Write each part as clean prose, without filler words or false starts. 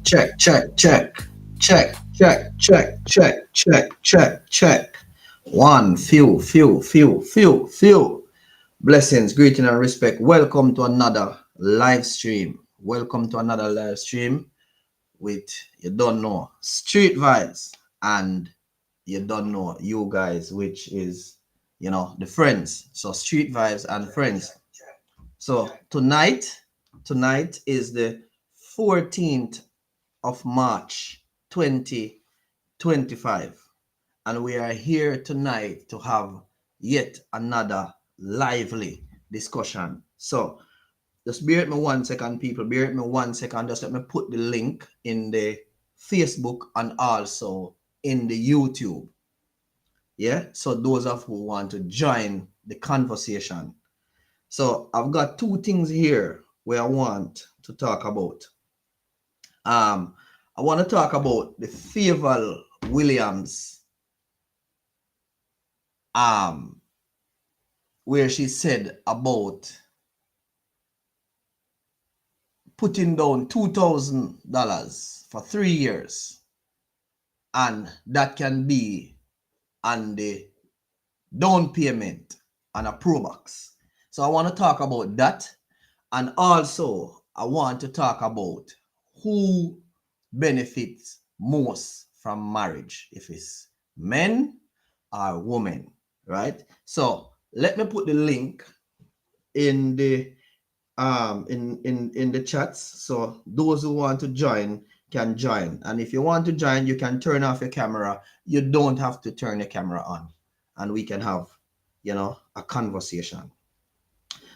Check, check, check, check, check, check, check, check, check, check. One, few. Blessings, greeting, and respect. Welcome to another live stream. Welcome to another live stream with, you don't know, Street Vibes, and you don't know you guys, which is, the friends. So Street Vibes and friends. So tonight is the 14th of March 2025, and we are here tonight to have yet another lively discussion. So just bear with me 1 second, people. Bear with me 1 second. Just let me put the link in the Facebook and also in the YouTube. Yeah, so those of who want to join the conversation. So I've got two things here where I want to talk about. I want to talk about the Favour Williams, where she said about putting down $2,000 for 3 years, and that can be on the down payment on a Pro Box. So I want to talk about that, and also I want to talk about who benefits most from marriage, if it's men or women, right? So let me put the link in the in the chats. So those who want to join can join. And if you want to join, you can turn off your camera. You don't have to turn your camera on, and we can have, a conversation.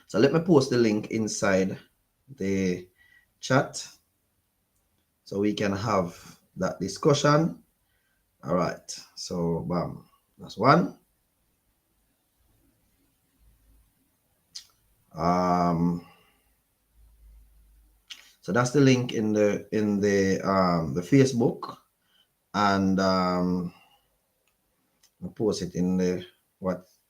So let me post the link inside the chat so we can have that discussion. All right. So bam, that's one. So that's the link in the Facebook, and I'll post it in the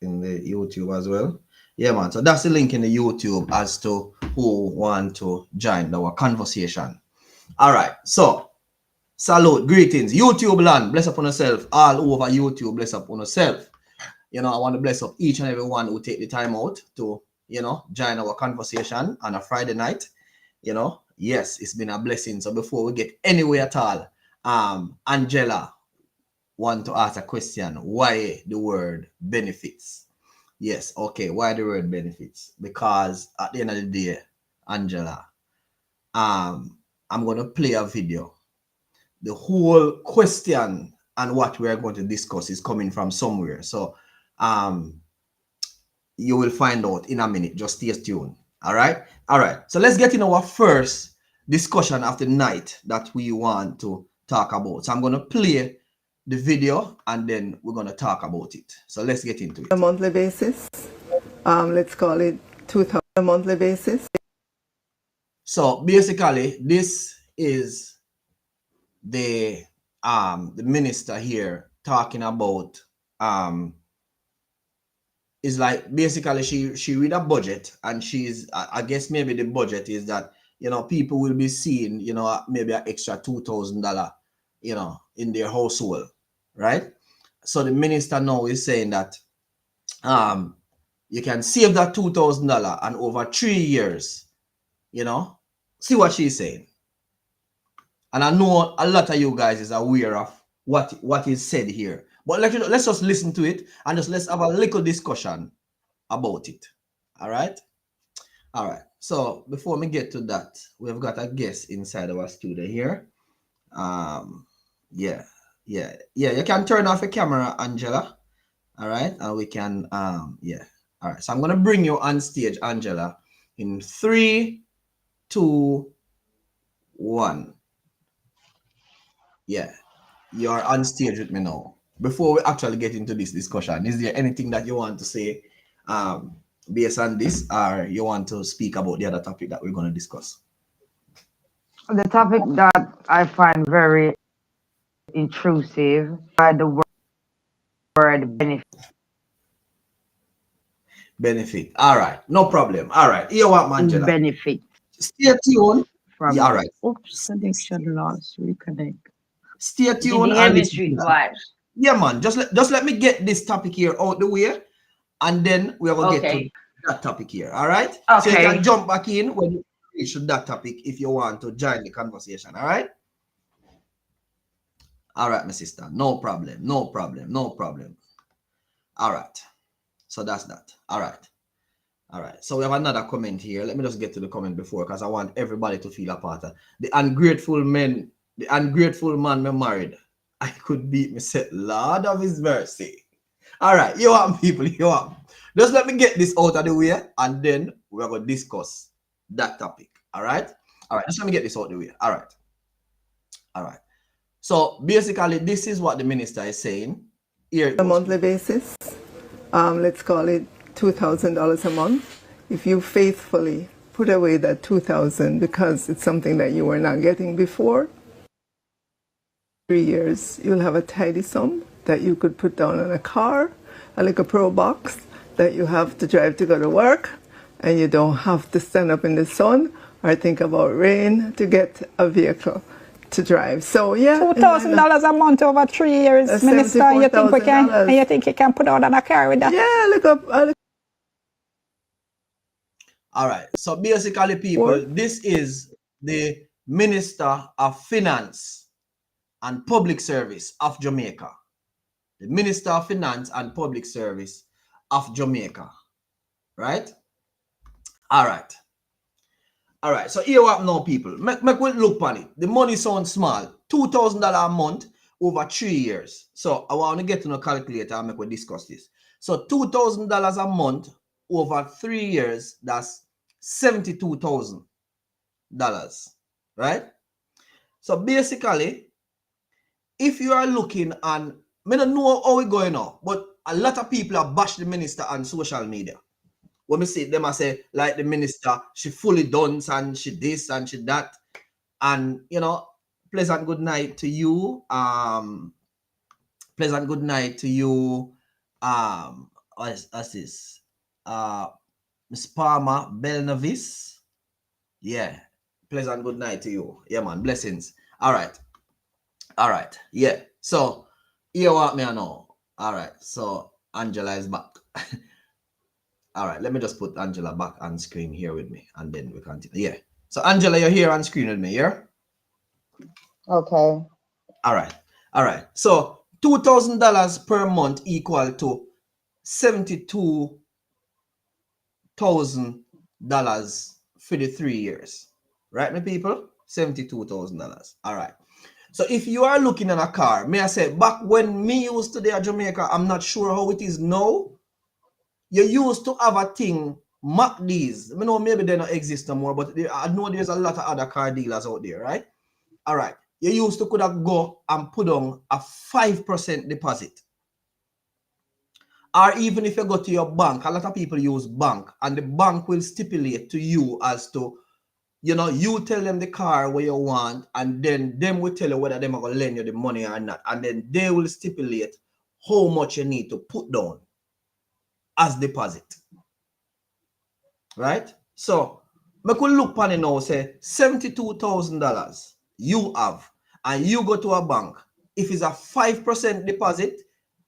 YouTube as well. Yeah, man. So that's the link in the YouTube as to who want to join our conversation. All right. So salute, greetings, YouTube land. Bless up on yourself. All over YouTube, bless up on yourself. I want to bless up each and every one who take the time out to, join our conversation on a Friday night. Yes, it's been a blessing. So before we get anywhere at all, Angela want to ask a question. Why the word benefits? Yes, okay. Why the word benefits? Because at the end of the day, Angela, I'm gonna play a video. The whole question and what we are going to discuss is coming from somewhere. So you will find out in a minute. Just stay tuned. All right. So let's get in our first discussion of the night that we want to talk about. So I'm going to play the video and then we're going to talk about it. So let's get into it. A monthly basis. Let's call it 2,000 a monthly basis. So basically, this is the minister here talking about is like basically she read a budget, and she's I guess maybe the budget is that people will be seeing maybe an extra $2,000 in their household, right? So the minister now is saying that you can save that $2,000 and over 3 years, see what she's saying. And I know a lot of you guys is aware of what is said here, but let's just listen to it and let's have a little discussion about it. All right. So before we get to that, we've got a guest inside our studio here. Yeah. You can turn off your camera, Angela. All right, and we can yeah. All right. So I'm gonna bring you on stage, Angela, in 3, 2, 1. Yeah, you're on stage with me now. Before we actually get into this discussion, is there anything that you want to say based on this, or you want to speak about the other topic that we're going to discuss? The topic that I find very intrusive are the word benefit. Benefit. All right, no problem. All right, here what, Angela? Benefit. Stay tuned. From Yeah, all right. Oops, connection loss. Reconnect. Stay tuned. Yeah, man. Just let me get this topic here out the way, and then we're gonna get to that topic here. All right. Okay. So you can jump back in when you reach that topic if you want to join the conversation. All right. All right, my sister. No problem. All right. So that's that. All right. So we have another comment here. Let me just get to the comment before, because I want everybody to feel a part of the ungrateful man me married. I could beat myself, Lord of His mercy. All right, you want people, just let me get this out of the way, and then we're going to discuss that topic. All right, just let me get this out of the way. All right. So basically, this is what the minister is saying. Here, a monthly basis. Let's call it $2,000 a month. If you faithfully put away that $2,000 because it's something that you were not getting before, 3 years, you'll have a tidy sum that you could put down on a car, like a Pro Box that you have to drive to go to work, and you don't have to stand up in the sun or think about rain to get a vehicle to drive. So yeah, $2,000 a month over 3 years, Minister. You think we can? And you think you can put out on a car with that? Yeah, look up. All right. So basically, people, this is the Minister of Finance and Public Service of Jamaica. The Minister of Finance and Public Service of Jamaica. Right? All right. All right, so here what now, people. Make we look on it. The money sounds small. $2,000 a month over 3 years. So I want to get to a calculator and make we discuss this. So $2,000 a month over 3 years, that's $72,000. Right? So basically, if you are looking and I don't know how it's going on, but a lot of people have bashed the minister on social media. When we see them, I say, like the minister, she fully done and she this and she that. And, you know, pleasant good night to you. Pleasant good night to you. What's this? Miss Palmer Belnavis. Yeah. Pleasant good night to you. Yeah, man. Blessings. All right. All right. Yeah. So, here what me I know. All right. So, Angela is back. All right, let me just put Angela back on screen here with me, and then we continue. Yeah. So Angela, you're here on screen with me, yeah? Okay. All right. All right. So $2,000 per month equal to $72,000 for the 3 years. Right, my people? $72,000. All right. So if you are looking at a car, may I say, back when me used to be at Jamaica, I'm not sure how it is now. You used to have a thing, MacD's. I know maybe they don't exist no more, but I know there's a lot of other car dealers out there, right? All right. You used to could have go and put on a 5% deposit. Or even if you go to your bank, a lot of people use bank, and the bank will stipulate to you as to, you know, you tell them the car where you want, and then them will tell you whether they're going to lend you the money or not. And then they will stipulate how much you need to put down as deposit. Right? So, I could look on it now, say $72,000 you have, and you go to a bank. If it's a 5% deposit,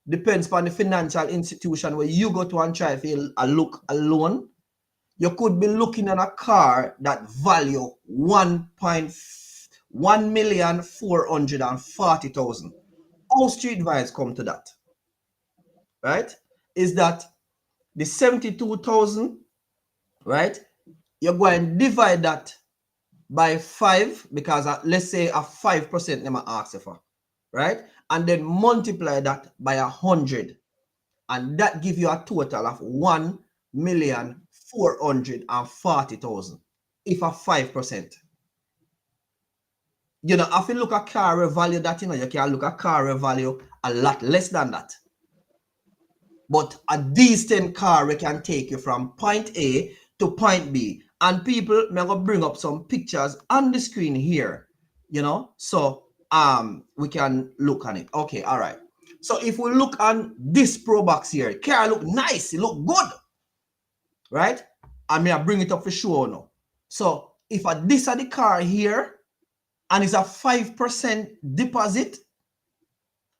depends on the financial institution where you go to and try for a loan, you could be looking at a car that value $1,440,000. How Street Vibes come to that? Right? Is that the 72,000, right? You're going to divide that by 5, because let's say a 5% them ask for, right? And then multiply that by 100, and that give you a total of $1,440,000 if a 5%. You know, if you look at car value that, you know, you can look at car value a lot less than that. But a decent car we can take you from point A to point B. And people, I'm going to bring up some pictures on the screen here, you know, so we can look on it. Okay, all right. So if we look on this Pro Box here, car look nice, it look good, right? And I bring it up for sure now. So if this is the car here, and it's a 5% deposit,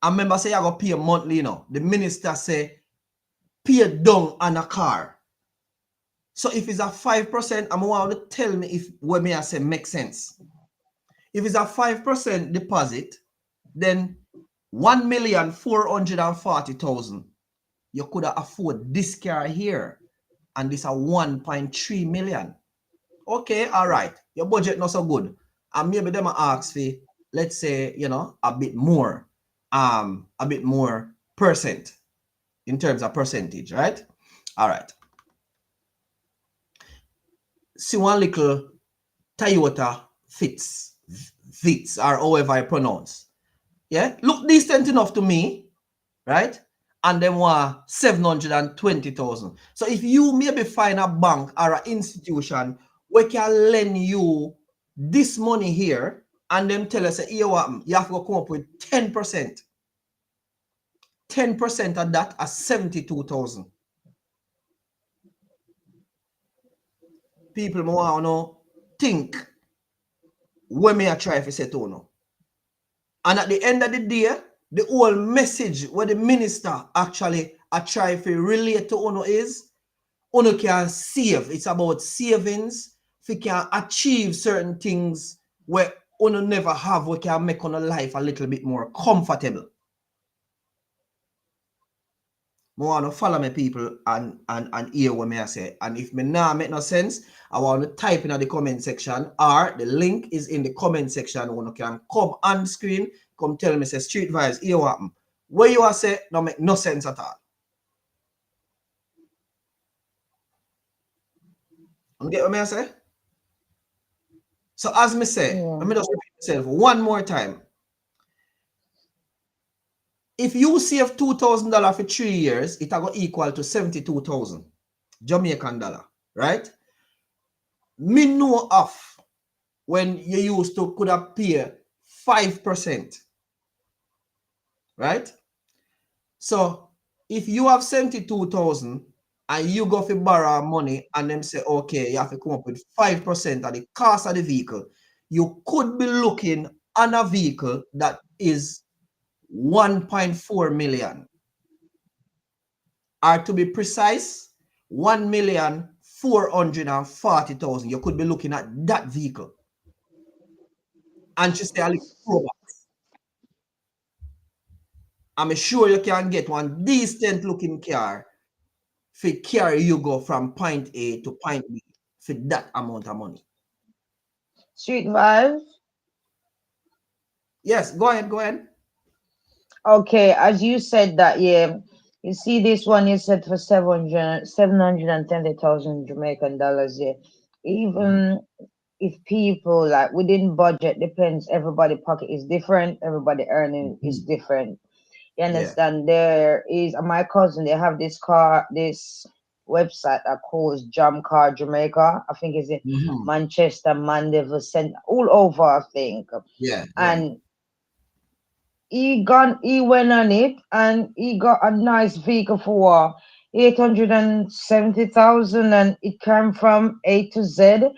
I remember say I got pay monthly, you know. The minister say, pay down on a car. So if it's a 5%, I'm want to tell me if what me I say makes sense. If it's a 5% deposit, then $1,440,000. You could afford this car here, and this a 1.3 million. Okay, all right. Your budget not so good, and maybe them ask for, let's say, you know, a bit more percent in terms of percentage, right? All right. See one little Toyota Vitz, or however I pronounce. Yeah, look decent enough to me, right? And then want 720,000. So if you maybe find a bank or an institution where can lend you this money here, and them tell us, here what you have to come up with 10%. 10% of that are 72,000. People want to think when me I try to say to no. And at the end of the day, the whole message where the minister actually try to relate to Uno is, Uno can save. It's about savings. If you can achieve certain things where Uno never have, we can make Uno life a little bit more comfortable. I want to follow my people and hear what I say. And if me nah make no sense, I want to type in the comment section, or the link is in the comment section. When you can come on screen, come tell me, say, Street Vibes, here what happen. What you are say, no make no sense at all. You get what I say? So as me say, let me just repeat myself one more time. If you save $2,000 for 3 years, it will equal to 72,000 Jamaican dollar, right? Me know of when you used to could have pay 5%, right? So if you have 72,000 and you go for borrow money and them say, okay, you have to come up with 5% of the cost of the vehicle, you could be looking on a vehicle that is 1.4 million. Or to be precise, 1,440,000. You could be looking at that vehicle. And she said, I'm sure you can get one decent looking car for carry you go from point A to point B for that amount of money. Street Vibes? Yes, go ahead. Okay, as you said that, yeah, you see this one you said for 720,000 Jamaican dollars, yeah. Even if people like within budget, depends, everybody pocket is different, everybody earning is different. You understand? There is my cousin, they have this website that calls Jam Car Jamaica. I think it's in Manchester, Mandeville, all over, I think. And he went on it and he got a nice vehicle for 870,000 and it came from A to Z.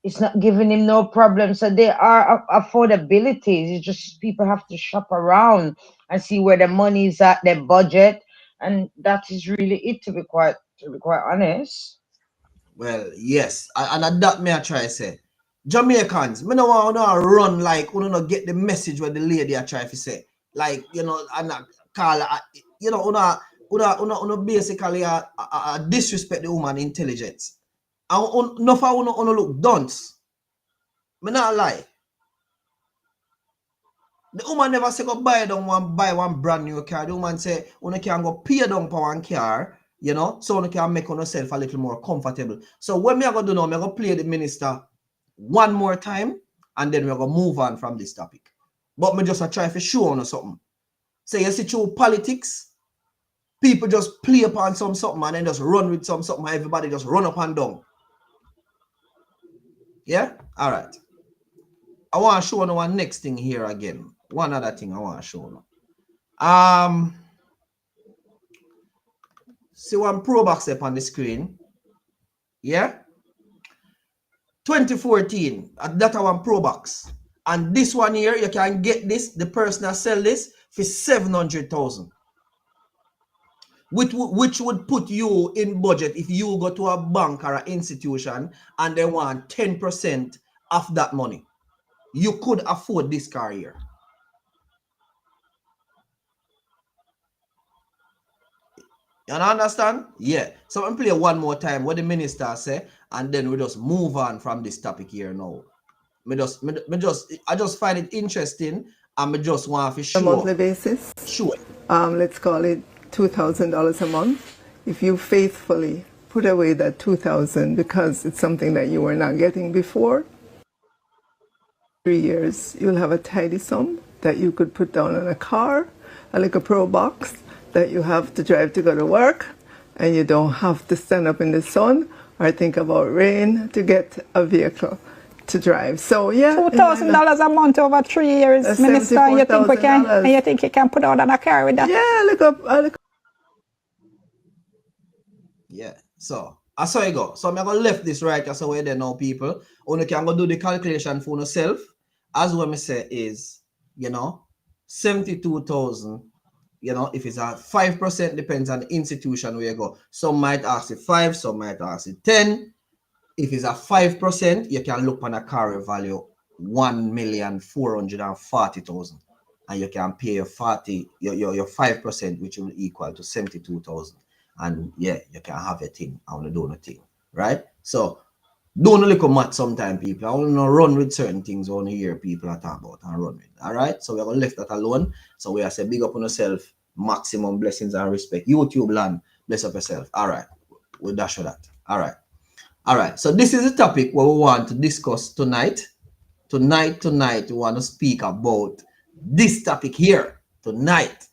It's not giving him no problem. So there are affordabilities. It's just people have to shop around and see where the money is at, their budget, and that is really it. To be quite honest. Well, yes, and that may I try to say, Jamaicans, me no want to run like we don't get the message what the lady I try to say, like and call basically disrespect the woman intelligence. And no for look dunce. Me not lie. The woman never say go buy one brand new car. The woman say you can go pay down for one car, so you can make yourself a little more comfortable. So what me I gonna do now, I'm gonna play the minister one more time and then we're gonna move on from this topic. But me just try to show on something. Say you see through politics, people just play upon something and then just run with something and everybody just run up and down. Yeah? All right. I want to show you one next thing here again. One other thing I want to show you. See one Pro Box up on the screen. Yeah? 2014. That one Pro Box. And this one here, you can get this, the person that sell this for 700,000. Which would put you in budget if you go to a bank or an institution and they want 10% of that money. You could afford this car here. You understand? Yeah. So I'm play one more time what the minister say, and then we just move on from this topic here now. I just find it interesting, and I just want to show a monthly basis. Sure. Let's call it $2,000 a month. If you faithfully put away that $2,000 because it's something that you were not getting before, 3 years, you'll have a tidy sum that you could put down on a car, like a Pro Box that you have to drive to go to work, and you don't have to stand up in the sun or think about rain to get a vehicle to drive. So yeah, $2,000 a month over 3 years, Minister. You think we can? And you think you can put out on a car with that? Yeah, look up. Yeah. So I saw you go. So I'm gonna left this right as way there now, people. Only can go do the calculation for yourself. As what me say is, 72,000. If it's a 5%, depends on the institution where you go. Some might ask it 5, some might ask it 10. If it's a 5%, you can look on a car value 1,440,000. and you can pay your 5%, which will equal to 72,000. And yeah, you can have a thing on the donor thing, right? So don't look at math sometimes, people. I want to run with certain things on here people are talking about and run with. All right. So we're gonna leave that alone. So we are say big up on yourself, maximum blessings and respect. YouTube land, bless up yourself. All right. We'll dash that. All right. All right. So this is a topic what we want to discuss tonight. Tonight, we want to speak about this topic here tonight.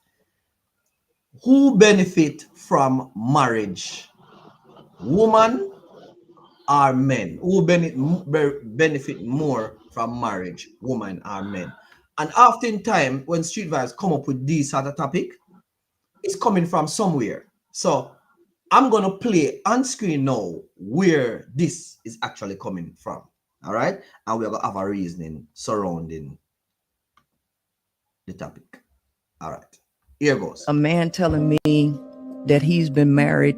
Who benefit from marriage? Woman or men? Who benefit more from marriage? Woman or men? And oftentimes when Street Vibes come up with this sort of topic, it's coming from somewhere. So I'm going to play on screen now where this is actually coming from. All right. And we're going to have a reasoning surrounding the topic. All right. Here goes. A man telling me that he's been married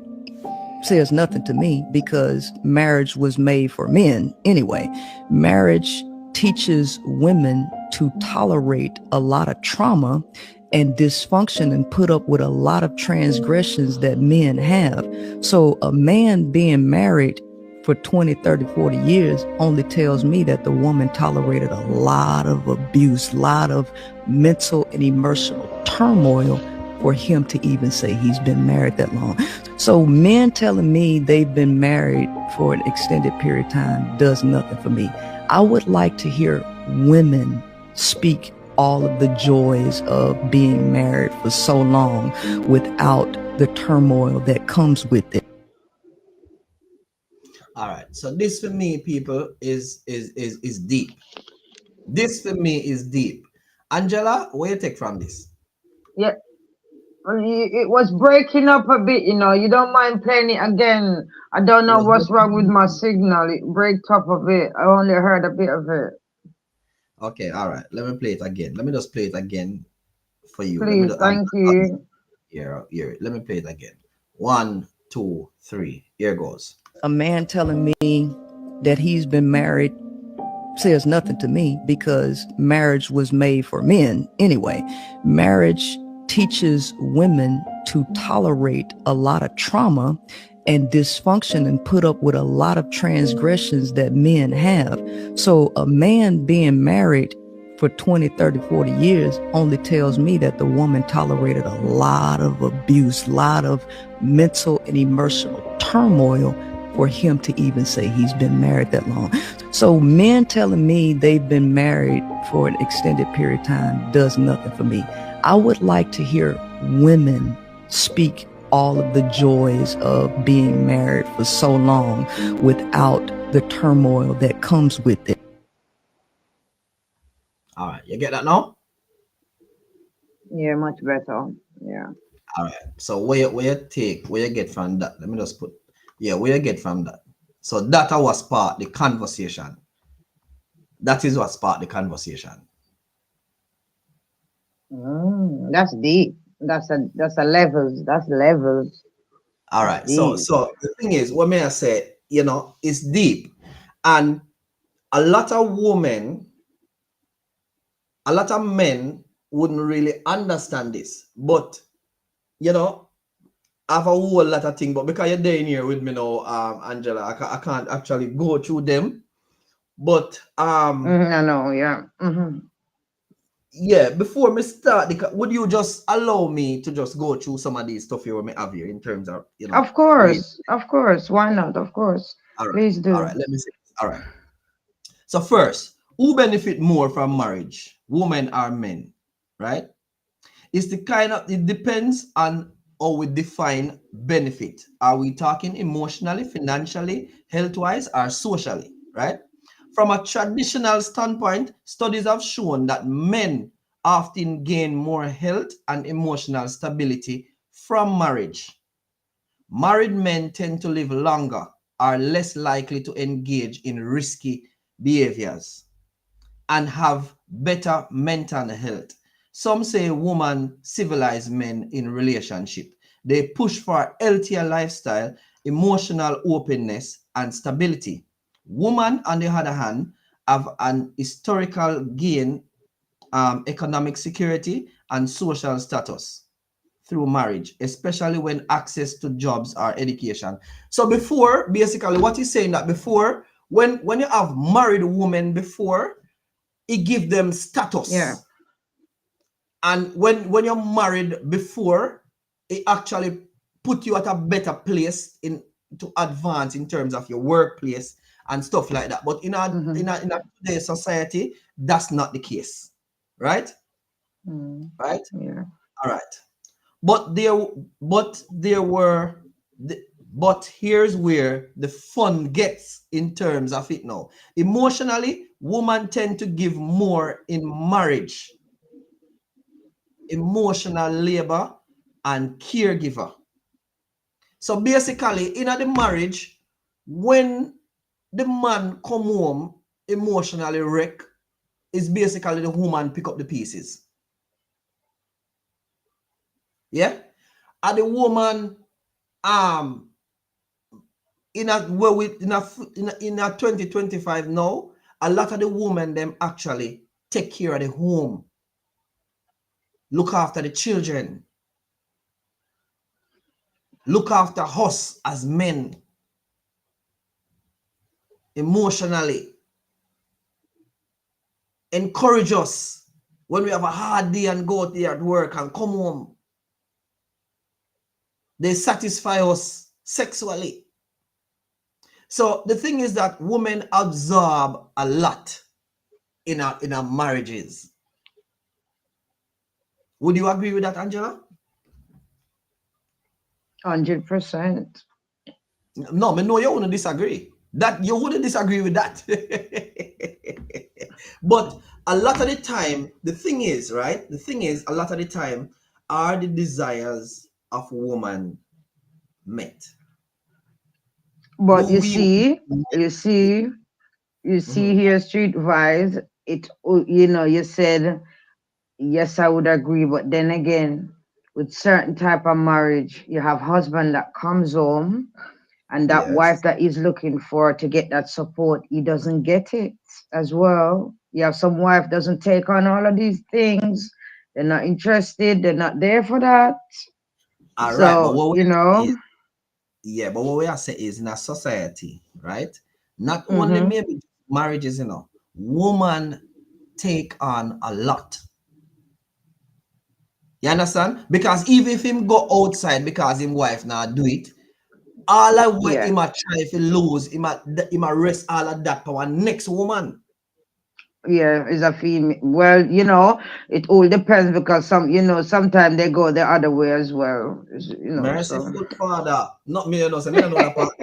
says nothing to me because marriage was made for men anyway. Marriage teaches women to tolerate a lot of trauma and dysfunction and put up with a lot of transgressions that men have. So a man being married for 20, 30, 40 years only tells me that the woman tolerated a lot of abuse, a lot of mental and emotional turmoil for him to even say he's been married that long. So men telling me they've been married for an extended period of time does nothing for me. I would like to hear women speak all of the joys of being married for so long without the turmoil that comes with it. All right. So this for me, people, is deep. This for me is deep. Angela, what you take from this? Yeah. It was breaking up a bit, you know. You don't mind playing it again? I don't know what's wrong with my signal. It breaks up a bit. I only heard a bit of it. Okay, all right. Let me play it again. Let me just play it again for you. Please, thank you. Here. Let me play it again. 1, 2, 3. Here goes. A man telling me that he's been married says nothing to me because marriage was made for men anyway. Marriage teaches women to tolerate a lot of trauma and dysfunction and put up with a lot of transgressions that men have. So a man being married for 20, 30, 40 years only tells me that the woman tolerated a lot of abuse, a lot of mental and emotional turmoil for him to even say he's been married that long. So men telling me they've been married for an extended period of time does nothing for me. I would like to hear women speak all of the joys of being married for so long without the turmoil that comes with it. All right, you get that now? Yeah, much better. Yeah. All right. So where you get from that? Let me just put, where you get from that. So that was part the conversation. That is what sparked the conversation. That's deep. That's a levels. That's levels. All right. So the thing is, what may I say? It's deep, and a lot of women, a lot of men wouldn't really understand this. But I have a whole lot of things. But because you're there in here with me now, Angela, I can't actually go through them. But I know. Yeah. Yeah, before me start, would you just allow me to just go through some of these stuff here we have here in terms of, Of course. Why not? Of course. All right. Please do. All right, let me see. All right. So first, who benefit more from marriage, women or men, right? It's it depends on how we define benefit. Are we talking emotionally, financially, health-wise, or socially, right? From a traditional standpoint, studies have shown that men often gain more health and emotional stability from marriage. Married men tend to live longer, are less likely to engage in risky behaviors, and have better mental health. Some say women civilize men in relationship. They push for a healthier lifestyle, emotional openness, and stability. Women, on the other hand, have an historical gain economic security and social status through marriage, especially when access to jobs or education. So before, basically what he's saying that before, when you have married women before, it gives them status. Yeah. And when you're married before, it actually put you at a better place to advance in terms of your workplace and stuff like that. But in a today's society, that's not the case, right? Right? Yeah. All right. But here's where the fun gets in terms of it now. Emotionally, women tend to give more in marriage. Emotional labor and caregiver. So basically, in the marriage, when the man come home emotionally wrecked, is basically the woman pick up the pieces. Yeah, and the woman in a 2025 now, a lot of the women them actually take care of the home, look after the children, look after us as men emotionally, encourage us when we have a hard day and go out there at work and come home. They satisfy us sexually. So the thing is that women absorb a lot in our marriages. Would you agree with that, Angela? 100%. No, I know you wouldn't disagree. That you wouldn't disagree with that. But a lot of the time, the thing is, right? The thing is, a lot of the time, are the desires of woman met? But you see here, Street Vibes, you said, yes, I would agree. But then again, with certain type of marriage, you have husband that comes home and that wife that is looking for to get that support, he doesn't get it as well. You have some wife doesn't take on all of these things. They're not interested. They're not there for that. All so, right, but what but what we are saying is in a society, right? Not only maybe marriages, woman take on a lot. You understand? Because even if him go outside because him wife not do it, all I want him a try if he lose, him a rest all of that for one next woman. Yeah, is a female. Well, it all depends because sometimes they go the other way as well. Merciful Father, not me, so me don't know that part.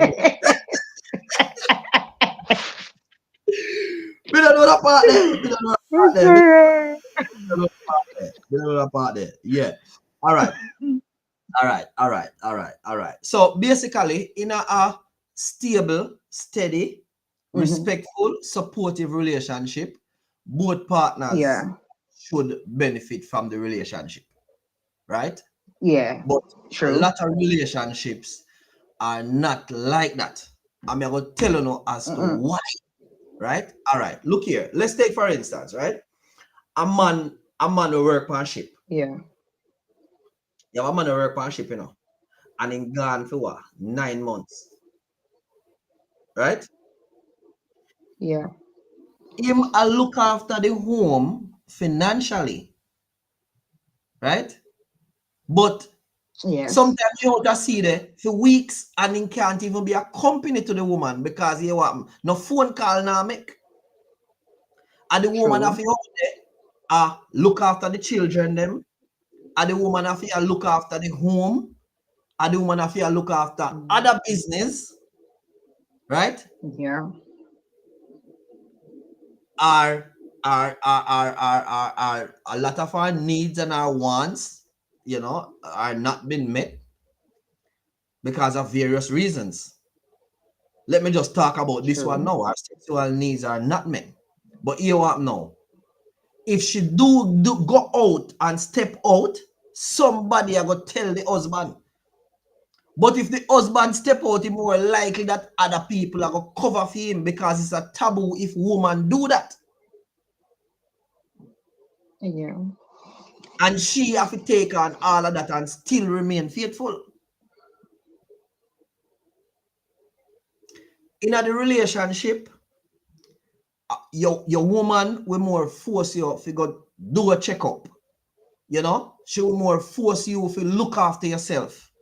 We don't know that part there. We don't know that part there. Yeah. All right. All right. So basically, in a stable, steady, respectful, supportive relationship, both partners should benefit from the relationship, right? Yeah. But true. A lot of relationships are not like that. I'm going to tell you now as to why, right? All right. Look here. Let's take for instance, right? A man will work on ship. Yeah. Yeah, a man will work on ship, and in gone for what? 9 months. Right? Yeah. Him a look after the home financially. Right? But sometimes you just see there for weeks and he can't even be a company to the woman because he want no phone call now make. And the woman have to look after the children them. And the woman have to look after the home. And the woman have to look after other business. Right? Yeah. Are a lot of our needs and our wants, are not being met because of various reasons. Let me just talk about this one now. Our sexual needs are not met. But here what now? If she do go out and step out, somebody are going to tell the husband. But if the husband step out, it's more likely that other people are going to cover for him because it's a taboo if women do that. Yeah. And she have to take on all of that and still remain faithful. In a the relationship, your woman will more force you to go do a checkup. You know, she will more force you to look after yourself.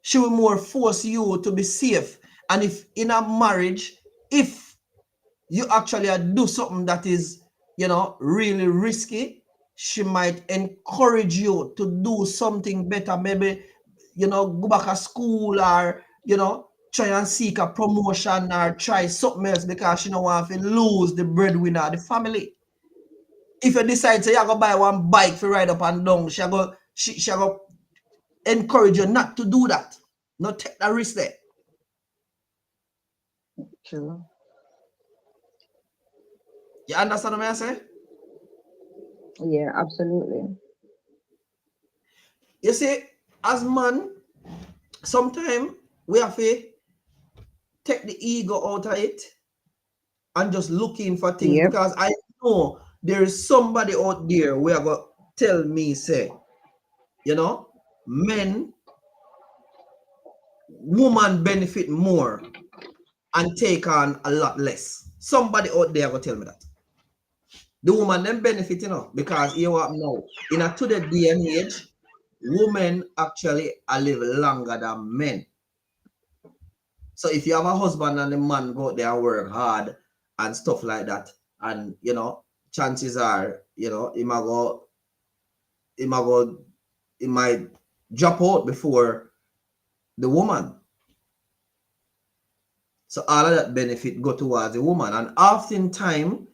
She will more force you to be safe. And if in a marriage, if you actually do something that is, you know, really risky, she might encourage you to do something better. Maybe, you know, go back to school, or, you know, try and seek a promotion, or try something else, because she don't want to lose the breadwinner of the family. If you decide to, you go buy one bike to ride up and down, she go encourage you not to do that. Not take that risk there. True. You understand what I say? Yeah, absolutely. You see, as man, sometimes we have to take the ego out of it and just looking for things, Yep. because I know there is somebody out there who are going to tell me, say, you know, woman benefit more and take on a lot less. Somebody out there will tell me that. The woman then benefit, you know, because you what now, in a today day and age, women actually live longer than men. So if you have a husband and the man go out there and work hard and stuff like that, and you know, chances are, you know, he might drop out before the woman. So all of that benefit go towards the woman. And oftentimes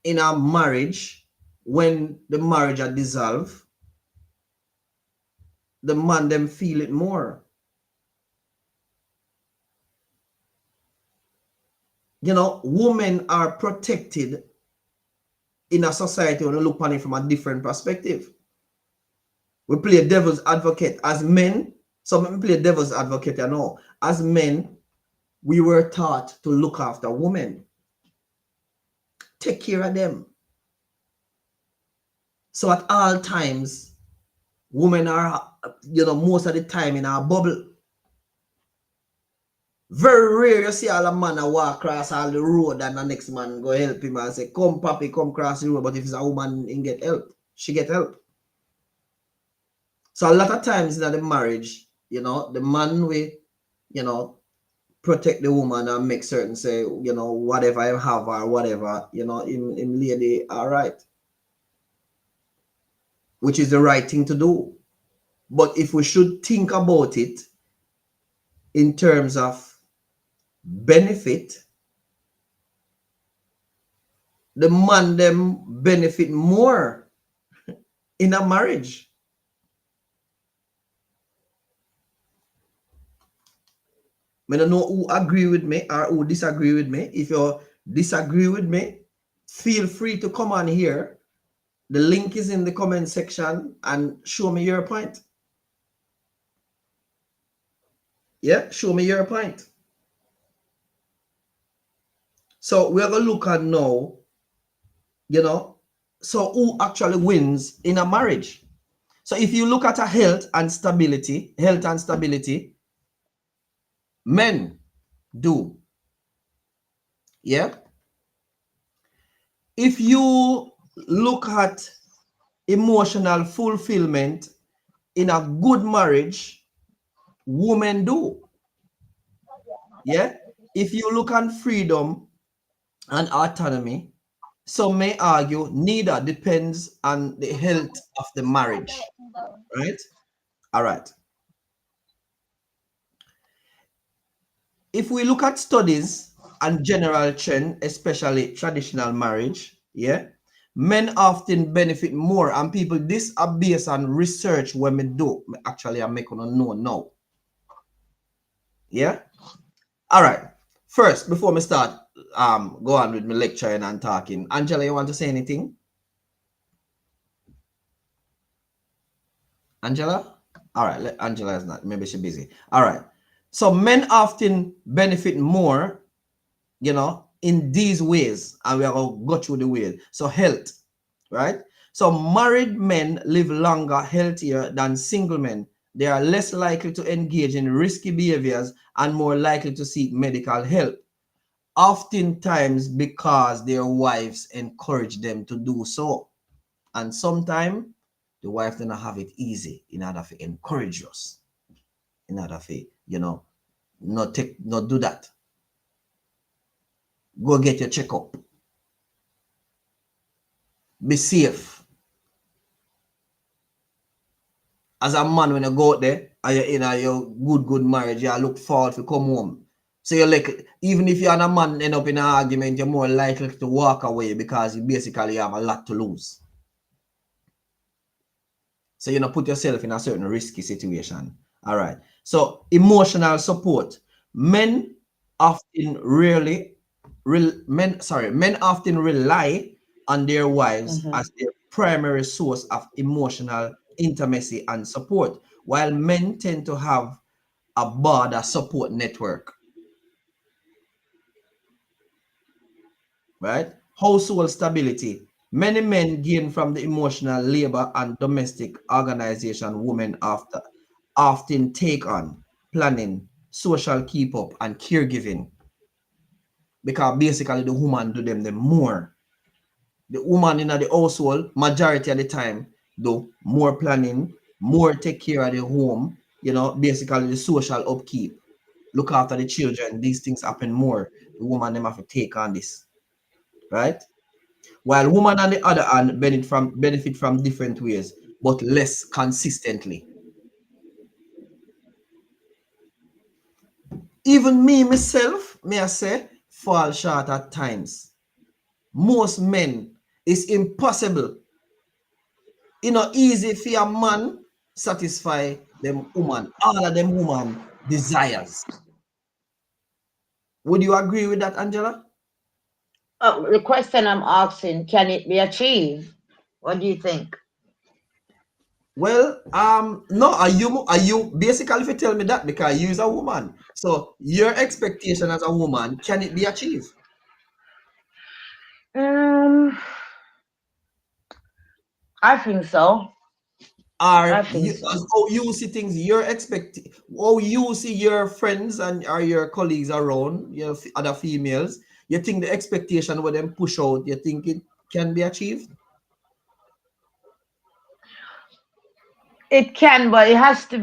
in a marriage, when the marriage are dissolved, the man them feel it more. You know, women are protected in a society when you look on it from a different perspective. We play devil's advocate as men. Some people play devil's advocate, you know. As men, we were taught to look after women, take care of them. So at all times, women are, you know, most of the time in our bubble. Very rare you see all a man walk across all the road and the next man go help him and say, come papi, come cross the road. But if it's a woman, he get help. She get help. So a lot of times in the marriage, you know, the man will, you know, protect the woman and make certain, say, you know, whatever I have or whatever, you know, in lady, all right. Which is the right thing to do. But if we should think about it in terms of benefit, the man them benefit more in a marriage. I don't know who agree with me or who disagree with me. If you disagree with me, feel free to come on here. The link is in the comment section and show me your point. Yeah, show me your point. So we're going to look at now, you know, so who actually wins in a marriage. So if you look at a health and stability, men do. Yeah. If you look at emotional fulfillment in a good marriage, women do. Yeah. If you look at freedom and autonomy, some may argue neither, depends on the health of the marriage. Right? All right. If we look at studies and general trend, especially traditional marriage, yeah, men often benefit more, and people, this are based on research when we do. Actually, I'm making a know now. Yeah. All right. First, before we start, go on with me lecturing and talking. Angela, you want to say anything? Angela? All right. Angela is not. Maybe she's busy. All right. So men often benefit more, you know, in these ways, and we are going to go through the ways. So health, right? So married men live longer, healthier than single men. They are less likely to engage in risky behaviors and more likely to seek medical help, oftentimes because their wives encourage them to do so. And sometimes the wife do not have it easy in order to encourage us, in order to, not do that. Go get your checkup. Be safe. As a man, when you go out there and you're in your good marriage, you look forward to come home. So you're like, even if you're a man end up in an argument, you're more likely to walk away because you basically have a lot to lose. So you put yourself in a certain risky situation. All right. So emotional support. Men often rely on their wives as their primary source of emotional intimacy and support, while men tend to have a broader support network. Right? Household stability. Many men gain from the emotional labor and domestic organization women often take on: planning, social keep up, and caregiving. Because basically the woman do them the more. The woman in the household, majority of the time, do more planning, more take care of the home, basically the social upkeep, look after the children. These things happen more. The woman them have to take on this, right? While women on the other hand benefit from different ways, but less consistently. Even me myself, may I say, fall short at times. Most men, it's impossible. Easy for a man satisfy them woman, all of them woman desires. Would you agree with that, Angela? The question I'm asking, can it be achieved? What do you think? Well, no, are you basically if you tell me that because you is a woman. So your expectation as a woman, can it be achieved? I think so. I Are think you so. how you see things, how you see your friends and or your colleagues around, other females, you think the expectation with them push out, you think it can be achieved? It can, but it has to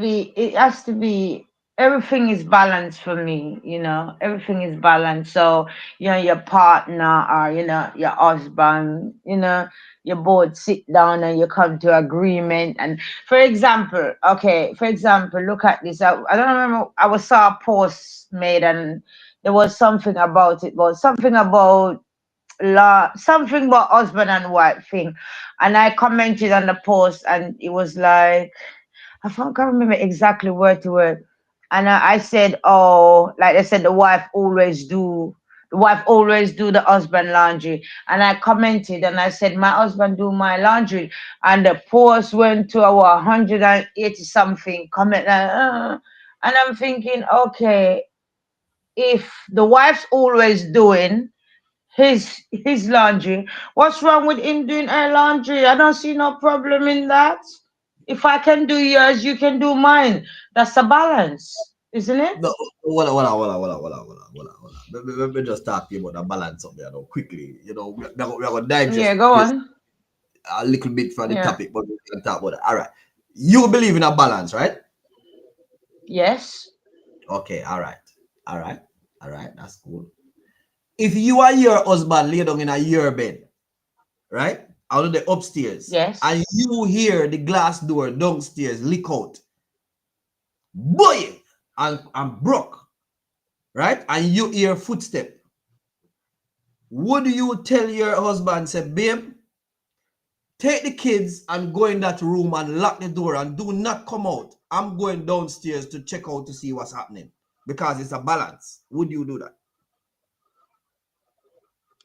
be everything is balanced for me, everything is balanced. So, your partner or, your husband, you both sit down and you come to agreement. And for example, look at this. I don't remember, saw a post made and there was something about it, but something about something about husband and wife thing. And I commented on the post and it was like, can't remember exactly word to word. And I said, oh, like I said, the wife always do the husband laundry. And I commented and I said, my husband do my laundry. And the post went to our 180 something comment. And I'm thinking, okay, if the wife's always doing his laundry, what's wrong with him doing her laundry? I don't see no problem in that. If I can do yours, you can do mine. That's a balance, isn't it? No, hold on. Let me just talk to you about the balance up there now quickly. We're gonna digest Yeah, go this on. a little bit from the Yeah. topic, but we can talk about it. All right. You believe in a balance, right? Yes. Okay, all right, that's cool. If you are your husband lay down in your bed, right? Out of the upstairs, Yes. and you hear the glass door downstairs leak out, boy, and broke, right? And you hear footstep. Would you tell your husband, say, babe, take the kids and go in that room and lock the door and do not come out? I'm going downstairs to check out to see what's happening because it's a balance. Would you do that?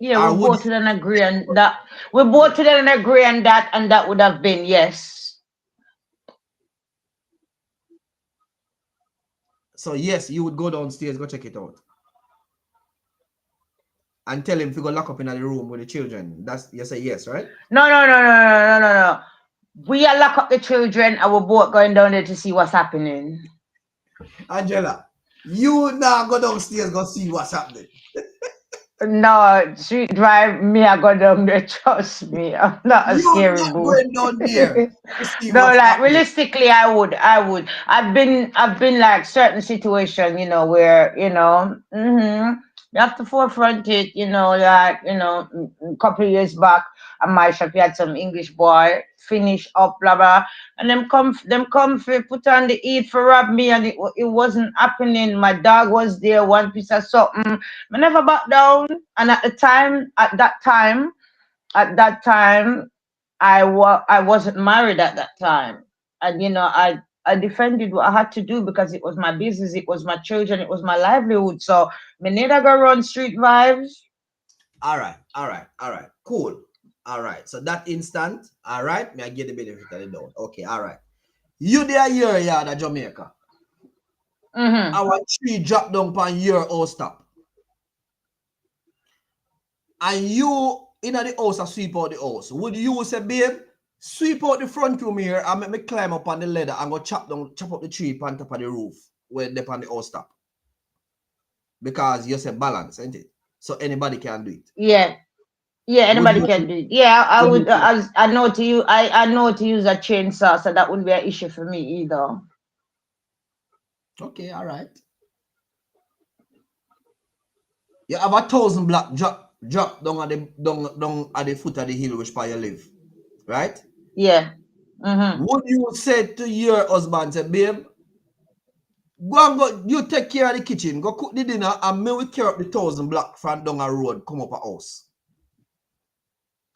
Yeah, Or we would both you? didn't agree on that. We both didn't agree on that, and that would have been yes. So yes, you would go downstairs, go check it out. and tell him to go lock up in the room with the children. That's you say yes, right? No. We are lock up the children and we're both going down there to see what's happening. Angela, you now go downstairs go see what's happening. No, street drive me, I go down there, trust me. I'm not a scary not boo. going down there to see No, what's like happening. realistically I would. I've been like certain situation, you know, where, you know, you have to forefront it, you know, like, you know, a couple of years back at my shop, you had some English boy finish up, blah blah, and them come for put on the heat for rob me, and it wasn't happening. My dog was there, one piece of something. I never back down, and at that time, I wasn't married at that time, and you know, I defended what I had to do because it was my business, it was my children, it was my livelihood. So me neither go run street vibes. All right, cool. All right, so that instant, all right, may I get the benefit of the doubt. Okay, all right. You there here at Jamaica. Our tree drop down on your house top. And you in the house and sweep out the house. Would you say, babe, sweep out the front room here and make me climb up on the ladder and go chop up the tree on top of the roof where they on the house top? Because you say balance, ain't it? So anybody can do it. Yeah, anybody can do it. Yeah, I would. I know to use. I know to use a chainsaw, so that wouldn't be an issue for me either. Okay, all right. You have 1,000 block drop down at the foot of the hill which part you live, right? Yeah. Would you say to your husband, say, babe, go, you take care of the kitchen, go cook the dinner, and me will carry up the 1,000 block from down a road, come up a house?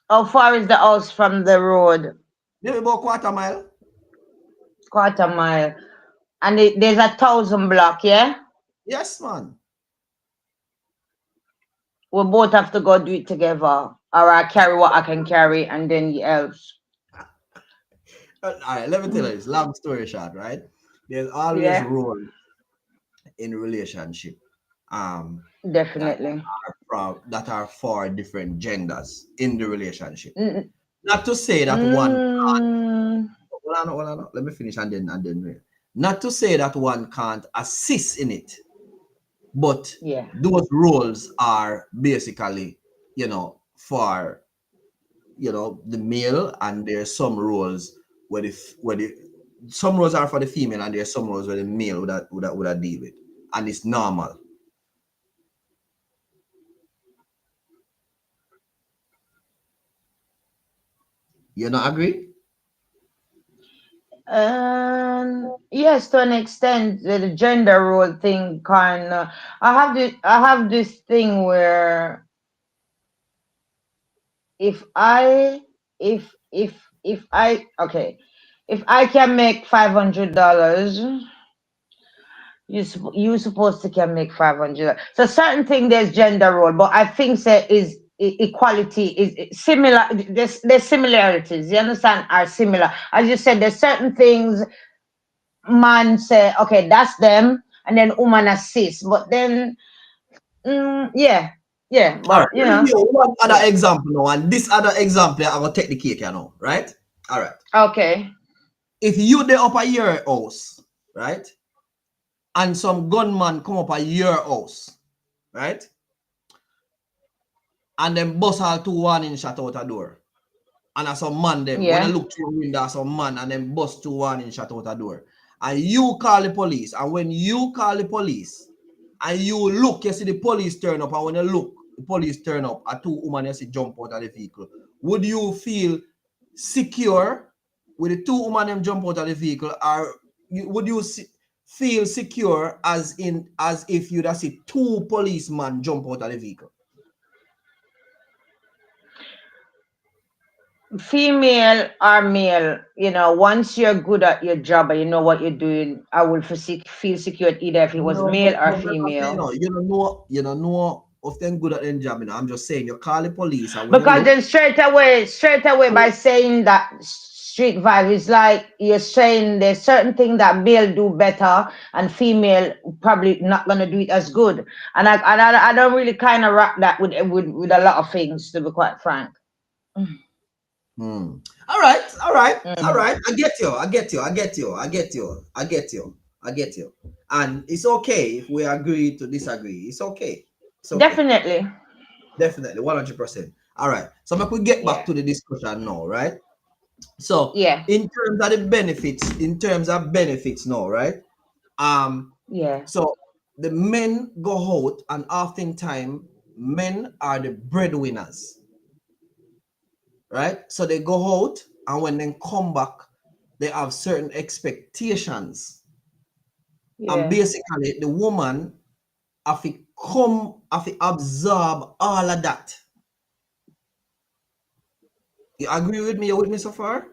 How far is the house from the road? Maybe about quarter mile. Quarter mile. And there's 1,000 block, yeah? Yes, man. We both have to go do it together. Or I carry what I can carry and then the else. All right, let me tell you this. Long story short, right? There's always role in relationship. Definitely. That are for different genders in the relationship. Not to say that one can't. Hold on. Let me finish and then. Not to say that one can't assist in it, but those roles are basically, you know, for, you know, the male, and there's some roles where some roles are for the female, and there's some roles where the male would deal with, and it's normal. You not agree? Yes, to an extent, the gender role thing kind of. I have this thing where if I can make $500, you supposed to can make $500. So certain thing there's gender role, but I think that is equality is similar. There's similarities. You understand? Are similar. As you said, there's certain things man say, okay, that's them, and then woman assist. But then, yeah. But you know, one other example now, and this other example, I'm gonna take the cake, you know, right? All right. Okay. If you there up at your house, right, and some gunman come up at your house, right, and then bust all 2 warning shot out a door, and as some man them when I look through the window, some man, and then bust 2 warning shot out a door, and you call the police, and when you call the police, and you look, you see the police turn up, and when you look, the police turn up, and 2 women you see jump out of the vehicle. Would you feel secure with the 2 women them jump out of the vehicle, or would you feel secure as if you'd have seen 2 policemen jump out of the vehicle? Female or male, you know, once you're good at your job and you know what you're doing, I will feel secure either if it was male or female. You don't know if they're good at their job. You know, I'm just saying, you call the police. And because then straight away by saying that street vibe. It's like you're saying there's certain things that male do better and female probably not gonna do it as good. And I don't really kind of rock that with a lot of things, to be quite frank. All right. I get you. And it's okay if we agree to disagree. It's okay. Definitely. 100%. All right. So if we get back to the discussion now, right? So yeah, in terms of the benefits now, right? Yeah. So the men go out, and oftentimes men are the breadwinners, right? So they go out, and when they come back, they have certain expectations. And basically, the woman have to absorb all of that. You agree with me? You with me so far?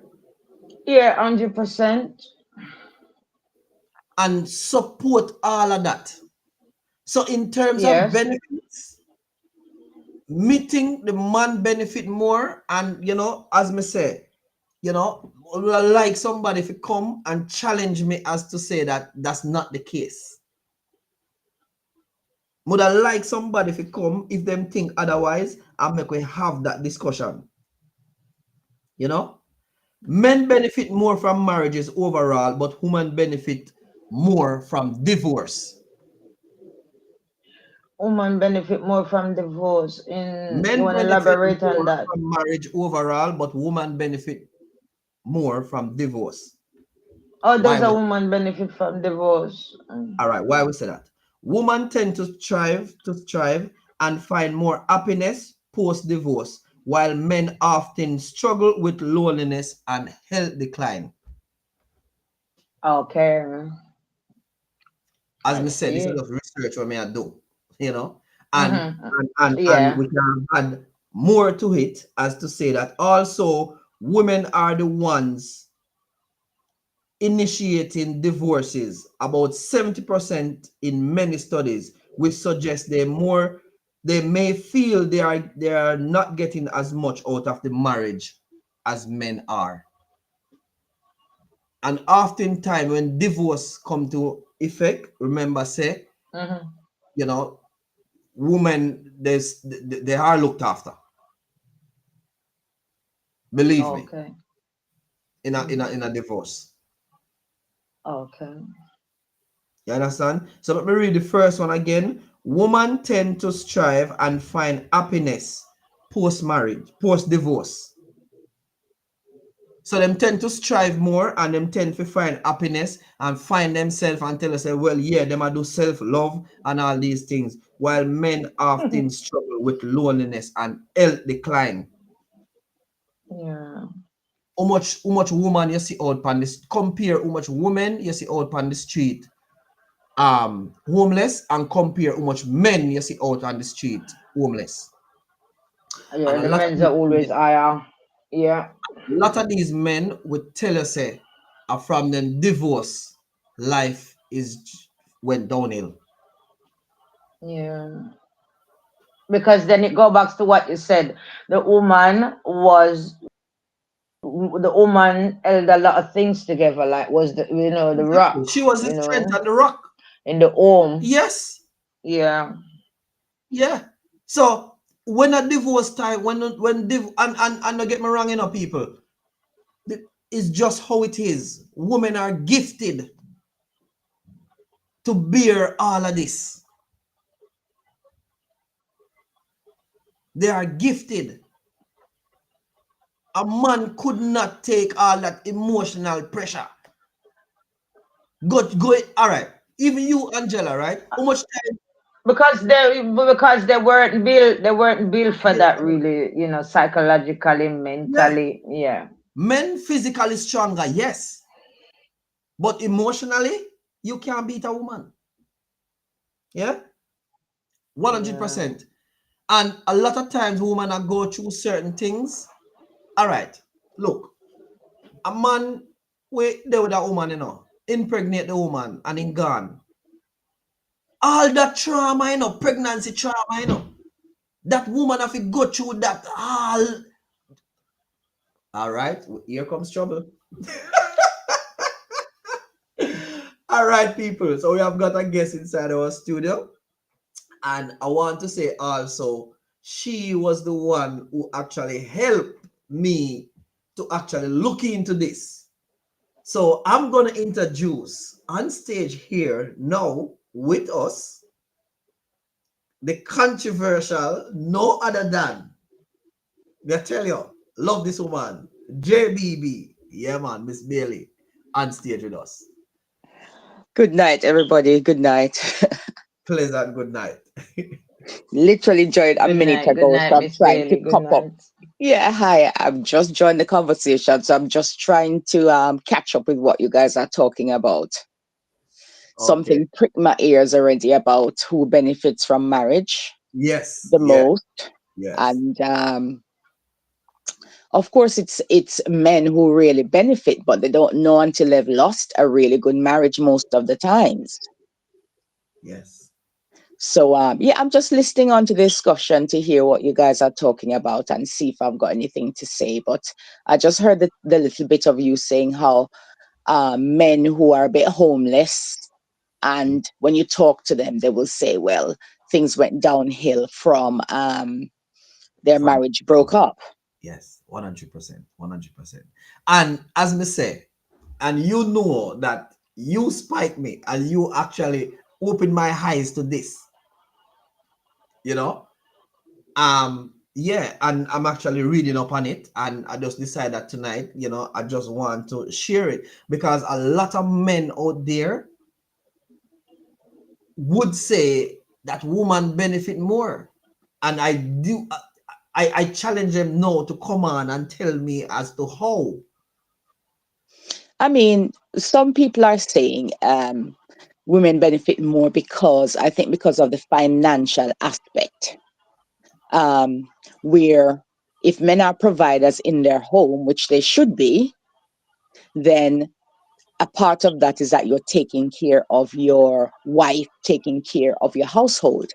Yeah, 100%. And support all of that. So in terms of benefits, meeting the man benefit more, and as me say, like somebody to come and challenge me as to say that that's not the case. Would I like somebody to come if them think otherwise and make we have that discussion? Men benefit more from marriages overall, but women benefit more from divorce. Women benefit more from divorce. You Men want to benefit elaborate on more that? from marriage overall, but women benefit more from divorce. How does a woman benefit from divorce? All right, why we say that? Women tend to strive and find more happiness post-divorce, while men often struggle with loneliness and health decline. Okay. As I said, this is just research what I do, and we can add more to it, as to say that also women are the ones initiating divorces, about 70% in many studies, which suggests they may feel they are not getting as much out of the marriage as men are. And oftentimes when divorce come to effect, remember say, women, they are looked after. Believe me. In a divorce. Okay. You understand? So let me read the first one again. Women tend to strive and find happiness post-marriage, post-divorce. So them tend to strive more, and them tend to find happiness and find themselves and tell us, well, yeah, them I do self-love and all these things, while men often struggle with loneliness and health decline. Yeah. How much woman you see out on this, compare how much women you see out on the street homeless, and compare how much men you see out on the street homeless. Yeah, the men are always higher. Yeah. A lot of these men would tell you say from them divorce, life went downhill. Yeah. Because then it go back to what you said. The woman held a lot of things together, like was the the rock. She was the strength and the rock in the home. Yes. Yeah. Yeah. So when a divorce time, and don't get me wrong, people, it's just how it is. Women are gifted to bear all of this. They are gifted. A man could not take all that emotional pressure. Go all right. Even you, Angela, right? How much time? Because they weren't built for that, really, psychologically, mentally. Yeah. Men physically stronger, yes. But emotionally, you can't beat a woman. Yeah? 100%. And a lot of times women are go through certain things. All right. Look, a man wait there with a woman, impregnate the woman and in gone. All that trauma, pregnancy trauma, that woman have to go through that all All right, here comes trouble. All right, people. So we have got a guest inside our studio. And I want to say also, she was the one who actually helped me to actually look into this. So I'm going to introduce on stage here now with us the controversial, no other than, I tell you, love this woman, JBB. Yeah, man, Miss Bailey on stage with us. Good night, everybody. Good night. Pleasant good night. Literally joined a minute Good ago, night, so I'm Miss trying to Bailey. Good cop up. night. Yeah, hi. I've just joined the conversation, so I'm just trying to catch up with what you guys are talking about. Okay. Something pricked my ears already about who benefits from marriage Yes. the Yes. most, Yes. and of course, it's men who really benefit, but they don't know until they've lost a really good marriage most of the times. Yes. So yeah, I'm just listening on to the discussion to hear what you guys are talking about and see if I've got anything to say. But I just heard the little bit of you saying how men who are a bit homeless, and when you talk to them, they will say, well, things went downhill from their From marriage broke up. yes, 100%, 100%. And as me say, and you know that you spike me and you actually open my eyes to this, you know. Yeah, and I'm actually reading up on it, and I just decided that tonight, you know, I just want to share it because a lot of men out there would say that woman benefit more, and I do. I challenge them now to come on and tell me as to how. I mean, some people are saying women benefit more because I think because of the financial aspect. Where if men are providers in their home, which they should be, then a part of that is that you're taking care of your wife, taking care of your household.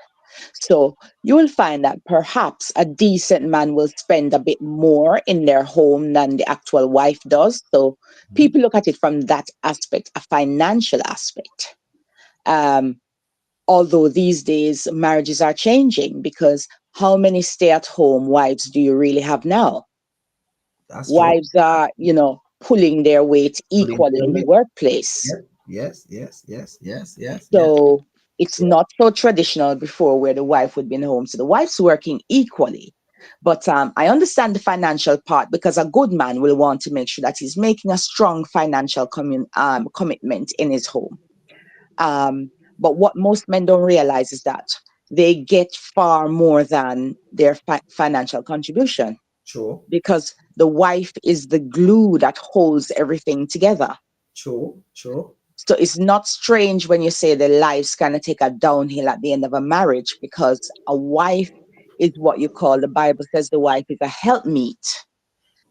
So you will find that perhaps a decent man will spend a bit more in their home than the actual wife does. So people look at it from that aspect, a financial aspect. Um, Although these days marriages are changing because how many stay-at-home wives do you really have now? That's true. Wives are, pulling their weight equally in the workplace. Yes, yes, yes, yes, yes, yes. So it's not so traditional before where the wife would be in home. So the wife's working equally. But I understand the financial part because a good man will want to make sure that he's making a strong financial commitment in his home. But what most men don't realize is that they get far more than their financial contribution True, because the wife is the glue that holds everything together. true, true. So it's not strange when you say the lives kind of take a downhill at the end of a marriage because a wife is what you call, the Bible says the wife is a helpmeet.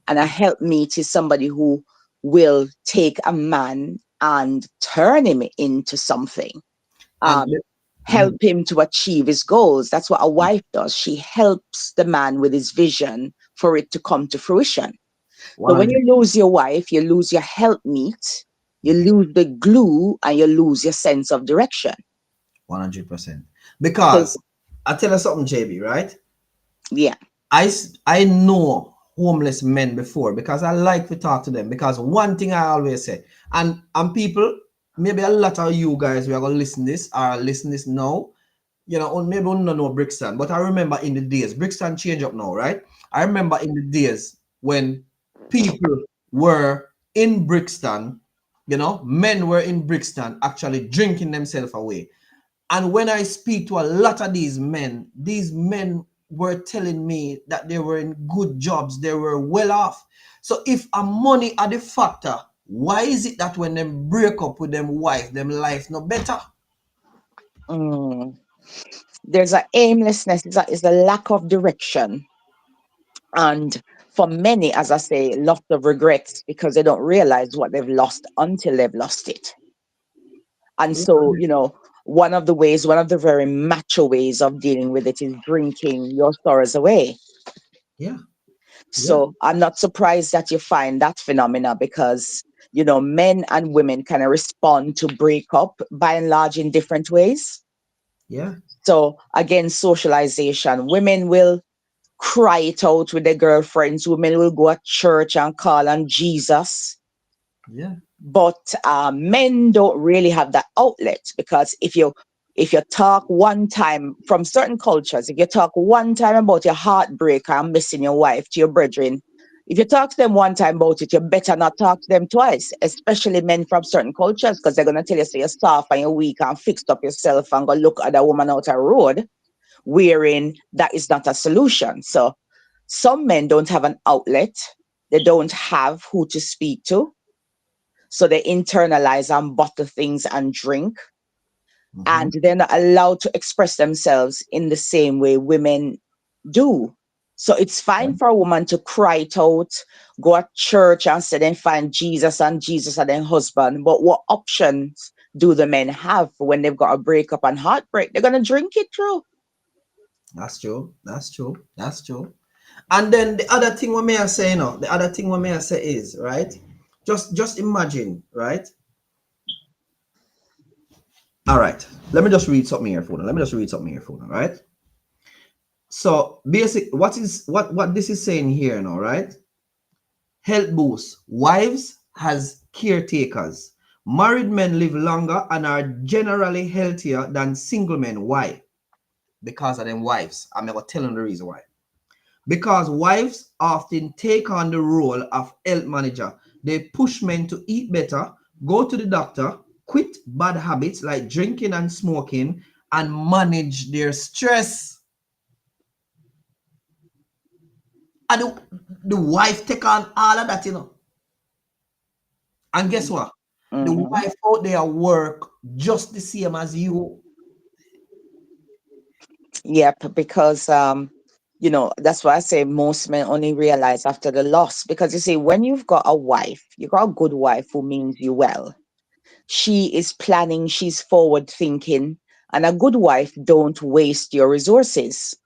And a helpmeet is somebody who will take a man and turn him into something. And Help him to achieve his goals. That's what a wife does. She helps the man with his vision for it to come to fruition. So when 100, you lose your wife, you lose your helpmeet, you lose the glue, and you lose your sense of direction. 100%. So, Because I tell you something, JB, right? yeah. I know homeless men before because I like to talk to them. Because one thing I always say, and people, maybe a lot of you guys we are gonna listen this or listen this now, you know, maybe we don't know Brixton, but I remember in the days, Brixton change up now, right? I remember in the days when people were in Brixton, you know, men were in Brixton actually drinking themselves away. And when I speak to a lot of these men were telling me that they were in good jobs, they were well off. So if a money are the factor, why is it that when them break up with them wife, them life no better? There's an aimlessness, it's a lack of direction. And for many, as I say, lots of regrets because they don't realize what they've lost until they've lost it. And so, one of the very macho ways of dealing with it is drinking your sorrows away. Yeah. So I'm not surprised that you find that phenomena because, men and women kind of respond to breakup by and large in different ways. Yeah. So again, socialization. Women will cry it out with their girlfriends. Women will go to church and call on Jesus. Yeah. But men don't really have that outlet, because if you talk one time from certain cultures, if you talk one time about your heartbreak and missing your wife to your brethren, if you talk to them one time about it, you better not talk to them twice, especially men from certain cultures, because they're going to tell you, say you're soft and you're weak and fixed up yourself and go look at a woman out a road, wherein that is not a solution. So some men don't have an outlet. They don't have who to speak to. So they internalize and bottle things and drink. And they're not allowed to express themselves in the same way women do. So it's fine for a woman to cry it out, go to church and say then find Jesus and Jesus and then husband. But what options do the men have when they've got a breakup and heartbreak? They're going to drink it through. That's true. That's true. That's true. And then the other thing what may I say, the other thing what may I say is, right? Just imagine, right? All right. Let me just read something here for them. All right. So what this is saying here now, right? Health boost. Wives has caretakers. Married men live longer and are generally healthier than single men. Why? Because of them wives. I'm going to tell them the reason why. Because wives often take on the role of health manager. They push men to eat better, go to the doctor, quit bad habits like drinking and smoking, and manage their stress. And the wife take on all of that, And guess what? The wife out there work just the same as you. Yep, because that's why I say most men only realize after the loss. Because you see, when you've got a wife, you've got a good wife who means you well. She is planning, she's forward thinking, and a good wife don't waste your resources.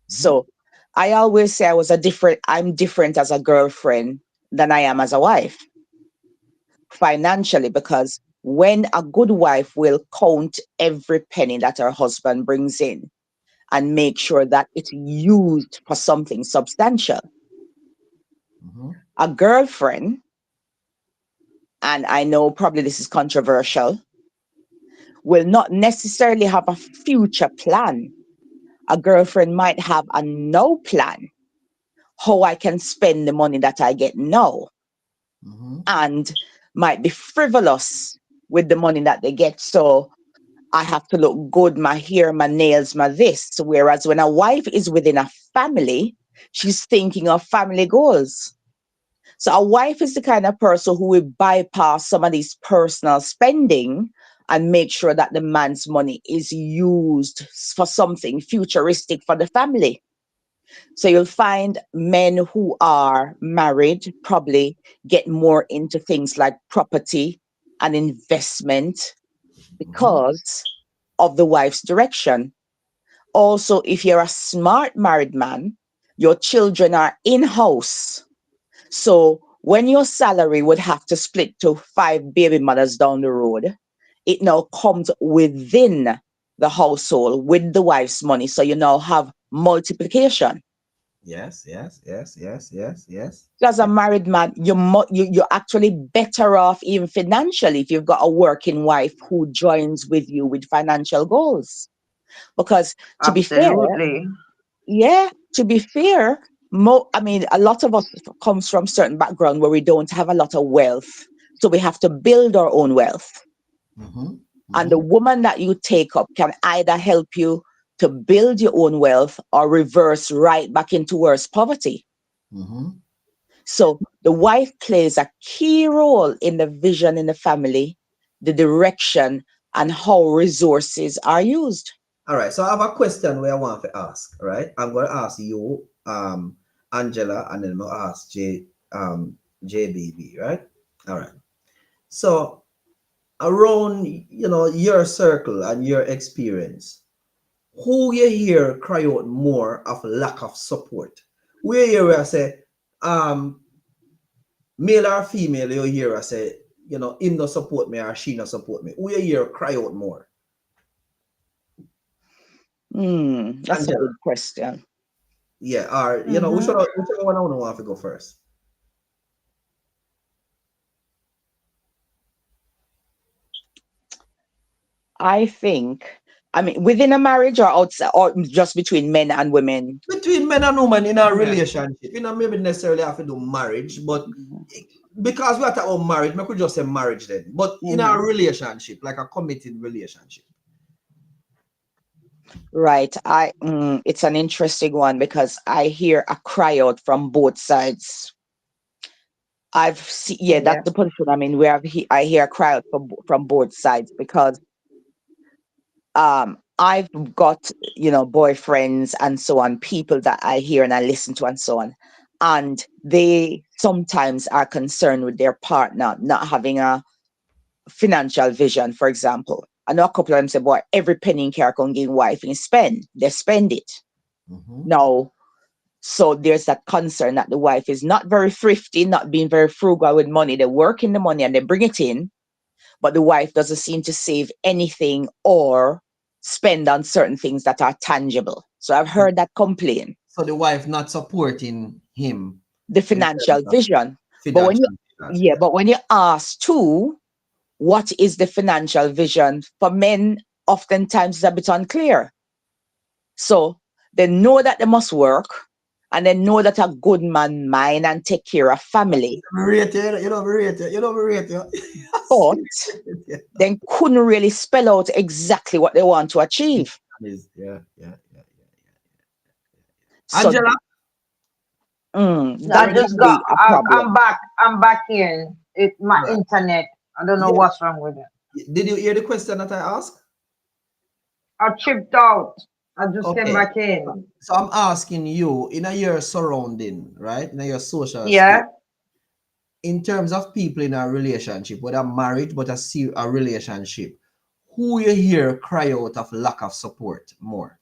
So I always say I'm different as a girlfriend than I am as a wife financially, because when a good wife will count every penny that her husband brings in and make sure that it's used for something substantial. A girlfriend, and I know probably this is controversial, will not necessarily have a future plan. A girlfriend might have a no plan, how I can spend the money that I get now, and might be frivolous with the money that they get. So I have to look good, my hair, my nails, my this. Whereas when a wife is within a family, she's thinking of family goals. So a wife is the kind of person who will bypass some of these personal spending and make sure that the man's money is used for something futuristic for the family. So you'll find men who are married probably get more into things like property and investment because of the wife's direction. Also, if you're a smart married man, your children are in-house. So when your salary would have to split to 5 baby mothers down the road, it now comes within the household with the wife's money. So you now have multiplication. Yes. As a married man, you're actually better off even financially if you've got a working wife who joins with you with financial goals. Because to be fair, a lot of us comes from certain background where we don't have a lot of wealth. So we have to build our own wealth. And the woman that you take up can either help you to build your own wealth or reverse right back into worse poverty. So the wife plays a key role in the vision in the family, the direction, and how resources are used. All right. So I have a question where I want to ask. All right. I'm going to ask you, Angela, and then I'll ask JBB. Right. All right. So around your circle and your experience, who you hear cry out more of lack of support? Where you say male or female, you hear us say, you know, him no support me or she no support me. Who you hear cry out more? That's Angela. a good question. Yeah, or you know, whichever one I want to go first. I think, I mean, within a marriage or outside, or just between men and women? Between men and women in a relationship, you know, maybe necessarily have to do marriage, but because we are talking about marriage, I could just say marriage then. But in a relationship, like a committed relationship. Right. It's an interesting one because I hear a cry out from both sides. I've seen, yeah, that's the position I'm in, where I hear a cry out from both sides because I've got, you know, boyfriends and so on, people that I hear and I listen to and so on. And they sometimes are concerned with their partner not having a financial vision, for example. I know a couple of them say, boy, every penny in care can give wife and spend. They spend it. No. So there's that concern that the wife is not very thrifty, not being very frugal with money. They work in the money and they bring it in, but the wife doesn't seem to save anything or spend on certain things that are tangible. So I've heard that complaint. So the wife not supporting him. The financial vision. But when you ask too, what is the financial vision? For men, oftentimes it's a bit unclear. So they know that they must work and they know that a good man mind and take care of family. But they couldn't really spell out exactly what they want to achieve. So, Angela? That just got, I'm back here. It's my internet. I don't know what's wrong with it. Did you hear the question that I asked? I tripped out. I just came back in. So I'm asking you, in your surrounding, right? In your social space, in terms of people in a relationship, whether married but a relationship, who you hear cry out of lack of support more?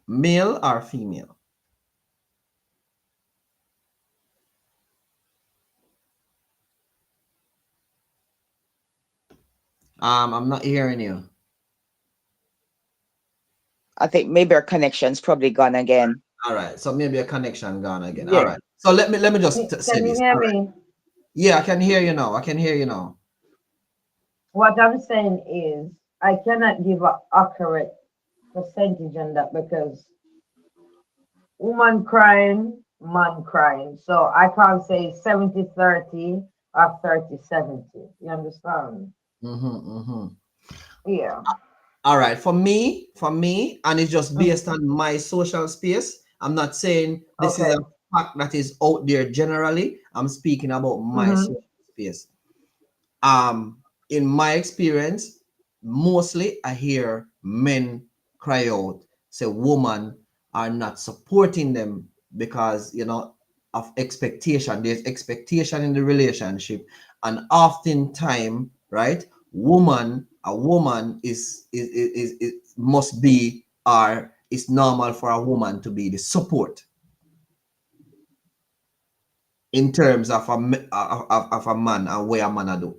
Male or female? I'm not hearing you. I think maybe our connection's probably gone again. All right, so maybe a connection gone again. Yeah. All right, so let me just say can this. You hear me? Yeah, I can hear you now. I can hear you now. What I'm saying is, I cannot give an accurate percentage on that because woman crying, man crying. So I can't say 70-30 or 30-70. You understand? Yeah. All right, for me, and it's just based on my social space. I'm not saying this is a fact that is out there generally. I'm speaking about my social space. In my experience, mostly I hear men cry out, say women are not supporting them because, you know, of expectation. There's expectation in the relationship, and oftentimes, right, a woman is must be, or it's normal for a woman to be the support in terms of a man and where a man do.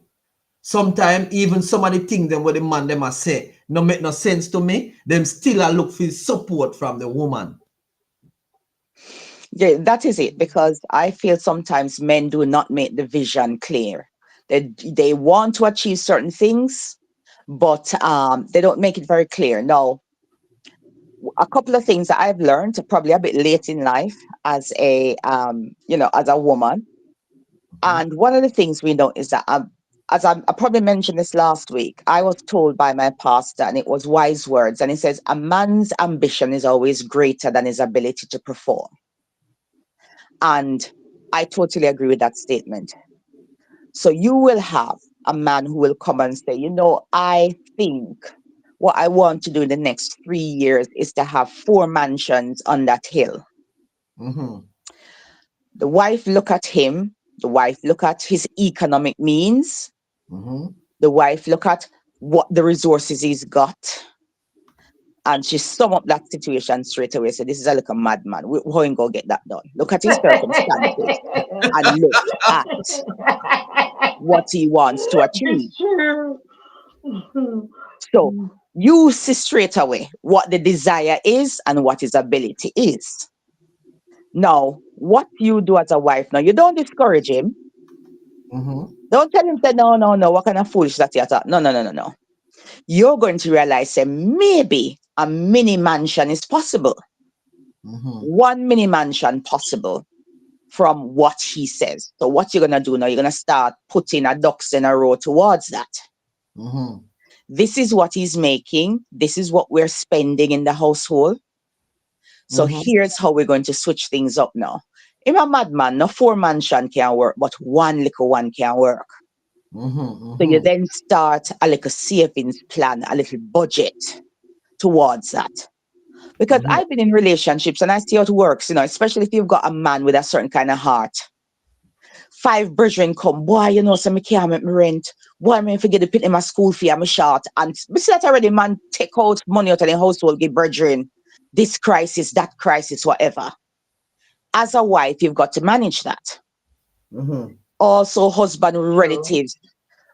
Sometimes even some of the things them what the man them a say no make no sense to me. Them still a look for support from the woman. Yeah, that is it, because I feel sometimes men do not make the vision clear. They want to achieve certain things, but they don't make it very clear. Now, a couple of things that I've learned probably a bit late in life as a as a woman. And one of the things we know is that as I probably mentioned this last week, I was told by my pastor, and it was wise words, and he says, a man's ambition is always greater than his ability to perform. And I totally agree with that statement. So you will have a man who will come and say, you know, I think what I want to do in the next 3 years is to have 4 mansions on that hill. The wife look at him. The wife look at his economic means. The wife look at what the resources he's got. And she sum up that situation straight away. So this is a little madman. How you go get that done? Look at his circumstances and look at what he wants to achieve. It's true. So you see straight away what the desire is and what his ability is. Now, what you do as a wife now, you don't discourage him. Don't tell him, say, no, what kind of foolish that you are. No. You're going to realize that maybe a mini mansion is possible. One mini mansion possible from what he says. So what you're going to do now, you're going to start putting a ducks in a row towards that. This is what he's making. This is what we're spending in the household. So here's how we're going to switch things up now. I'm a madman, no 4 mansion can work, but 1 little one can work. So you then start a little savings plan, a little budget towards that. Because I've been in relationships and I see how it works, especially if you've got a man with a certain kind of heart. 5 brethren come, boy, so me can't make me rent. Boy, I forget to put in my school fee, I'm short. And besides that already, man, take out money out of the household, give brethren this crisis, that crisis, whatever. As a wife, you've got to manage that. Also, husband relatives.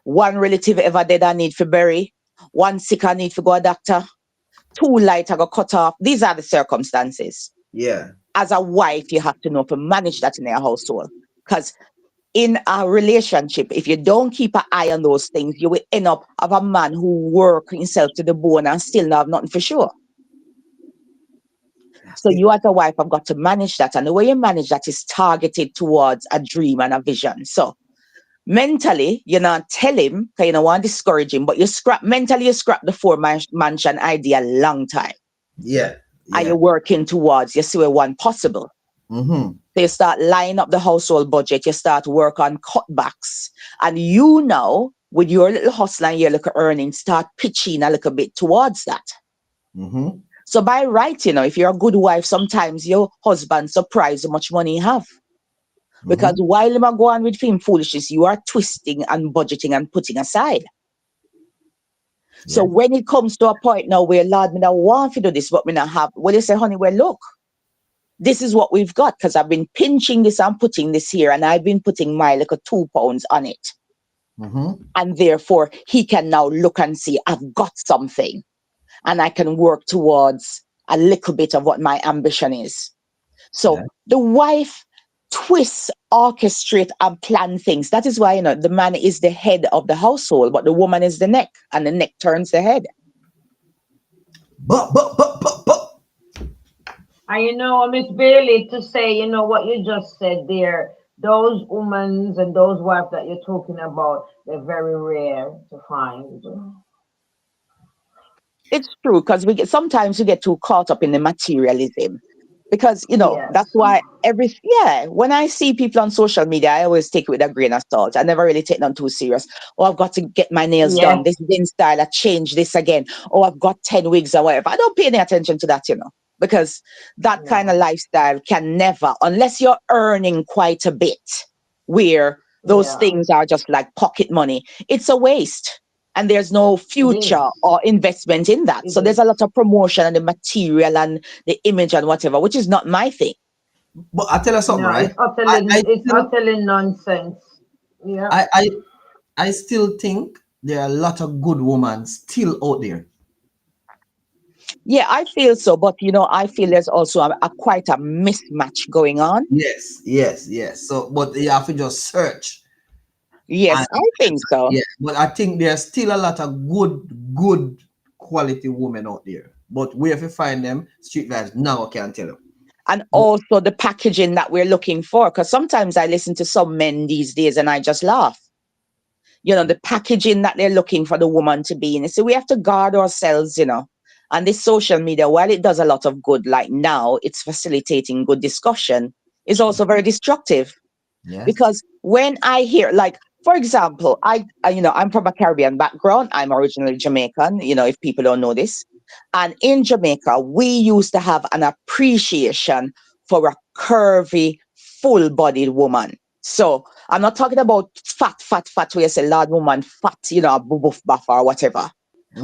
1 relative ever dead I need for bury. 1 sick I need for go a doctor. 2 light I got cut off. These are the circumstances. Yeah. As a wife, you have to know to manage that in your household. Because in a relationship, if you don't keep an eye on those things, you will end up of a man who work himself to the bone and still not have nothing for sure. So you as a wife have got to manage that. And the way you manage that is targeted towards a dream and a vision. So mentally, you not tell him, because you don't want to discourage him, but you scrap the 4 mansion idea a long time. Yeah. And you're working towards, you see where one possible. So you start lining up the household budget, you start work on cutbacks. And you now, with your little hustle and your little earnings, start pitching a little bit towards that. So by right, if you're a good wife, sometimes your husband surprise how much money you have. Because while you go on with film foolishness, you are twisting and budgeting and putting aside. So when it comes to a point now where, Lord, me not want to do this, but me not have, well, you say, honey, well, look, this is what we've got, because I've been pinching this and putting this here, and I've been putting my like 2 pounds on it. And therefore, he can now look and see, I've got something, and I can work towards a little bit of what my ambition is. So the wife twists, orchestrate, and plan things. That is why, the man is the head of the household, but the woman is the neck, and the neck turns the head. But. And Miss Bailey, to say, what you just said there, those women and those wives that you're talking about, they're very rare to find. It's true, because sometimes we get too caught up in the materialism. Because, that's why when I see people on social media, I always take it with a grain of salt. I never really take them too serious. Oh, I've got to get my nails done. This is in style. I change this again. Oh, I've got 10 wigs or whatever. I don't pay any attention to that, because that kind of lifestyle can never, unless you're earning quite a bit, where those things are just like pocket money, it's a waste. And there's no future or investment in that. So there's a lot of promotion and the material and the image and whatever, which is not my thing. But I tell you something, right? It's utterly nonsense. Yeah. I still think there are a lot of good women still out there. Yeah, I feel so. But, I feel there's also quite a mismatch going on. Yes. So, but you have to just search. Yes, I think so. Yeah, but I think there's still a lot of good quality women out there. But where if you find them, street vibes, now I can't tell you. And also the packaging that we're looking for. Because sometimes I listen to some men these days and I just laugh. The packaging that they're looking for the woman to be in. So we have to guard ourselves, And this social media, while it does a lot of good, like now, it's facilitating good discussion, is also very destructive. Yes. Because when I hear, like, for example, I'm from a Caribbean background. I'm originally Jamaican, if people don't know this. And in Jamaica, we used to have an appreciation for a curvy, full-bodied woman. So I'm not talking about fat, where you say, Lord, woman, fat, a buff or whatever.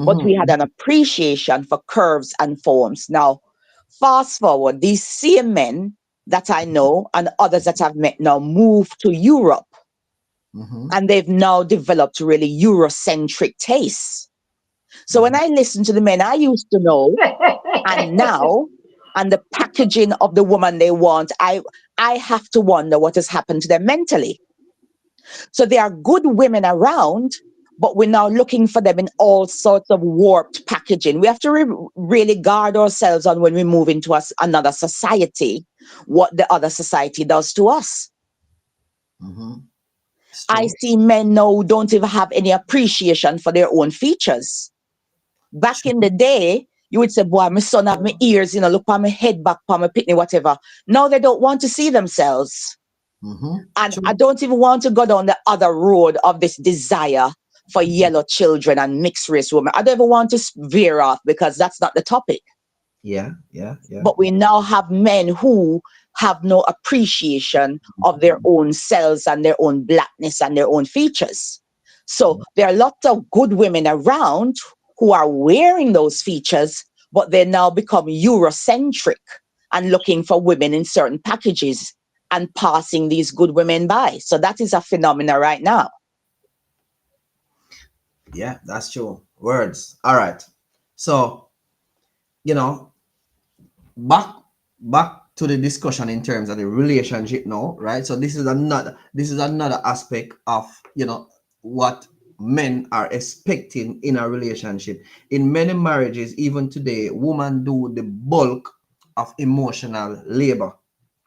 but we had an appreciation for curves and forms. Now, fast forward, these same men that I know and others that I've met now moved to Europe, and they've now developed really Eurocentric tastes. So when I listen to the men I used to know and now, and the packaging of the woman they want, I have to wonder what has happened to them mentally. So there are good women around, but we're now looking for them in all sorts of warped packaging. We have to really guard ourselves on when we move into another society, what the other society does to us. I see men now who don't even have any appreciation for their own features. Back in the day, you would say, boy, my son have my ears, look on my head back, on my pitney, whatever. Now they don't want to see themselves. And I don't even want to go down the other road of this desire for yellow children and mixed race women. I don't even want to veer off because that's not the topic. Yeah. But we now have men who have no appreciation of their own selves and their own blackness and their own features. So there are lots of good women around who are wearing those features, but they now become Eurocentric and looking for women in certain packages and passing these good women by. So that is a phenomenon right now. Yeah, that's true. Words. All right. So, back to the discussion in terms of the relationship now, right? So this is another aspect of, what men are expecting in a relationship. In many marriages, even today, women do the bulk of emotional labor,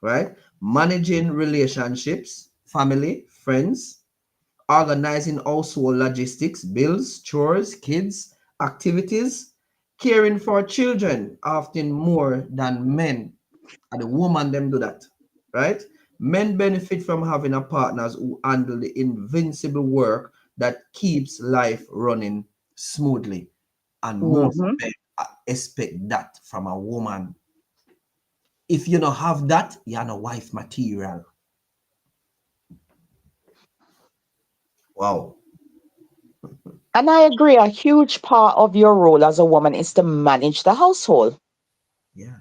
right? Managing relationships, family, friends, organizing household logistics, bills, chores, kids, activities, caring for children, often more than men. And the woman them do that, right? Men benefit from having a partners who handle the invincible work that keeps life running smoothly. And most men expect that from a woman. If you don't have that, you're no wife material. Wow. And I agree, a huge part of your role as a woman is to manage the household. Yeah.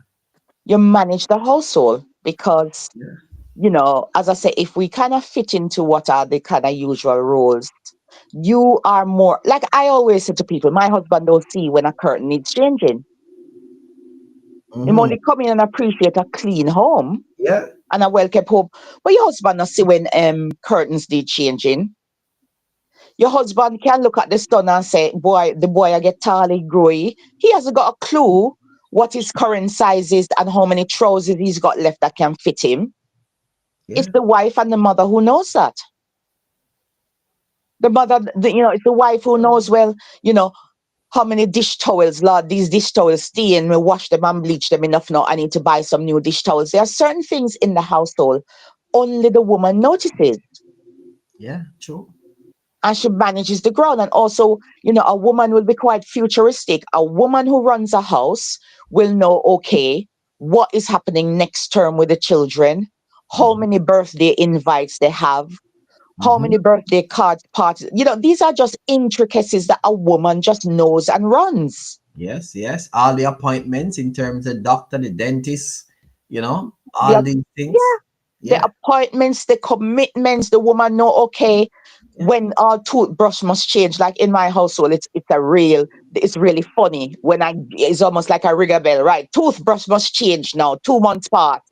You manage the household because, as I say, if we kind of fit into what are the kind of usual roles, you are more, like I always say to people, my husband don't see when a curtain needs changing. He only come in and appreciate a clean home and a well-kept home. But your husband don't see when curtains need changing. Your husband can look at the son and say, boy, the boy I get tally, growy. He hasn't got a clue what his current size is and how many trousers he's got left that can fit him. Yeah. It's the wife and the mother who knows that. The mother, it's the wife who knows, well, how many dish towels, Lord, these dish towels stay in, we wash them and bleach them enough now. I need to buy some new dish towels. There are certain things in the household only the woman notices. Yeah, true. And she manages the ground. And also, a woman will be quite futuristic. A woman who runs a house will know, okay, what is happening next term with the children, how many birthday invites they have, how many birthday cards, parties. These are just intricacies that a woman just knows and runs. Yes. All the appointments in terms of doctor, the dentist, all these things. Yeah. The appointments, the commitments, the woman know, okay, when our toothbrush must change. Like in my household, it's really funny when it's almost like a rigger bell, right? Toothbrush must change now, 2 months past.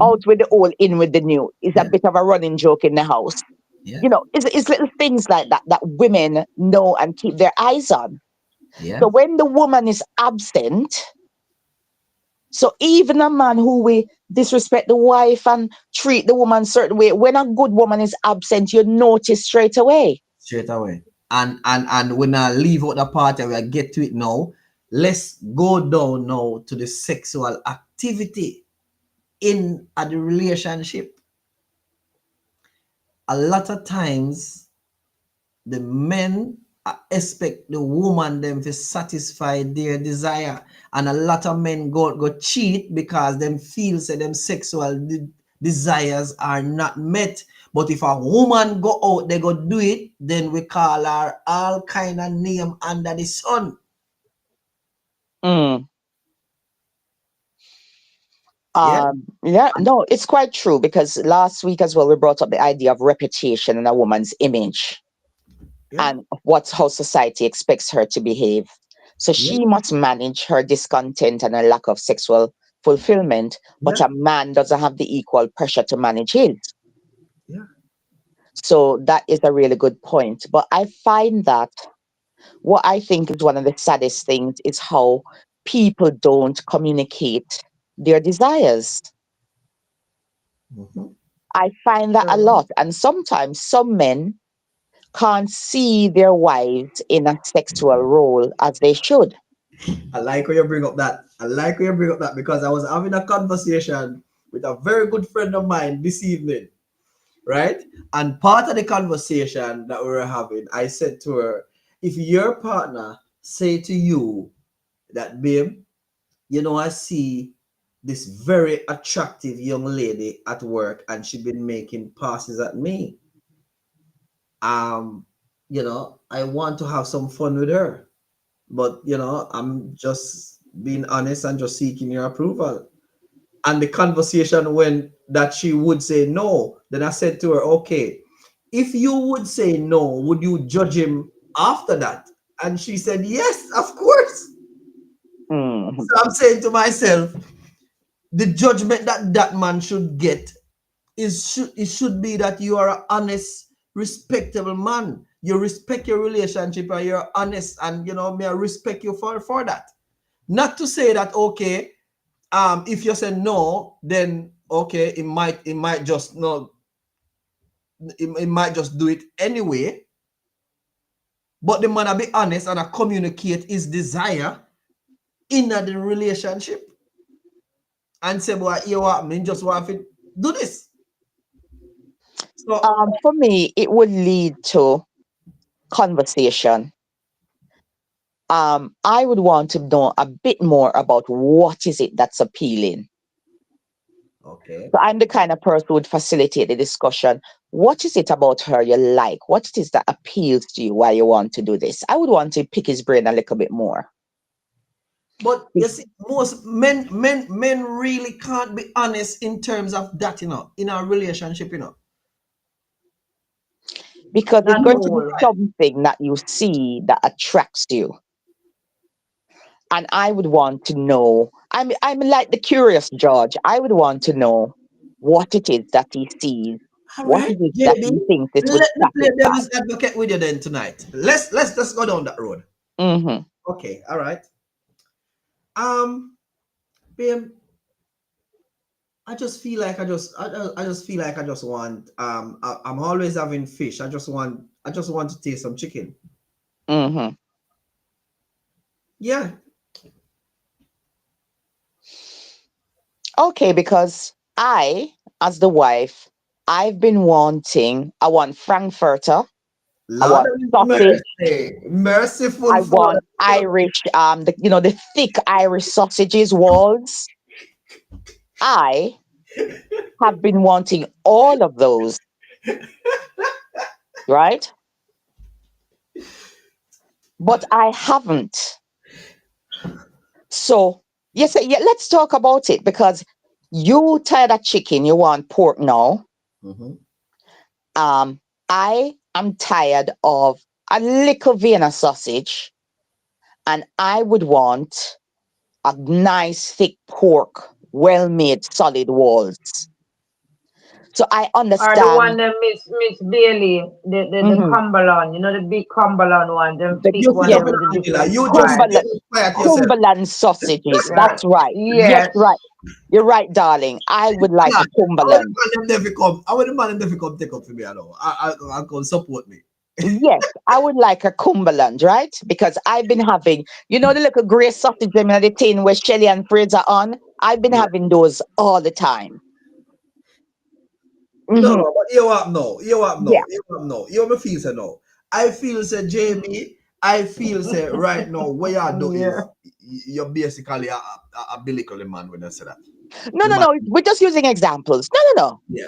Out with the old, in with the new. It's a bit of a running joke in the house. Yeah. It's little things like that women know and keep their eyes on. Yeah. So when the woman is absent, so even a man who will disrespect the wife and treat the woman a certain way, when a good woman is absent, you notice straight away. And when I leave out the part and we get to it now, let's go down now to the sexual activity in the relationship. A lot of times, the men expect the woman them to satisfy their desire, and a lot of men go cheat because them feel say them sexual desires are not met. But if a woman go out, they go do it, then we call her all kind of name under the sun. Mm. Yeah. Yeah, no, it's quite true because last week as well, we brought up the idea of reputation and a woman's image Yeah. and how society expects her to behave. So she must manage her discontent and a lack of sexual fulfillment, but Yeah. a man doesn't have the equal pressure to manage his. Yeah. So that is a really good point. But I find that what I think is one of the saddest things is how people don't communicate their desires. Mhm. I find that a lot. And sometimes some men can't see their wives in a sexual role as they should. I like when you bring up that. I like when you bring up that because I was having a conversation with a very good friend of mine this evening, right? And part of the conversation that we were having, I said to her, if your partner say to you that, babe, you know, I see this very attractive young lady at work and she been making passes at me. You know, I want to have some fun with her. But you know, I'm just being honest and just seeking your approval. And the conversation went that she would say no. Then I said to her, okay, if you would say no, would you judge him after that? And she said, yes, of course. Mm. So I'm saying to myself, the judgment that that man should get it should be that you are an honest, respectable man. You respect your relationship and you're honest, and you know, may I respect you for that. Not to say that okay, if you say no, then okay, it might just no, it might just do it anyway. But the man I be honest and I communicate his desire in the relationship and say, boy, you what I mean, just want to do this. So For me, it would lead to conversation. I would want to know a bit more about what is it that's appealing. okay. So I'm the kind of person who would facilitate the discussion. What is it about her you like? What it is that appeals to you why you want to do this? I would want to pick his brain a little bit more. But you see, most men really can't be honest in terms of that, you know, in a relationship, you know. Because it's Not going to be all. something that you see that attracts you. And I would want to know, I'm like the curious George. I would want to know what it is that he sees, All what right, it is that JB, he thinks it would let me play satisfy. devil's advocate with you then tonight. Let's just go down that road. Mm-hmm. Okay, all right. Babe, I just feel like I just feel like I just want I'm always having fish. I just want to taste some chicken. Mm-hmm. Yeah. Okay, because I, as the wife, I want Frankfurter, I Lord want of sausage, mercy, merciful I want Father. Irish, the thick Irish sausages, walls. I have been wanting all of those, right? But I haven't. So, yes, yeah, let's talk about it because you tired of chicken, you want pork now. Mm-hmm. I am tired of a little Vienna sausage, and I would want a nice thick pork, well made, solid walls. So I Or the understand. one that Miss Bailey, the Mhm. Cumberland, you know, the big Cumberland one, them The, thick You sit one yes, up there in with the the Angela. different You just part. you Cumberland, just quiet yourself. Cumberland sausages. Yeah. That's right. Yes, Yes. right. You're right, darling. I would like a I want Cumberland. the man them never come. I want the man them never come take up for me at all. I come support me. Yes, I would like a Cumberland, right? Because I've been having, the little grey sausage them in the tin where Shelly and Fraser on. I've been Yeah. having those all the time. No, Hmm. no, but you what no. You what Yeah. no. You what no. You me feel say no. I feel say Jamie. I feel say right now what you do Yeah. is you're basically a biblical man when I say that. No, The no, man. no. We're just using examples. No, no, no. Yeah.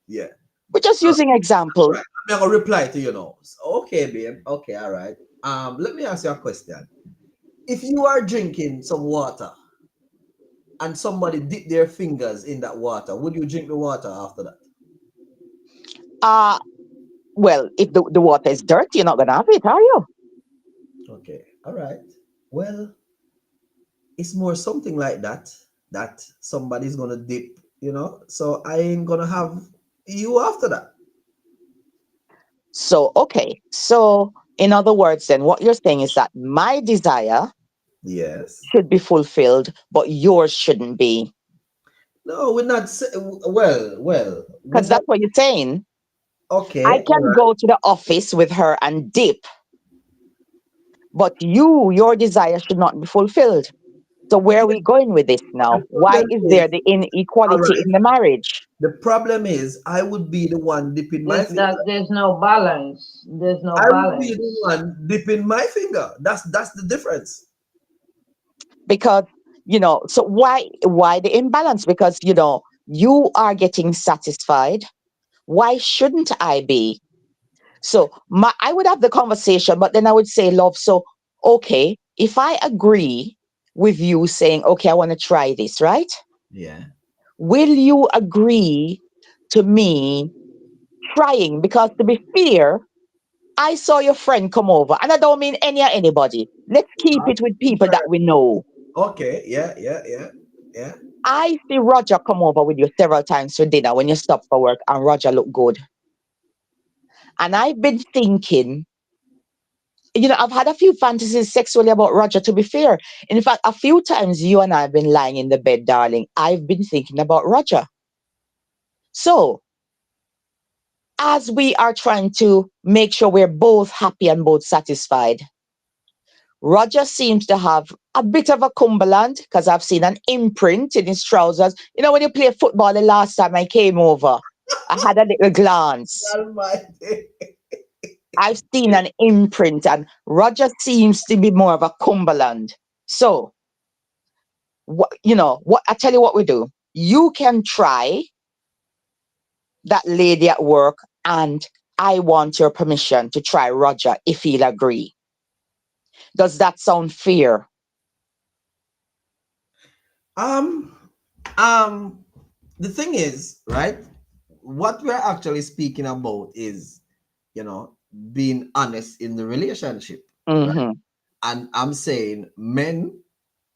Yeah. We're just using examples. Right. I'm gonna reply to you now. Okay, babe. Okay, all right. Let me ask you a question. If you are drinking some water and somebody dip their fingers in that water, would you drink the water after that? Well, if the water is dirty, you're not gonna have it, are you? Okay, all right. Well, it's more something like that that somebody's gonna dip, So I ain't gonna have you after that. So, okay. So, in other words, then what you're saying is that my desire Yes. should be fulfilled, but yours shouldn't be. No, we're not. Well, we're Because not. that's what you're saying. I Okay, all can right. go to the office with her and dip, but your desire should not be fulfilled. So, where are we going with this The now? Why problem is is, there the all inequality right. in the marriage? The problem is, I would be the one dipping my finger. There's no balance. There's no I would be the balance. one dipping my finger. That's the difference. Because, so why the imbalance? Because, you are getting satisfied. Why shouldn't I be? So I would have the conversation, but then I would say, love, so okay, if I agree with you saying, okay, I want to try this, right? Yeah. Will you agree to me trying? Because to be fair, I saw your friend come over, and I don't mean anybody. Let's keep it with people that we know. Okay. Yeah. Yeah. Yeah. Yeah. I see Roger come over with you several times for dinner when you stop for work, and Roger look good. And I've been thinking, I've had a few fantasies sexually about Roger, to be fair. In fact, a few times you and I have been lying in the bed, darling. I've been thinking about Roger. So, as we are trying to make sure we're both happy and both satisfied, Roger seems to have a bit of a Cumberland because I've seen an imprint in his trousers. When you play football the last time I came over, I had a little glance. Almighty. I've seen an imprint, and Roger seems to be more of a Cumberland. So, what I tell you what we do. You can try that lady at work, and I want your permission to try Roger if he'll agree. Does that sound fair? Um. The thing is, right? What we're actually speaking about is, being honest in the relationship, right? Mm-hmm. And I'm saying men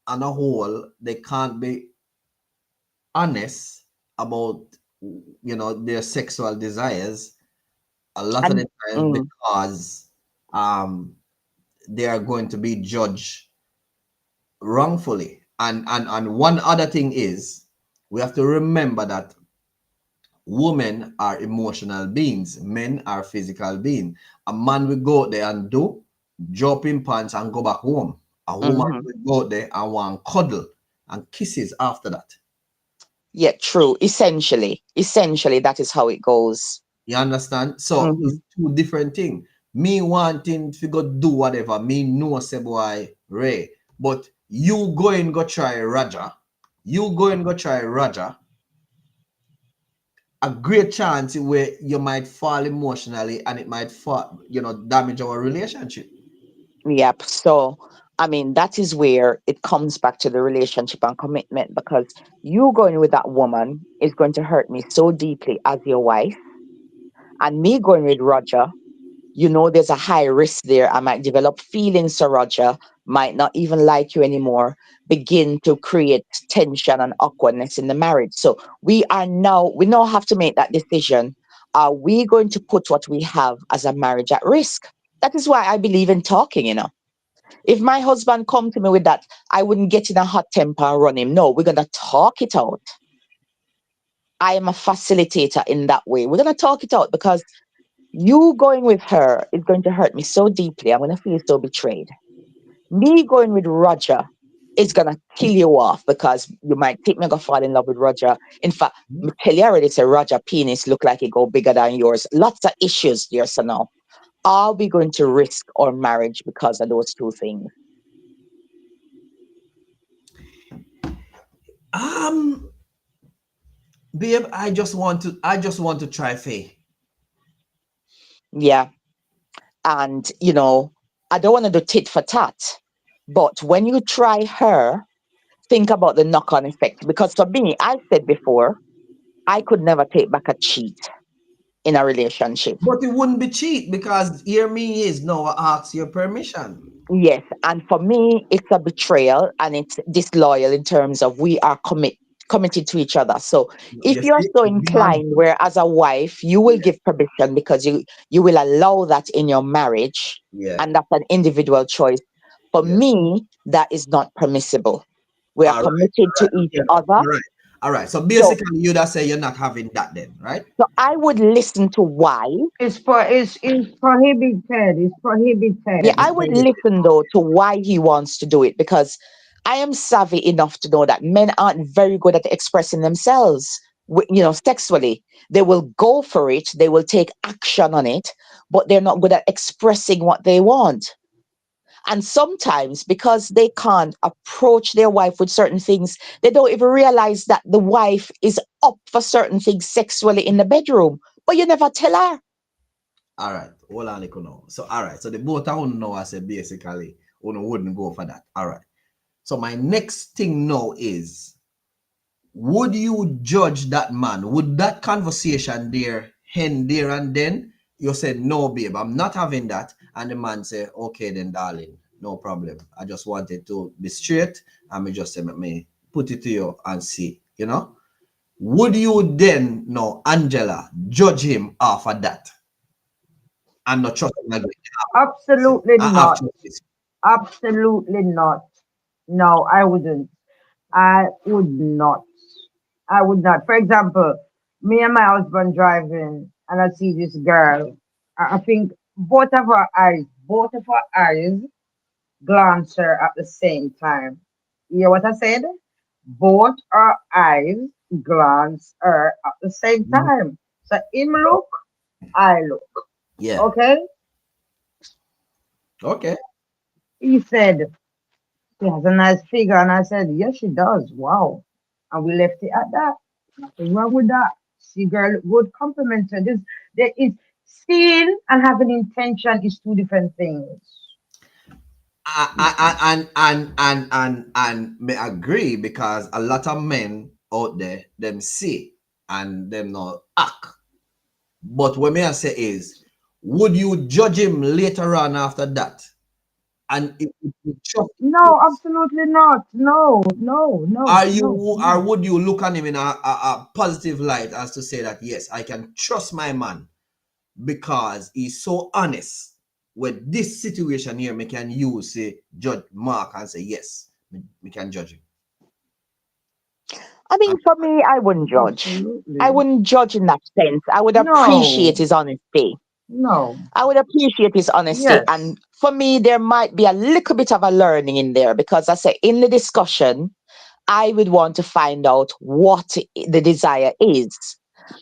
on a whole, they can't be honest about, their sexual desires a lot of And the times because they are going to be judged wrongfully. And one other thing is, we have to remember that women are emotional beings, men are physical beings. A man will go out there and jump in pants and go back home. A woman will go out there and want cuddle and kisses after that. yeah, true. Essentially, that is how it goes. You understand? So it's two different things. Me wanting to go do whatever, me know say boy Ray, but you go and go try Roger. A great chance where you might fall emotionally and it might damage our relationship. Yep. So, I mean, that is where it comes back to the relationship and commitment, because you going with that woman is going to hurt me so deeply as your wife. And me going with Roger, there's a high risk there. I might develop feelings for Roger, might not even like you anymore, begin to create tension and awkwardness in the marriage. So we now have to make that decision. Are we going to put what we have as a marriage at risk? That is why I believe in talking. If my husband come to me with that, I wouldn't get in a hot temper and run him. No, we're going to talk it out. I am a facilitator in that way. We're going to talk it out, because you going with her is going to hurt me so deeply. I'm going to feel so betrayed. Me going with Roger is going to kill you off, because you might think me going to fall in love with Roger. In fact, I tell you already, say Roger penis look like it go bigger than yours. Lots of issues there. So now, are we going to risk our marriage because of those two things? Babe, I just want to try faith. Yeah. And, I don't want to do tit for tat, but when you try her, think about the knock on effect. Because for me, I said before, I could never take back a cheat in a relationship. But it wouldn't be cheat because hear me is no ask your permission. Yes. And for me, it's a betrayal and it's disloyal in terms of we are committed to each other. So if You you're see, so you are inclined, where as a wife, you will yeah, give permission because you will allow that in your marriage, yeah, and that's an individual choice. For yeah. me, that is not permissible. We are All right, committed to each okay, other. all right, all right. So So, basically, you just say you're not having that then, right? so I would listen to why. It's prohibited. It's Yeah, prohibited. I would listen though to why he wants to do it, because I am savvy enough to know that men aren't very good at expressing themselves, sexually. They will go for it, they will take action on it, but they're not good at expressing what they want. And sometimes because they can't approach their wife with certain things, they don't even realize that the wife is up for certain things sexually in the bedroom, but you never tell her. All right, hold on, Ikuno. So, all right, so the both I wouldn't know. I said basically, wouldn't go for that. All right. So my next thing now is, would you judge that man? Would that conversation there end there and then? You said, no, babe, I'm not having that. And the man said, okay, then, darling, no problem. I just wanted to be straight. And me just say, let me put it to you and see, Would you then, no, Angela, judge him off of that? And not trust him again? Absolutely I have not. choices. Absolutely not. No, I wouldn't. I would not. I would not. For example, me and my husband driving, and I see this girl. I think both of our eyes glance her at the same time. You hear what I said? Both our eyes glance her at the same Mhm. time. So him look, I look. Yeah. Okay? Okay. He said, she has a nice figure. And I said, yes, she does. Wow. And we left it at that. Nothing wrong with that. See, girl, good compliment. So there is seeing and having intention is two different things. And may agree because a lot of men out there them see and them not act. But what may I say is, would you judge him later on after that? And if you trust No, absolutely not. No, no, no, are you no, or no. would you look on him in a positive light as to say that yes, I can trust my man because he's so honest with this situation here, me can use say judge Mark and say yes, we can judge him. I mean, for me, I wouldn't judge. I Absolutely. wouldn't judge in that sense. I would appreciate No, his honesty. no. I would appreciate his honesty. Yes. And for me, there might be a little bit of a learning in there, because I say in the discussion, I would want to find out what the desire is.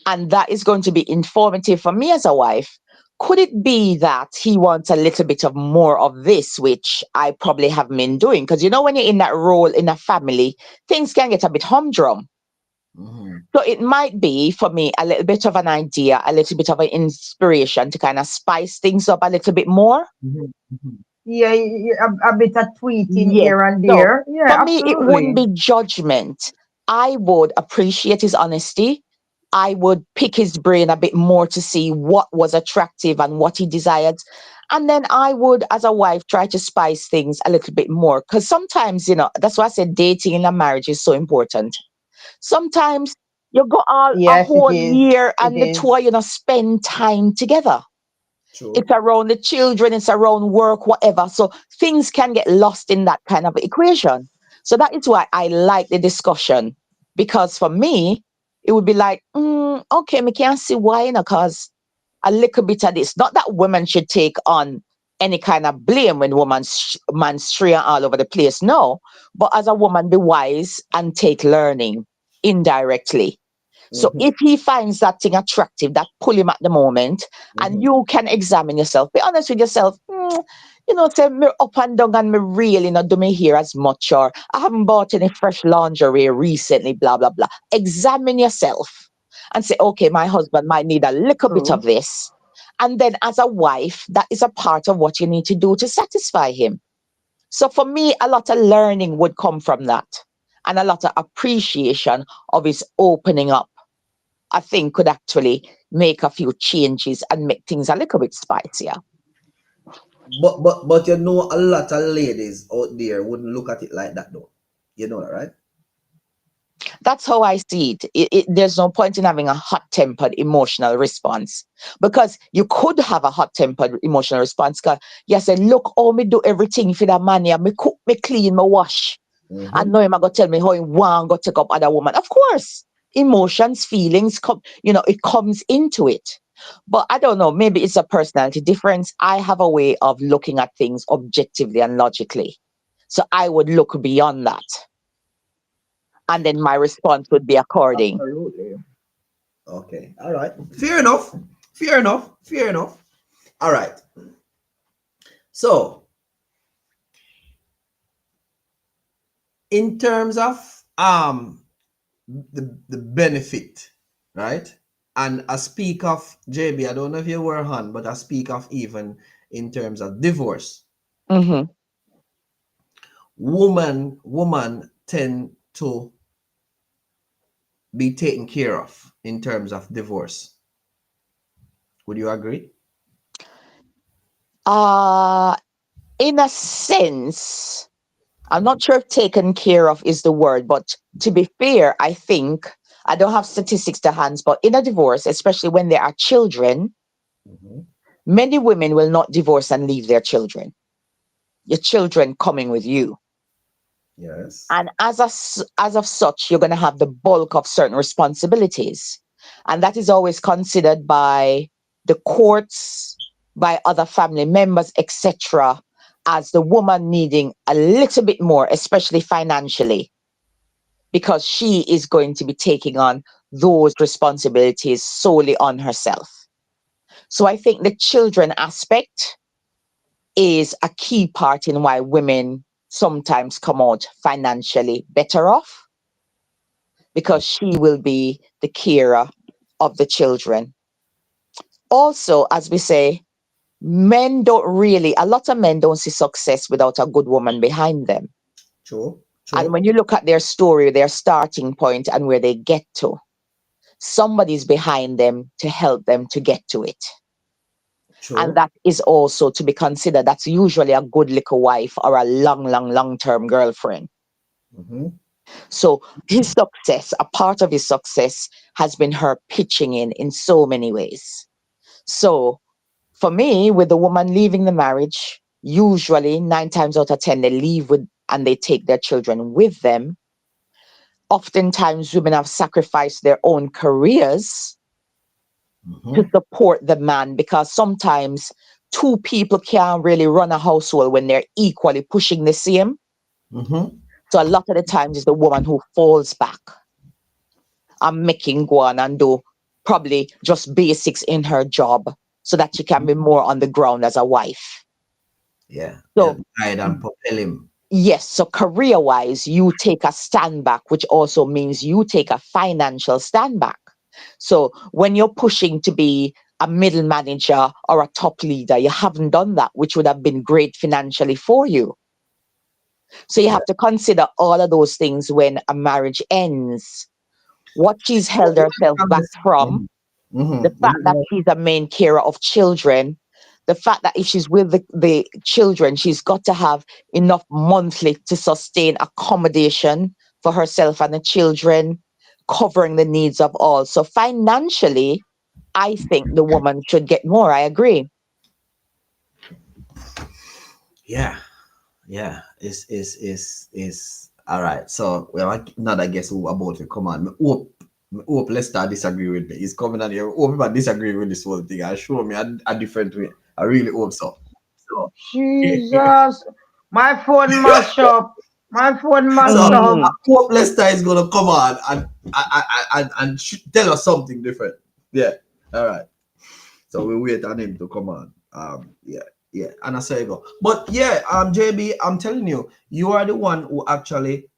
And that is going to be informative for me as a wife. Could it be that he wants a little bit of more of this, which I probably haven't been doing? Because when you're in that role in a family, things can get a bit humdrum. Mm-hmm. So it might be for me a little bit of an idea, a little bit of an inspiration to kind of spice things up a little bit more. Mm-hmm. Yeah, a bit of tweeting Yes. here and So there. for Yeah, me, it wouldn't absolutely. be judgment. I would appreciate his honesty. I would pick his brain a bit more to see what was attractive and what he desired. And then I would, as a wife, try to spice things a little bit more. Because sometimes, that's why I said dating in a marriage is so important. Sometimes you go all a Yes, it whole is. year It and the two is. of you spend time together. True. It's around the children, it's around work, whatever. So things can get lost in that kind of equation. So that is why I like the discussion. Because for me, it would be like, okay, me can't see why, because a little bit of this. Not that women should take on any kind of blame when man stray all over the place. No. But as a woman, be wise and take learning indirectly. So Mm-hmm. if he finds that thing attractive, that pull him at the moment, and Mm-hmm. you can examine yourself, be honest with yourself, say me up and down and me really not do me hair as much, or I haven't bought any fresh lingerie recently, blah, blah, blah. Examine yourself and say, okay, my husband might need a little bit of True. this. And then as a wife, that is a part of what you need to do to satisfy him. So for me, a lot of learning would come from that, and a lot of appreciation of his opening up, I think, could actually make a few changes and make things a little bit spicier. But you know, a lot of ladies out there wouldn't look at it like that, though. You know that, right? That's how I see it. There's no point in having a hot-tempered emotional response, because you could have a hot-tempered emotional response because you say, look, how me do everything for that man here. Me cook, me clean, me wash. And now him go tell me how he want go take up other woman. Of course, emotions, feelings, it comes into it. But I don't know, maybe it's a personality difference. I have a way of looking at things objectively and logically. So I would look beyond that. And then my response would be according. Absolutely. Okay. All right. Fair enough. Fair enough. Fair enough. All right. So, in terms of the benefit, right? And I speak of JB, I don't know if you were on, but I speak of even in terms of divorce. Mm-hmm. Woman tend to be taken care of in terms of divorce. Would you agree? In a sense, I'm not sure if taken care of is the word, but to be fair, I think, I don't have statistics to hand, but in a divorce, especially when there are children, many women will not divorce and leave their children. Your children coming with you. Yes. And as of such, you're going to have the bulk of certain responsibilities. And that is always considered by the courts, by other family members, etc., as the woman needing a little bit more, especially financially, because she is going to be taking on those responsibilities solely on herself. So I think the children aspect is a key part in why women sometimes come out financially better off, because she will be the carer of the children. Also, as we say, a lot of men don't see success without a good woman behind them. True. And when you look at their story, their starting point and where they get to, somebody's behind them to help them to get to it. True. And that is also to be considered. That's usually a good little wife or a long-term girlfriend. So his success, a part of his success, has been her pitching in so many ways. So for me, with the woman leaving the marriage, usually 9 times out of 10, they leave and they take their children with them. Oftentimes, women have sacrificed their own careers to support the man, because sometimes two people can't really run a household when they're equally pushing the same. So a lot of the times it's the woman who falls back and making go on and do probably just basics in her job so that she can be more on the ground as a wife. Yeah. So guide and propel him. Yes. So career-wise, you take a stand back, which also means you take a financial stand back. So when you're pushing to be a middle manager or a top leader, you haven't done that, which would have been great financially for you. So you have to consider all of those things when a marriage ends. What she's held herself back from, the fact that she's a main carer of children, the fact that if she's with the children, she's got to have enough monthly to sustain accommodation for herself and the children, covering the needs of all. So financially, I think the woman should get more. I agree. Yeah. Is all right. So we have another guest who about to come on. Hope Lester disagree with me. He's coming on here. Hope people disagree with this whole thing and show me a different way. I really hope so. Jesus, my phone mash up. My phone mash So up. I hope Lester is gonna come on and tell us something different. Yeah. All right. So we wait on him to come on. Yeah, and I say you go. But yeah, JB, I'm telling you, you are the one who actually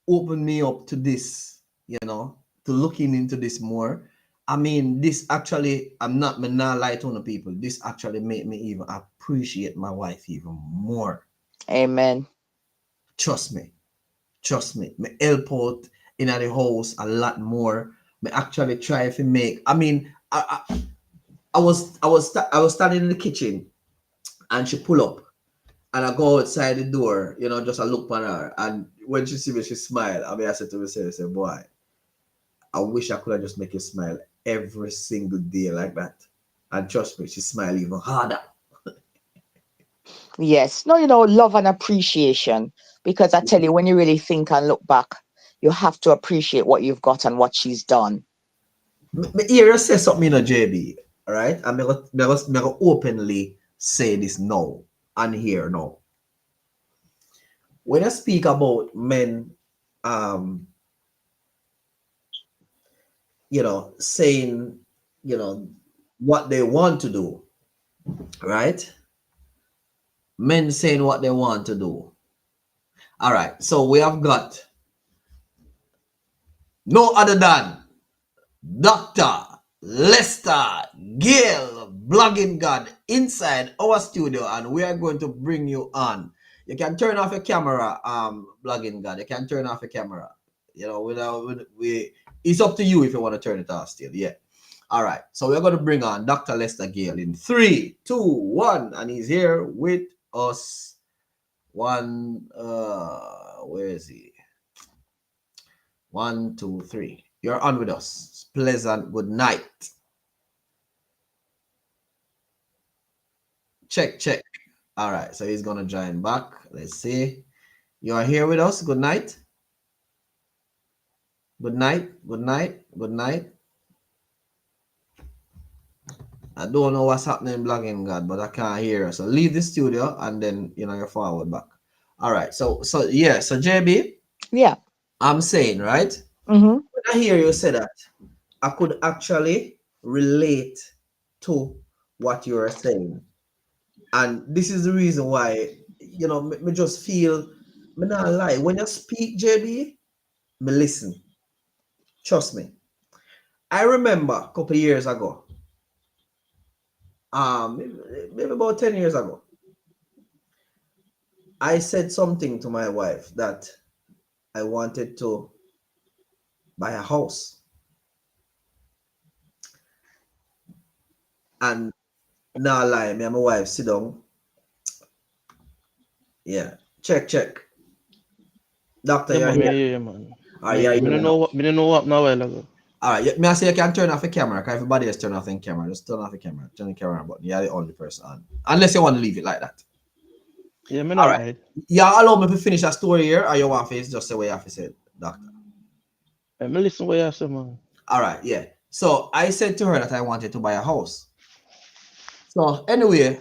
opened me up to this, you know, to looking into this more. I mean, this actually, I'm not lie to the people. This actually made me even appreciate my wife even more. Amen. Trust me. Trust me. Me help out in the house a lot more. Me actually try to make. I mean, I was standing in the kitchen, and she pull up, and I go outside the door. You know, just I look at her, and when she see me, she smile. I mean, I said to myself, I said, boy, I wish I could have just make you smile every single day like that. And trust me, she smile even harder. Yes. No, love and appreciation. Because I tell you, when you really think and look back, you have to appreciate what you've got and what she's done. Me hear you say something, JB, all right? I'm gonna openly say this now and here now. When I speak about men, saying, what they want to do, right? Men saying what they want to do. All right, so we have got no other than Dr. Lester Gale, blogging God, inside our studio, and we are going to bring you on. You can turn off your camera, blogging God. You can turn off your camera. It's up to you if you want to turn it off still. Yeah. All right. So we're going to bring on Dr. Lester Gale in 3, 2, 1, and he's here with us. Where is he? 1, 2, 3. You're on with us. Pleasant good night. Check. All right, so he's gonna join back. Let's see. You are here with us. Good night. Good night. I don't know what's happening, blogging God, but I can't hear her. So leave the studio and then you're forward back. All right. So JB. Yeah. I'm saying, right? Mm-hmm. When I hear you say that, I could actually relate to what you are saying. And this is the reason why, me just feel, me not lie. When you speak, JB, me listen. Trust me. I remember a couple of years ago, maybe about 10 years ago, I said something to my wife that I wanted to buy a house. And now lie, me and my wife sit down. Yeah. Check. Doctor, Yeah, you're man, here. man. Yeah, I don't know what now while ago. All right, me I say you can turn off the camera, because everybody has turned off the camera. Just turn off the camera. Turn the camera button. You're the only person on. Unless you want to leave it like that. Yeah, me All not right. hide. Yeah, allow me to finish a story here, or you want to just say what you have to say, doctor? Me listen what you say, man. All right, yeah. So I said to her that I wanted to buy a house. So anyway,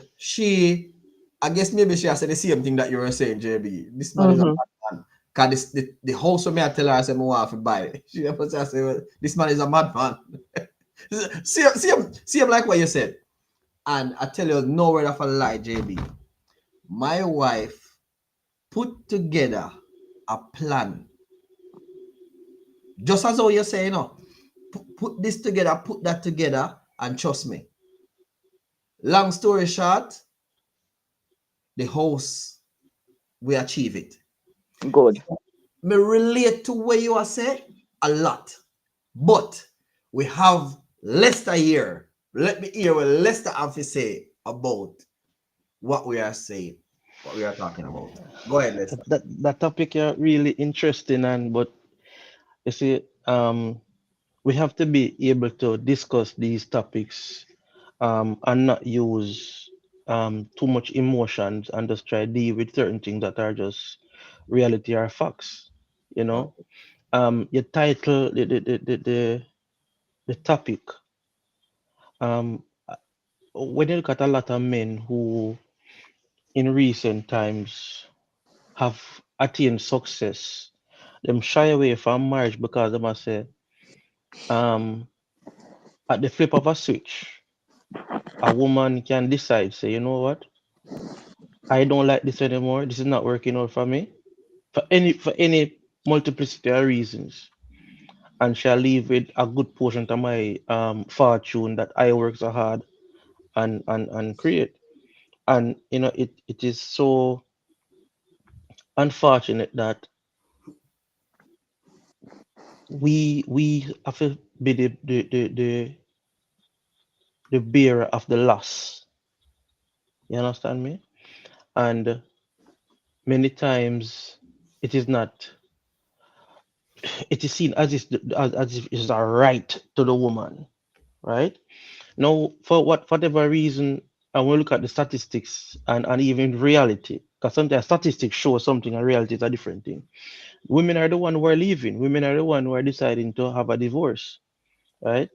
I guess maybe she has said the same thing that you were saying, JB. This man is a madman. Because the house for me, I tell her, I said, I want to buy it. She never said, well, this man is a madman. see him like what you said. And I tell you, no word of a lie, JB. My wife put together a plan. Just as how you say, put this together, put that together, and trust me. Long story short, the house, we achieve it. Good. Me relate to what you are saying a lot. But we have Lester here. Let me hear what Lester have to say about what we are saying, what we are talking about. Go ahead, Lester. That topic is really interesting, but you see, we have to be able to discuss these topics and not use too much emotions and just try to deal with certain things that are just reality or facts. Your title, the topic. When you look at a lot of men who in recent times have attained success, them shy away from marriage because they must say, at the flip of a switch, a woman can decide, say, you know what, I don't like this anymore. This is not working out for me, for any multiplicity of reasons. and shall leave with a good portion of my fortune that I work so hard and create. And it is so unfortunate that we have to be the bearer of the loss. You understand me? And many times it is not. It is seen as if it's a right to the woman, right? Now, for whatever reason, and we look at the statistics and even reality, because sometimes statistics show something and reality is a different thing. Women are the one who are leaving. Women are the one who are deciding to have a divorce, right?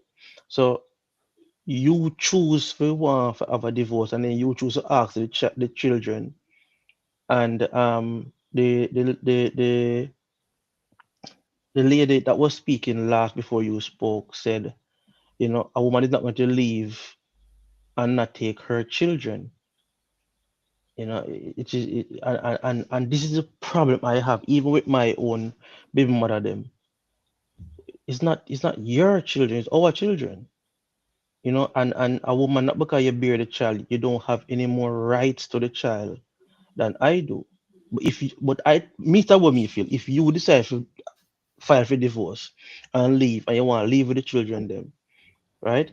So you choose for one to have a divorce, and then you choose to ask the children, and the lady that was speaking last before you spoke said, a woman is not going to leave and not take her children. It is and this is a problem I have even with my own baby mother. Them, it's not your children, it's our children. And a woman, not because you bear the child, you don't have any more rights to the child than I do. Me, that what me feel. If you decide to file for divorce and leave, and you want to leave with the children, them, right?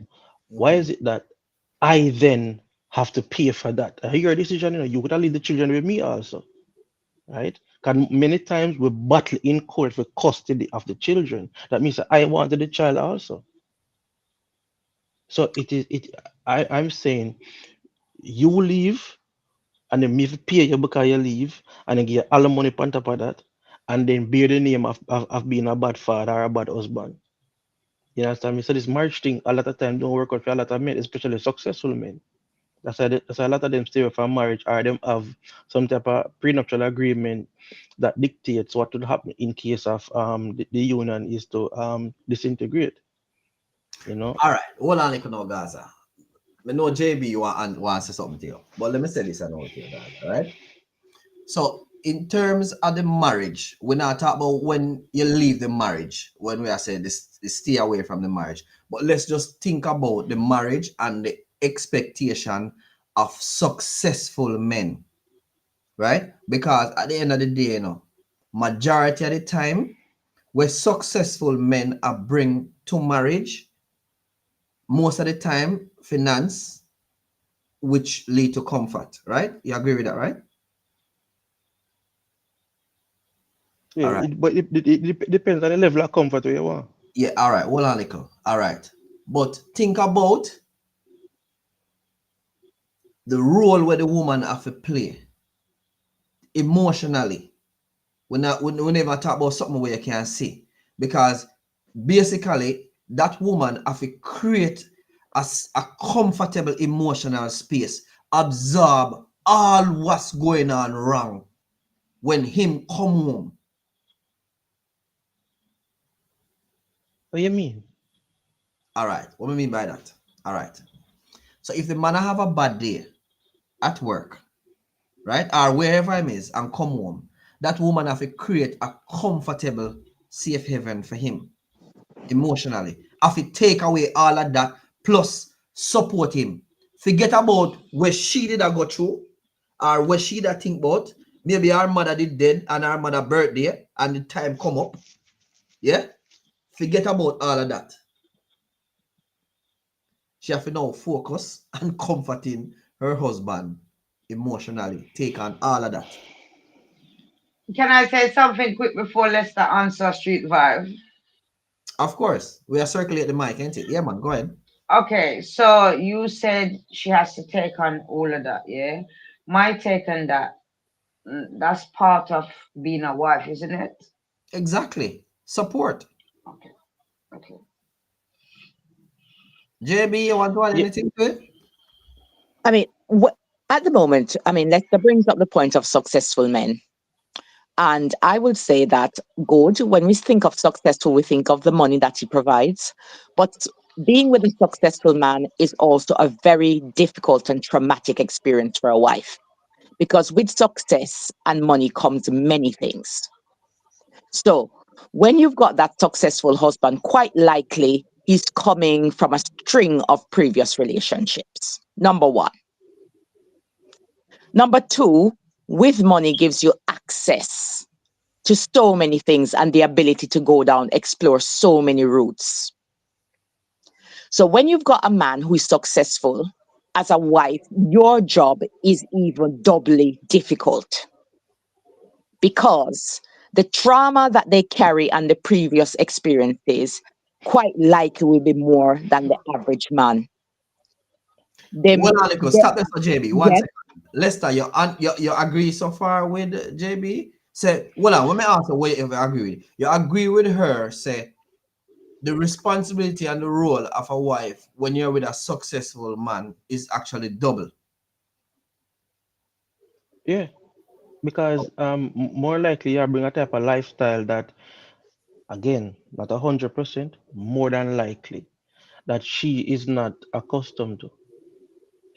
Why is it that I then have to pay for that? Your decision, you could have leave the children with me also, right? Because many times we battle in court for custody of the children. That means that I wanted the child also. So I'm saying you leave, and then me pay you because you leave, and then get all the money on top of that, and then bear the name of being a bad father or a bad husband. You understand me? So this marriage thing a lot of time don't work out for a lot of men, especially successful men. That's why a lot of them stay away from marriage, or them have some type of prenuptial agreement that dictates what will happen in case of the union is to disintegrate. All right, hold on, like no Gaza. I know JB you want to say something to you, but let me say this and out here, Gaza. All right. So in terms of the marriage, we're not talking about when you leave the marriage, when we are saying this stay away from the marriage. But let's just think about the marriage and the expectation of successful men, right? Because at the end of the day, majority of the time, where successful men are bring to marriage, most of the time, finance, which lead to comfort, right? You agree with that, right? Yeah, All right. but it depends on the level of comfort you want. Yeah, all right. Hold on, little. All right. But think about the role where the woman have to play emotionally. We never talk about something where you can see. Because basically, that woman have to create a comfortable emotional space, absorb all what's going on wrong when him come home. What do you mean? All right. What do I mean by that? All right. So if the man have a bad day at work, right, or wherever him is, and come home, that woman have to create a comfortable, safe haven for him emotionally. Have to take away all of that, plus support him. Forget about where she did go through, or where she did think about. Maybe our mother did dead and our mother birthday, and the time come up. Yeah? Forget about all of that. She have to now focus on comforting her husband emotionally. Take on all of that. Can I say something quick before Lester answer Street Vibe? Of course. We are circulate the mic, ain't it? Yeah, man. Go ahead. Okay, so you said she has to take on all of that, yeah? My take on that, that's part of being a wife, isn't it? Exactly. Support. Okay, okay. JB, you want to add Yeah, anything to it? I mean, at the moment, I mean, that brings up the point of successful men. And I would say that good, when we think of successful, we think of the money that he provides. But being with a successful man is also a very difficult and traumatic experience for a wife. Because with success and money comes many things. So When you've got that successful husband, quite likely he's coming from a string of previous relationships. Number one. Number two, with money gives you access to so many things and the ability to go down, explore so many routes. So when you've got a man who is successful, as a wife, your job is even doubly difficult because the trauma that they carry and the previous experiences quite likely will be more than the average man. Stop this for JB. One Yes. second. Lester, you agree so far with JB? Say, well, let me ask you what you agree with. You agree with her, say, the responsibility and the role of a wife when you're with a successful man is actually double. Yeah, because more likely you bring a type of lifestyle that, again, not 100%, more than likely that she is not accustomed to.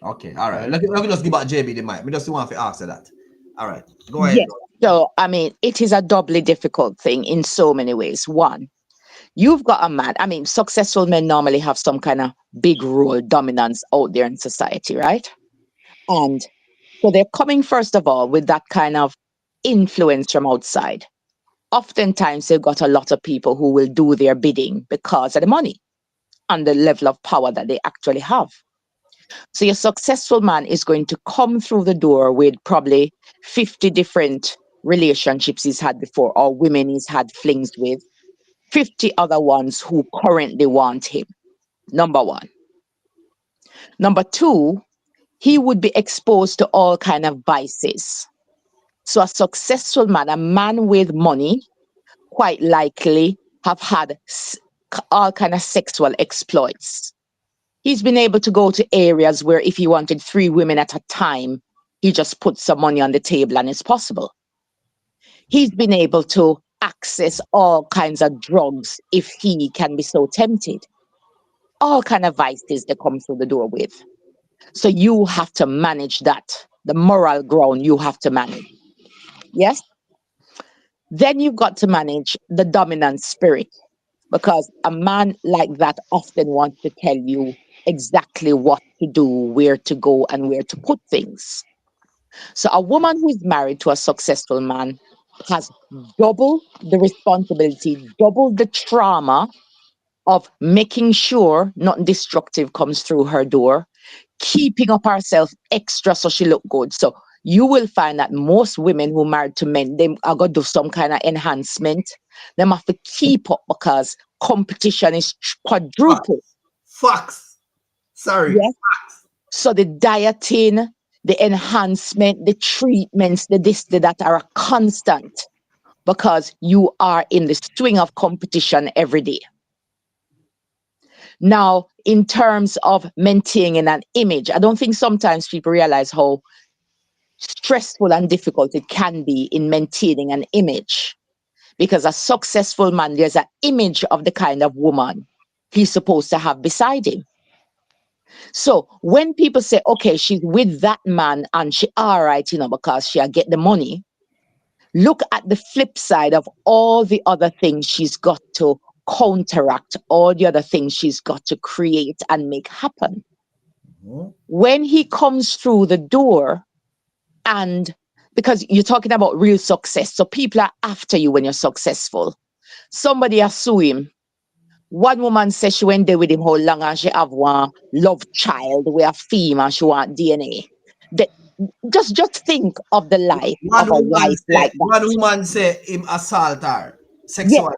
Okay, all right. Right. Let me just give back JB the mic. We just want to answer that. All right, go ahead. Yes. So, I mean, it is a doubly difficult thing in so many ways. One, you've got a man. I mean, successful men normally have some kind of big role dominance out there in society, right? And so they're coming, first of all, with that kind of influence from outside. Oftentimes, they've got a lot of people who will do their bidding because of the money and the level of power that they actually have. So your successful man is going to come through the door with probably 50 different relationships he's had before, or women he's had flings with, 50 other ones who currently want him. Number one. Number two, he would be exposed to all kind of vices. So a successful man, a man with money, quite likely have had all kind of sexual exploits. He's been able to go to areas where if he wanted 3 women at a time, he just put some money on the table and it's possible. He's been able to access all kinds of drugs if he can be so tempted. All kind of vices that come through the door with. So you have to manage that. The moral ground you have to manage. Yes? Then you've got to manage the dominant spirit, because a man like that often wants to tell you exactly what to do, where to go, and where to put things. So a woman who is married to a successful man has double the responsibility, double the trauma of making sure nothing destructive comes through her door, keeping up herself extra so she look good. So you will find that most women who married to men, they are going to do some kind of enhancement. They have to keep up because competition is quadruple. Facts. Sorry. Yes. So the dieting, the enhancement, the treatments, the this, the that are a constant because you are in the swing of competition every day. Now, in terms of maintaining an image, I don't think sometimes people realize how stressful and difficult it can be in maintaining an image. Because a successful man, there's an image of the kind of woman he's supposed to have beside him. So when people say, okay, she's with that man and she all right, because she'll get the money, look at the flip side of all the other things she's got to counteract, all the other things she's got to create and make happen. Mm-hmm. When he comes through the door, and because you're talking about real success, so people are after you when you're successful. Somebody has sue him. One woman says she went there with him how long and she have one love child with a female and she want DNA. Just think of the life of a wife like that. One woman say him assault her sexually. Yes.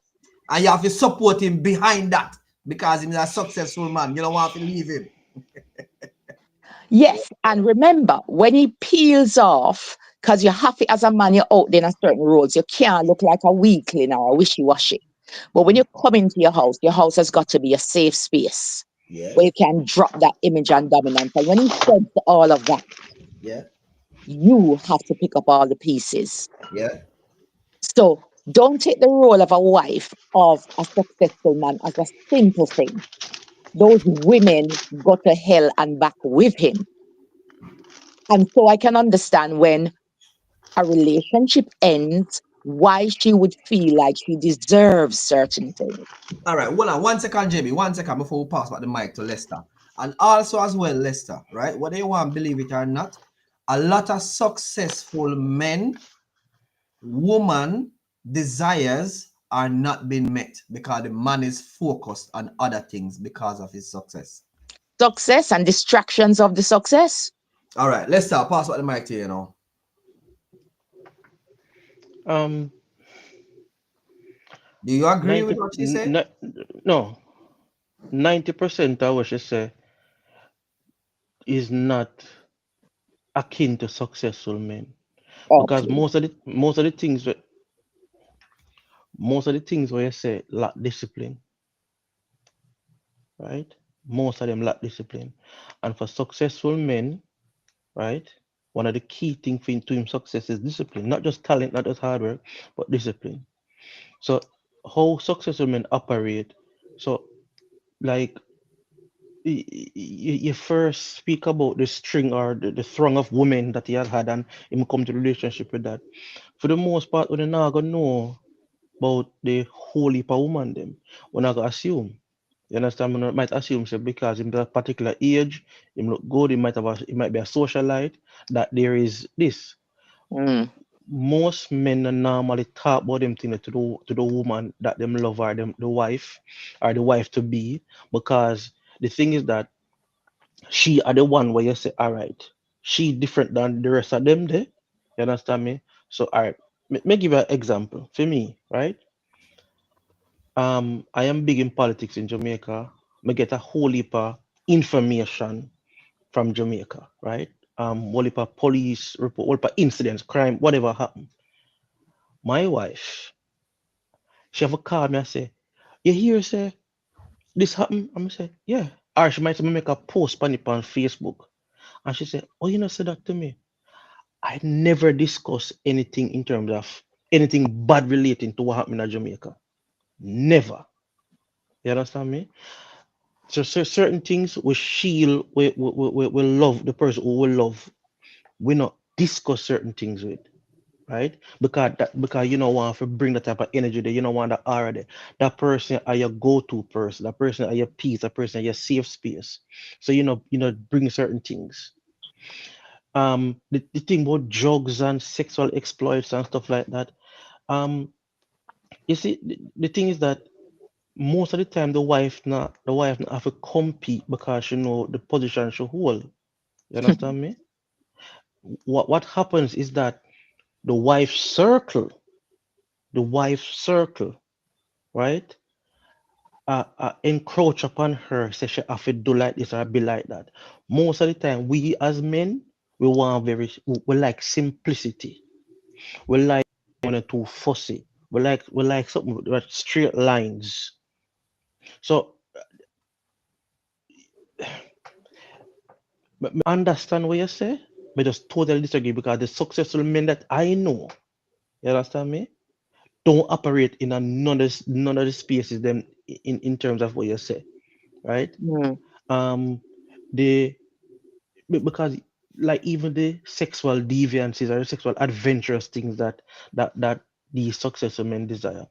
And you have to support him behind that because he's a successful man. You don't want to leave him. Yes, and remember, when he peels off, because you're happy as a man, you're out there in certain roles, you can't look like a weakling or a wishy-washy. But when you come into your house has got to be a safe space where you can drop that image and dominance. And when he says all of that, you have to pick up all the pieces. So don't take the role of a wife of a successful man as a simple thing. Those women go to hell and back with him. And so I can understand when a relationship ends why she would feel like she deserves certain things. All right, hold on 1 second, Jamie. 1 second before we pass back the mic to Lester. And also as well, Lester, right? Whether you want to believe it or not, a lot of successful men, woman desires are not being met because the man is focused on other things because of his success. Success and distractions of the success. All right, Lester, pass back the mic to you now. Um, Do you agree 90, with what she said? no, 90% of what she say is not akin to successful men, because Okay. most of the things where you say lack discipline, right? Most of them lack discipline, and for successful men, right? One of the key things to him success is discipline, not just talent, not just hard work, but discipline. So how successful men operate. So like you first speak about the string or the throng of women that he had and him come to the relationship with that. For the most part, we're not gonna know about the whole heap of woman them. We're not gonna assume. You understand? We might assume say because in that particular age, him look good, he might be a socialite, that there is this. Mm. Most men normally talk about them thing to the woman that them love or them the wife or the wife to be, because the thing is that she are the one where you say, all right, she different than the rest of them there. You understand me? So all right, me give you an example. For me, right? I am big in politics in Jamaica. Me get a whole heap of information from Jamaica, right? Whole heap of police report, whole heap of incidents, crime, whatever happened. My wife, she have a call me and say, you hear say this happened? I'm say, yeah. Or she might make a post on it on Facebook. And she said, oh, you know, say that to me. I never discuss anything in terms of anything bad relating to what happened in Jamaica. Never. You understand me? So, certain things we shield, we love the person who we love. We not discuss certain things with, right? Because you don't want to bring that type of energy there. You don't want that aura there. That person are your go-to person. That person are your peace. That person are your safe space. So bring certain things. The thing about drugs and sexual exploits and stuff like that. You see, the thing is that most of the time the wife not have to compete because she know the position she hold. You understand me? What happens is that the wife circle, right? Encroach upon her, say she have to do like this or be like that. Most of the time, we as men, we like simplicity. We like too fussy. We like something with straight lines. So understand what you say, but just totally disagree because the successful men that I know, you understand me, don't operate in none of the spaces them in terms of what you say, right? Mm. Um, they because like even the sexual deviances or the sexual adventurous things that the successful men desire.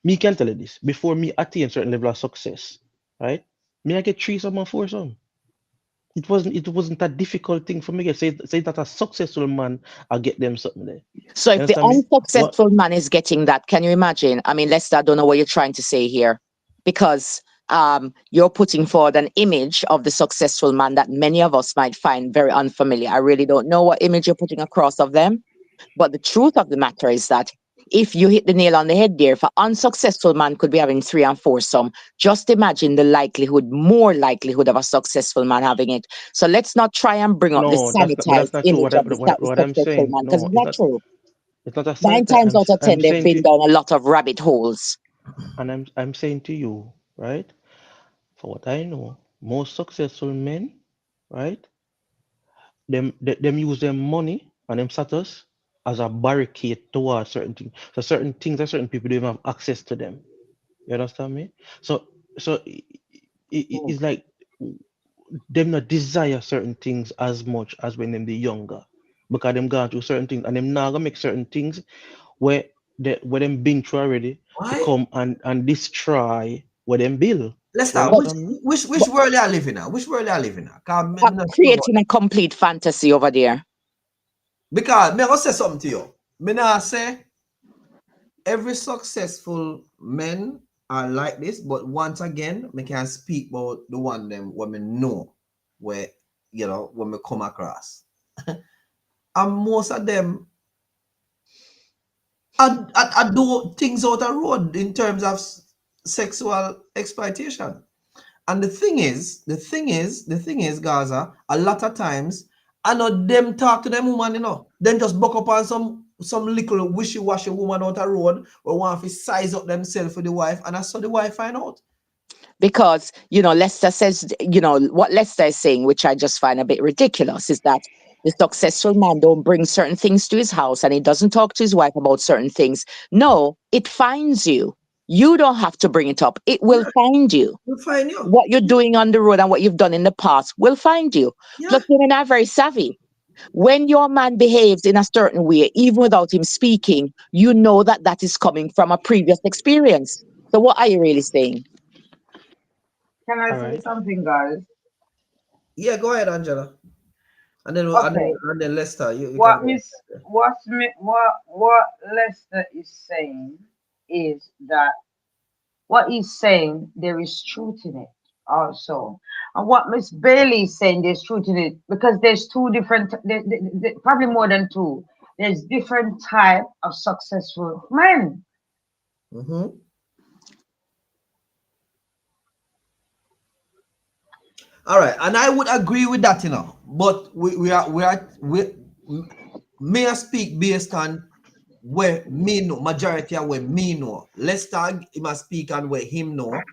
Me can tell you this before me attain certain level of success, right? Me I get threesome and foursome. It wasn't a difficult thing for me to say that a successful man I get them something there. So You if the understand me? What unsuccessful man is getting that, can you imagine? I mean, Lester, I don't know what you're trying to say here, because you're putting forward an image of the successful man that many of us might find very unfamiliar. I really don't know what image you're putting across of them. But the truth of the matter is that if you hit the nail on the head there, if an unsuccessful man could be having three and four some, just imagine the more likelihood of a successful man having it. So let's not try and bring up the no, that's sanitized not true. image What I, of the what, what I'm successful saying, man, because no, it's not true. it's not a Nine sanitary. times out of I'm 10, they've saying been to down a lot of rabbit holes. and I'm saying to you, right? For what I know, most successful men, right? Them use their money and them status as a barricade towards certain things. So certain things and certain people don't even have access to them. You understand me? So Mm. it's like them not desire certain things as much as when them be younger. Because them gone through certain things and them now gonna make certain things where what them been through already to Why? come and destroy what them build. Lester, You But, which understand me? which which world you are living in? Which world you are living in? but creating a complete fantasy over there. Because me I say something to you. Me now say every successful men are like this, but once again, me can speak about the one them when me know where when me come across. And most of them I do things out the road in terms of sexual exploitation. And the thing is, Gaza, a lot of times, I know them talk to them woman, then just buck up on some little wishy-washy woman out the road or want to size up themselves for the wife, and I saw the wife find out. Because, Lester says, what Lester is saying, which I just find a bit ridiculous, is that the successful man don't bring certain things to his house and he doesn't talk to his wife about certain things. No, it finds you. You don't have to bring it up. It will find you. We'll find you. What you're doing on the road and what you've done in the past will find you. Yeah. Plus, women are very savvy. When your man behaves in a certain way, even without him speaking, you know that that is coming from a previous experience. So what are you really saying? Can I All say right. something, guys? Yeah, go ahead, Angela. And then Okay. and then Lester, you What can go. what Lester is saying is that what he's saying there is truth in it also, and what Miss Bailey is saying there's truth in it because there's two different, probably more than two. There's different type of successful men. Mm-hmm. All right, and I would agree with that, but we may I speak based on where me know, majority of where me know. Lester he must speak on where him know,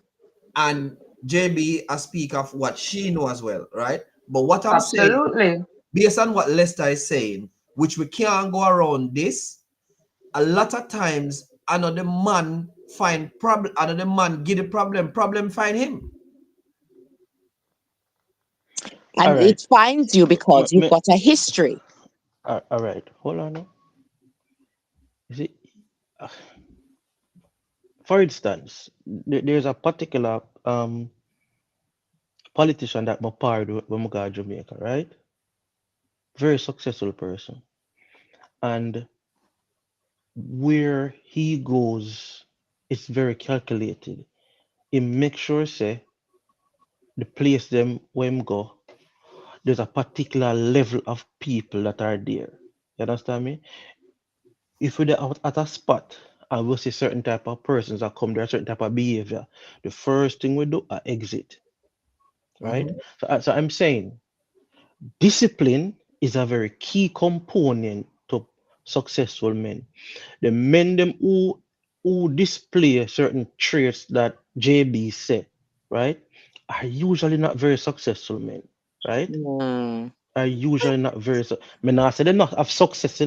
and JB I speak of what she know as well, right? But what I'm saying, Absolutely. based on what Lester is saying, which we can't go around this, a lot of times another man find problem, another man get the problem find him. And All right. it finds you because you've got a history. All right. Hold on now. You see, uh, for instance, there's a particular politician that my part when I go to Jamaica, right? Very successful person. And where he goes, it's very calculated. He make sure say the place them where him go, there's a particular level of people that are there. You understand me? If we're out at a spot and we see certain type of persons that come there, certain type of behavior, the first thing we do, I exit. Right? So I'm saying discipline is a very key component to successful men. The men them who display certain traits that JB said, right, are usually not very successful men, right? Are usually not very. Men I say they not have success,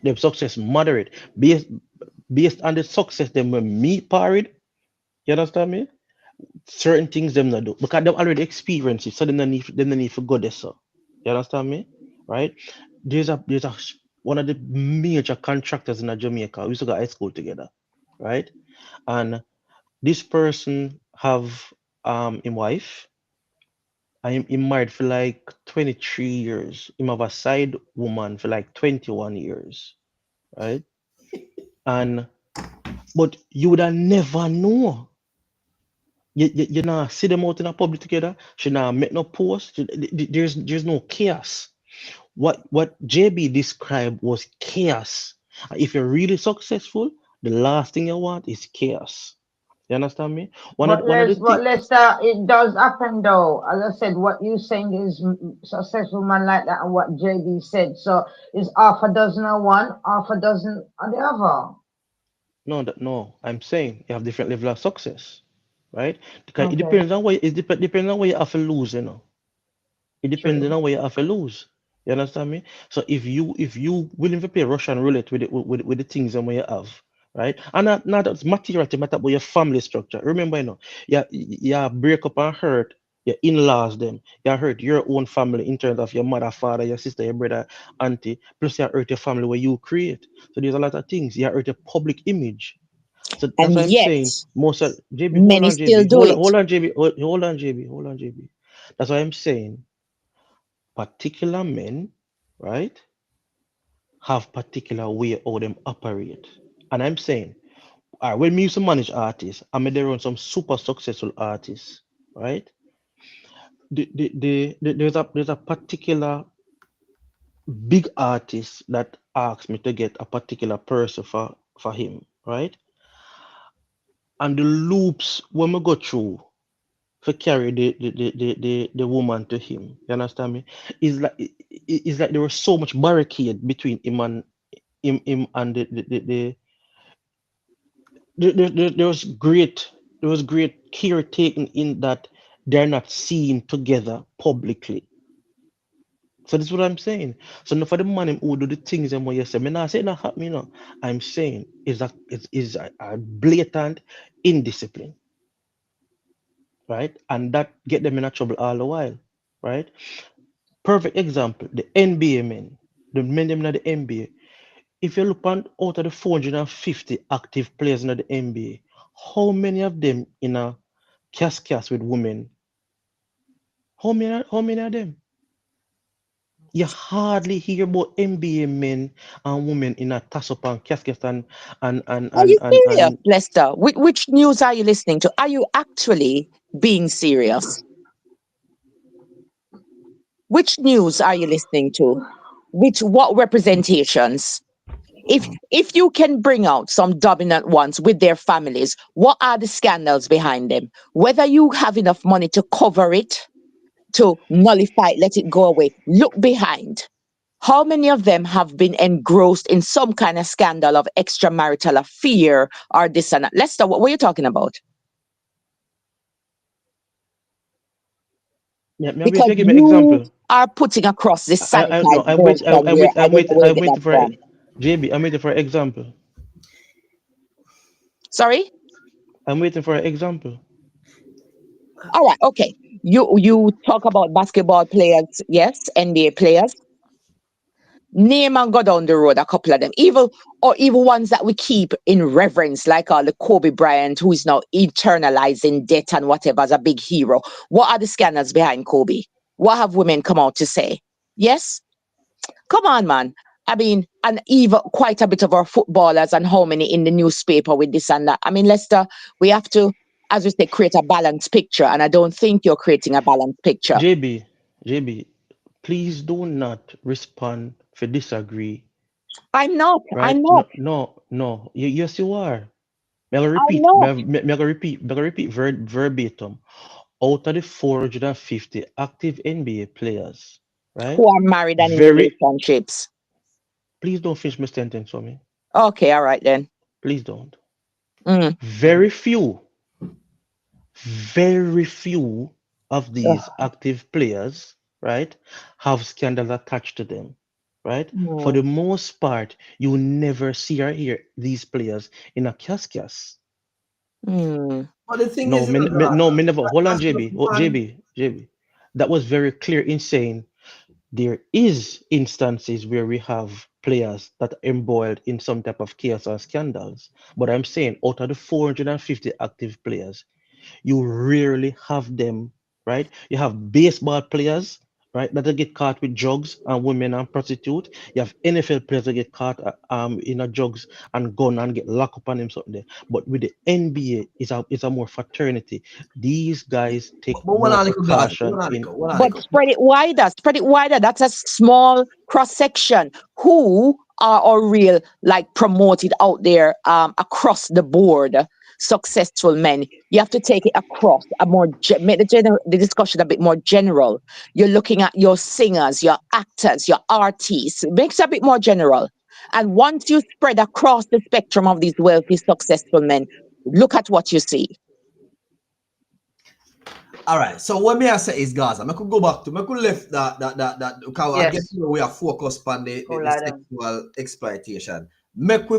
Them success moderate based on the success them when me parried. You understand me? Certain things them not do because them already experience it, so them don't need to go there. So you understand me, right? There's a one of the major contractors in Jamaica. We used to go to high school together, right? And this person have him wife. I'm married for like 23 years. Him have a side woman for like 21 years, right? And but you would have never know. You know, see them out in the public together. She not make no post. There's no chaos. What JB described was chaos. And if you're really successful, the last thing you want is chaos. You understand me? One of the But things. Lester, it does happen though. As I said, what you saying is successful man like that, and what JB said. So it's half a dozen of one, half a dozen of the other. No. I'm saying you have different level of success, right? Because it Okay. depends on where depends on where you have to lose. It depends True. on where you have to lose. You understand me? So if you willing to play Russian roulette with with the things and where you have, right? And not as material to matter about your family structure. Remember, yeah, break up and hurt your in-laws them. You hurt your own family in terms of your mother, father, your sister, your brother, auntie. Plus you hurt your family where you create. So there's a lot of things. You hurt your public image. So that's And what I'm yet, saying. Most of JB, hold many on, still JB. do it. Hold on, JB. Hold on, JB. Hold on, JB. That's what I'm saying. Particular men, right, have particular way how them operate. And I'm saying, all right, when me used to manage artists, I made there on some super successful artists, right? There's a particular big artist that asked me to get a particular person for him, right? And the loops when we go through to carry the woman to him, you understand me? It's like there was so much barricade between him and there was great care taken in that they're not seen together publicly. So this is what I'm saying. So now for the man who do the things and what you say, me not say not happen, you know. I'm saying is a blatant indiscipline, right? And that get them in a trouble all the while, right? Perfect example, the NBA men, the men them in the NBA. If you look on out of the 450 active players in the NBA, how many of them in a cascas with women? How many of them? You hardly hear about NBA men and women in a toss up and casket and Are you serious, Lester? Which news are you listening to? Are you actually being serious? Which news are you listening to? What representations? If you can bring out some dominant ones with their families, what are the scandals behind them? Whether you have enough money to cover it, to nullify it, let it go away, look behind. How many of them have been engrossed in some kind of scandal of extramarital affair or this and that? Lester, what were you talking about? Yeah, Because give me you example. are putting across this sanitized I'm version where I don't know where you get that from. JB, I'm waiting for an example. Sorry? I'm waiting for an example. All right, okay. You talk about basketball players, yes, NBA players. Name and go down the road a couple of them, even ones that we keep in reverence, like the Kobe Bryant, who is now internalizing debt and whatever as a big hero. What are the scandals behind Kobe? What have women come out to say? Yes? Come on, man. I mean, and even quite a bit of our footballers and how many in the newspaper with this and that. I mean, Lester, we have to, as we say, create a balanced picture. And I don't think you're creating a balanced picture. JB, please do not respond for disagree. I'm not. Right? I'm not. No. Yes, you are. Me I go repeat verbatim. Out of the 450 active NBA players, right? Who are married and in relationships. Please don't finish my sentence for me. Okay, all right then. Please don't. Mm. Very few of these active players, right, have scandals attached to them, right? For the most part, you never see or hear these players in a cascas. But the thing No, is, me never. Hold on, JB. That was very clear in saying there is instances where we have players that are embroiled in some type of chaos or scandals. But I'm saying out of the 450 active players, you rarely have them, right? You have baseball players, right, that get caught with drugs and women and prostitute. You have NFL players that get caught in a drugs and gun and get locked up on them something there. But with the NBA, it's a more fraternity. These guys take more precaution in. But spread it wider. That's a small cross section. Who are all real, like promoted out there across the board? Successful men. You have to take it across make the discussion a bit more general. You're looking at your singers, your actors, your artists. It makes it a bit more general. And once you spread across the spectrum of these wealthy, successful men, look at what you see. All right. So what may I say is Gaza. I could go back to. I could left that because I guess we are focused on the sexual exploitation. Make we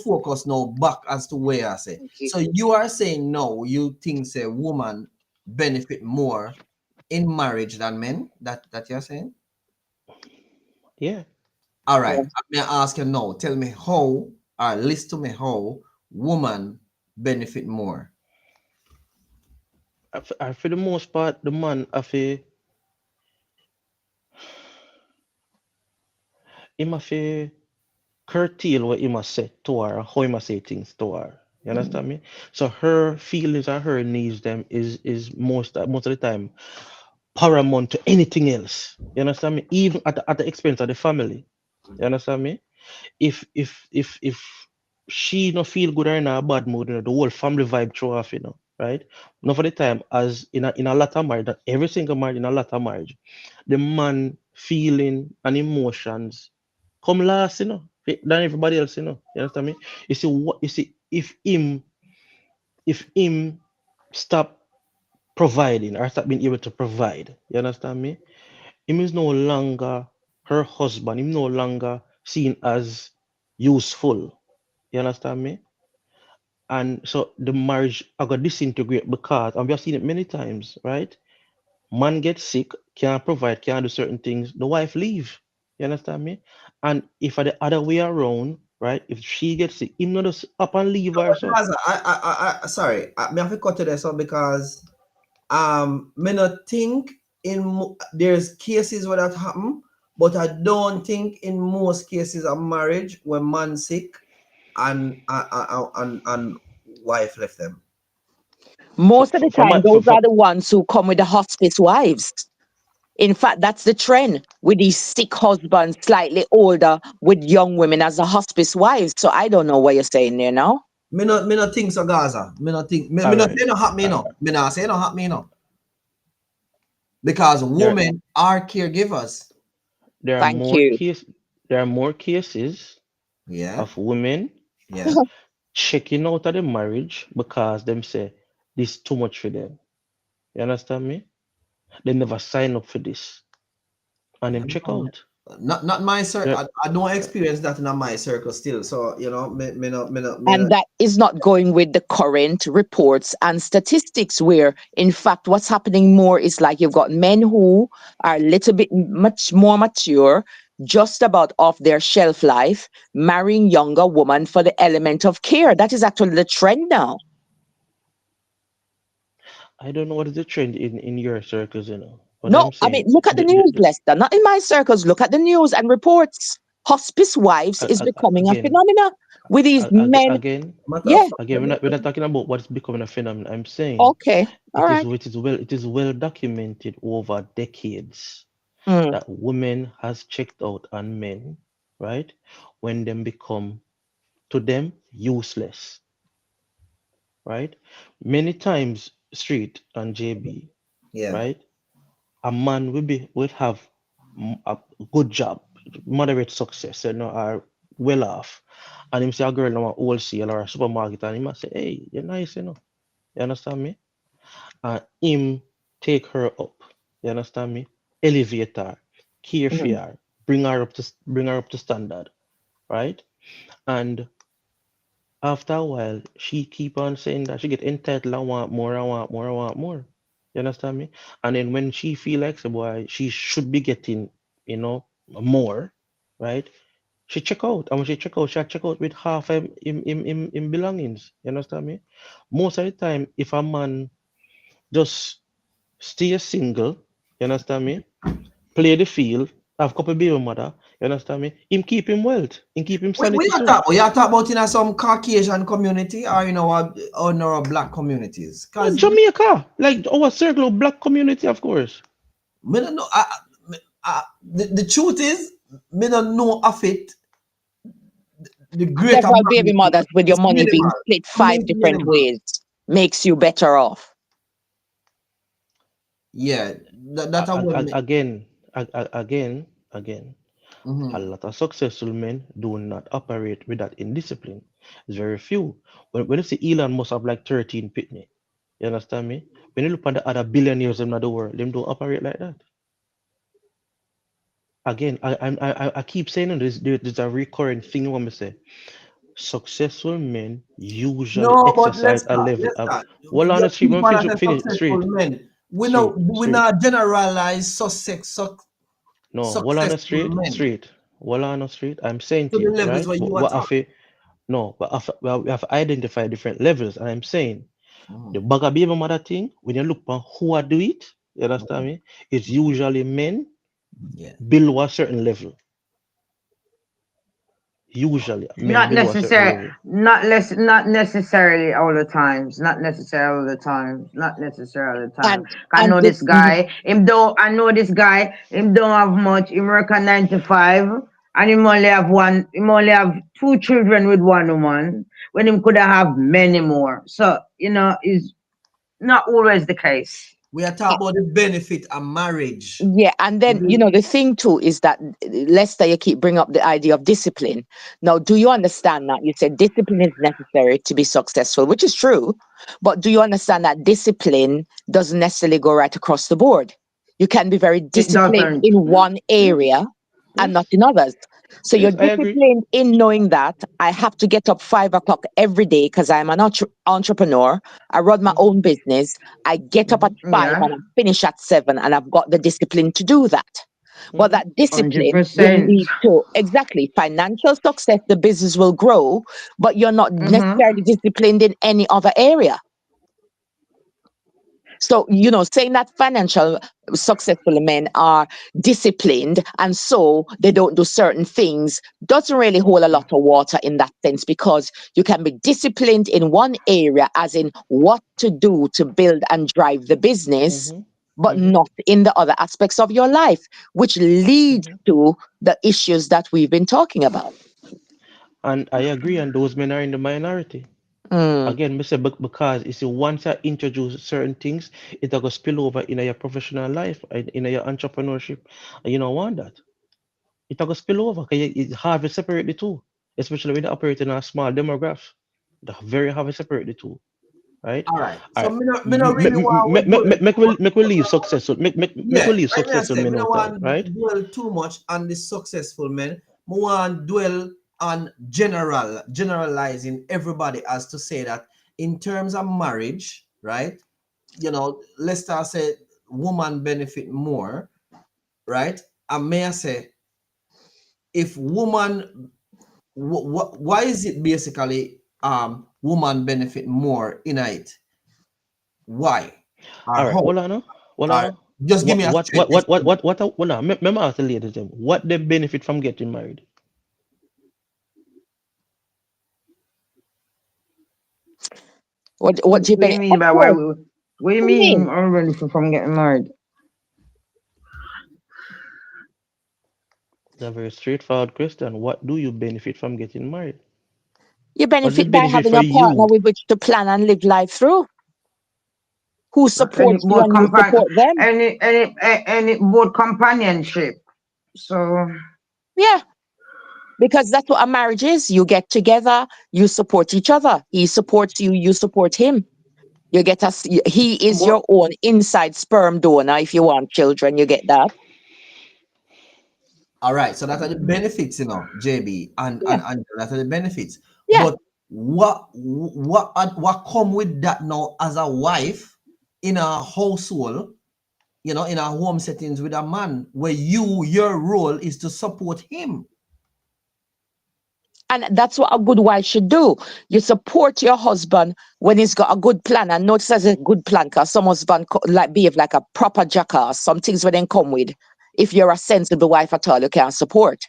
focus now back as to where I say. So you are saying no, you think say woman benefit more in marriage than men? That you're saying? Yeah. All right. May I ask you now? Tell me how, or list to me how woman benefit more. For the most part, the man he must curtail what he must say to her, how he must say things to her. You understand me? So her feelings and her needs them is most of the time paramount to anything else. You understand me? Even at the expense of the family. You understand me? If she no feel good or in a bad mood, the whole family vibe throw off, right? Not for the time, as in a lot of marriage, not every single marriage, in a lot of marriage, the man feeling and emotions come last, than everybody else, You understand me? You see, if him stop providing or stop being able to provide, you understand me? Him is no longer her husband, him no longer seen as useful. You understand me? And so the marriage I got disintegrate because, and we have seen it many times, right? Man gets sick, can't provide, can't do certain things, the wife leave. You understand me? And if the other way around, right? If she gets sick, him not just up and leave her. So Gaza, I sorry, me have to cut to this one because me not think there's cases where that happen, but I don't think in most cases of marriage when man sick and wife left them. Most of the from time, my those are the ones who come with the hospice wives. In fact, that's the trend with these sick husbands, slightly older, with young women as the hospice wives. So I don't know what you're saying there now. Me not think so, Gaza. Me not think. Me all not right, say no happen, me no. Me not say no happen, me no. Because there women are caregivers. there are Thank more you. case there are more cases Yeah, of women yeah. checking out of the marriage because them say this too much for them. You understand me? They never sign up for this and them check out. Not my circle. There, I don't experience that in my circle still. So me And not. that is not going with the current reports and statistics, where, in fact, what's happening more is like you've got men who are a little bit much more mature, just about off their shelf life, marrying younger women for the element of care. That is actually the trend now. I don't know what is the trend in your circles, but No, I'm I mean, saying look at the news, Lester. Not in my circles. Look at the news and reports. Hospice wives is becoming a again, phenomena with these men. again, Matter of Yeah. fact, we're not talking about what's becoming a phenomenon. I'm saying Okay. All right. it is well documented over decades Mm. that women has checked out on men, right? When them become to them useless, right? Many times, Street and JB, yeah. right? A man will have a good job, moderate success, are well off, and him see a girl in a wholesale or a supermarket, and he must say, "Hey, you're nice, You understand me?" And him take her up. You understand me? Elevate her, care for Mm. her, bring her up to standard, right? And after a while, she keep on saying that she get entitled. I want more. I want more. I want more. You understand me? And then when she feel like the boy, she should be getting, more, right? She check out, and when she check out, she check out with half in belongings. You understand me? Most of the time, if a man just stay single, you understand me? Play the field, have couple baby mother, you understand me? Him keep him wealth, him keep him sanity too. We are talking about in some Caucasian community or our black communities. Cause Jamaica, like our circle of black community, of course. me don't know. The truth is, me don't know of it. The greater Several baby magnitude. mothers with your It's money being minimal. split 5 different Minimal. ways makes you better off. Yeah, that I want. Again, again, Mm-hmm. a lot of successful men do not operate with that indiscipline. It's very few. When you see Elon Musk have like 13 pitney, you understand me? When you look at the other billionaires in the world, them don't operate like that. Again, I keep saying there's a recurring thing when we say successful men usually No, but exercise a level of. Lester, Well, on you the street, keep when on finish as a finish successful straight. men. we not generalize success. No, well on the street. Well on the street. I'm saying to you, right? But we have to identify different levels. And I'm saying the bugger baby mother thing, when you look at who are do it, you understand me? It's usually men below a certain level. Usually men not below a certain level. not necessarily all the times. Not necessarily all the times. Not necessarily all the time. I know this guy. Him don't have much. He work at 9 to 5. And him only have 2 children with one woman. When him could have many more. So, is not always the case. We are talking about the benefit of marriage. Yeah, and then the thing too is that Lester, you keep bringing up the idea of discipline. Now, do you understand that you said discipline is necessary to be successful, which is true, but do you understand that discipline doesn't necessarily go right across the board? You can be very disciplined in one area and not in others. So you're disciplined in knowing that I have to get up 5 o'clock every day because I'm an entrepreneur. I run my own business. I get up at 5 and I finish at 7, and I've got the discipline to do that. But that discipline will lead to financial success. The business will grow, but you're not necessarily disciplined in any other area. So, saying that financial successful men are disciplined and so they don't do certain things doesn't really hold a lot of water in that sense, because you can be disciplined in one area, as in what to do to build and drive the business, but not in the other aspects of your life, which leads to the issues that we've been talking about. And I agree, and those men are in the minority. Again, Mr. Because you see, once I introduce certain things, it will spill over in your professional life, in your entrepreneurship, and you don't want that. It will spill over because it's hard to separate the two, especially when you operate in a small demographic. It's very hard to separate the two, right? All right. So make we leave successful. Make we leave successful men out, right? Dwell too much on the successful men. I want dwell on generalizing everybody, as to say that in terms of marriage, right? Lester said woman benefit more, right? And may I say, if woman, why is it basically woman benefit more in it? Why? All right. Hold on. Just give me a what? Remember, I asked the ladies them what they benefit from getting married. What do you mean by why? What do you mean from getting married? It's a very straightforward question. What do you benefit from getting married? You benefit by having a partner with which to plan and live life through. Who supports you and you support them. Any both companionship. So yeah. Because that's what a marriage is. You get together, you support each other. He supports you, you support him. You get he is your own inside sperm donor. If you want children, you get that. All right, so that are the benefits, JB, and that are the benefits. Yeah. But what come with that now as a wife in a household, in a home settings with a man, where your role is to support him? And that's what a good wife should do. You support your husband when he's got a good plan. And notice as a good plan, because some husband behave like a proper jackass. Some things we then come with. If you're a sensible wife at all, you can't support.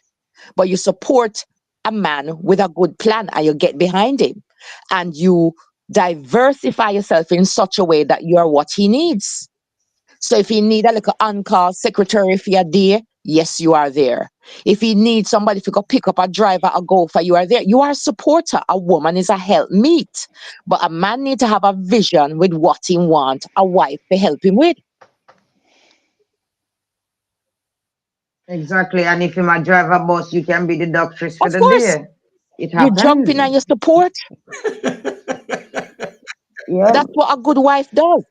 But you support a man with a good plan and you get behind him. And you diversify yourself in such a way that you are what he needs. So if he need a little on-call secretary for your day, yes, you are there. If he needs somebody to go pick up a driver or gopher, you are there. You are a supporter. A woman is a helpmeet. But a man needs to have a vision with what he wants a wife to help him with. Exactly. And if you're a driver bus, you can be the doctress for the day. It happens. You jump in and you support. Yeah. That's what a good wife does.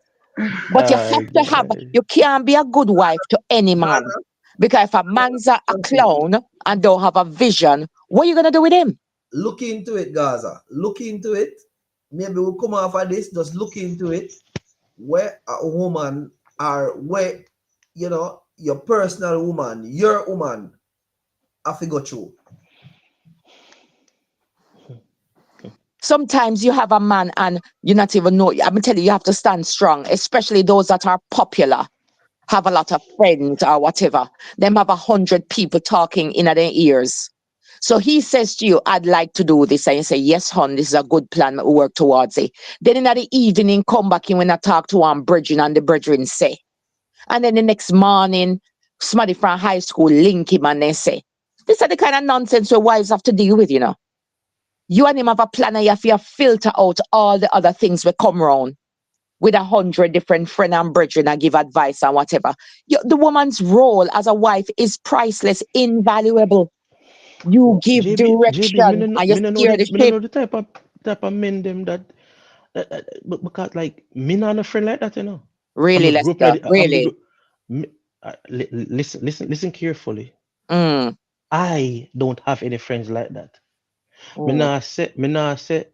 But you can't be a good wife to any man. Because if a man's a clown and don't have a vision, what are you going to do with him? Look into it, Gaza. Look into it. Maybe we'll come off of this. Just look into it. Where a woman or where, you know, your personal woman, your woman, have to go through? Sometimes you have a man and you not even know. I'm telling you, you have to stand strong, especially those that are popular, have a lot of friends or whatever. Them have 100 people talking in their ears. So he says to you, I'd like to do this. And you say, yes, hon, this is a good plan. We'll work towards it. Then in the evening, come back in when I talk to one brethren and the brethren say. And then the next morning, somebody from high school link him and they say, these are the kind of nonsense your wives have to deal with, you know. You and him have a plan and you have to filter out all the other things that come around with 100 different friends and brethren and give advice and whatever. The woman's role as a wife is priceless, invaluable. You give JB, direction and you steer the me no ship. know the type of men them because like me not a friend like that, you know. Really, Lester, really. Listen carefully. Mm. I don't have any friends like that. Me Mm.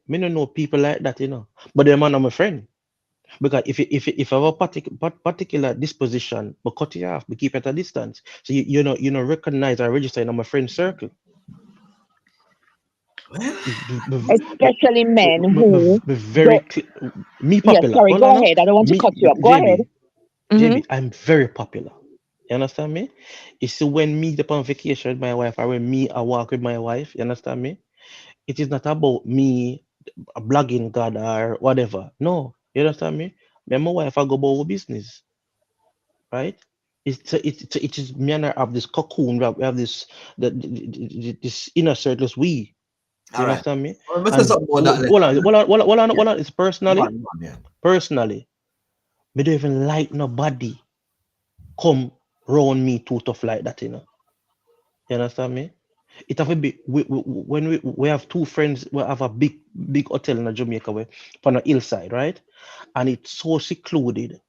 me no know people like that, you know. But them man, I'm a friend. Because if I have a particular disposition, but cut you off, but keep at a distance. So you know recognize or register in my friend circle. Especially men who Very don't. me Yeah, popular. sorry, Hold on go now. ahead. I don't want to Me cut you up. Go ahead. JB. Mm-hmm. JB, I'm very popular. You understand me? You see, when me up on vacation with my wife, or when me I walk with my wife, you understand me? It is not about me blogging God or whatever. No, you understand me? Me and my wife I go about our business, right? It is me and her have this cocoon. We have this this inner circle. We, you All right. understand me? Let's say And something about that hold on. It's later. personally, Yeah. personally, me don't even like nobody come round me too tough like that, you know. You understand me? It have to be when we have two friends. We have a big hotel in Jamaica, where on a hillside, right? And it's so secluded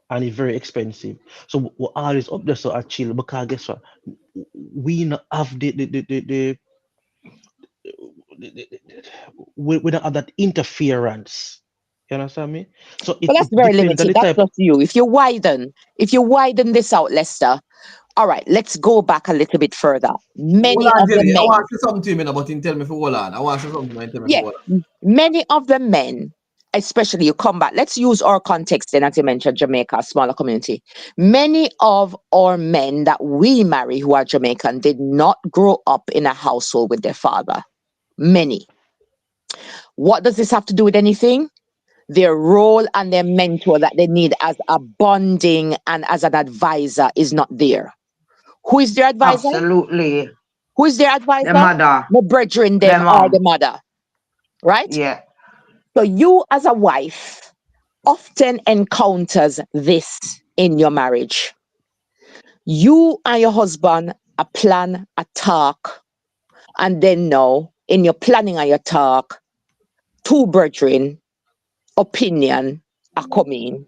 and it's very expensive. So we're always up there so I chill because guess what? We not have we don't have that interference. You understand me? So But that's it very depends on limited. the That's type. just you. If you widen this out, Lester. All right, let's go back a little bit further. Hold Many on, of the Jenny. I men, want to say something to you, man, but you tell me for hold on. I want to say something, man. Tell me for yeah, hold many of the men, especially you come back. Let's use our context then, as you mentioned, Jamaica, a smaller community. Many of our men that we marry who are Jamaican did not grow up in a household with their father. Many. What does this have to do with anything? Their role and their mentor that they need as a bonding and as an advisor is not there. Who is their advisor? Absolutely. Who is their The advisor? mother, The brethren, the them or the mom. mother, right? Yeah. So you as a wife often encounters this in your marriage. You and your husband a plan, a talk, and then now in your planning and your talk, two brethren opinion are coming.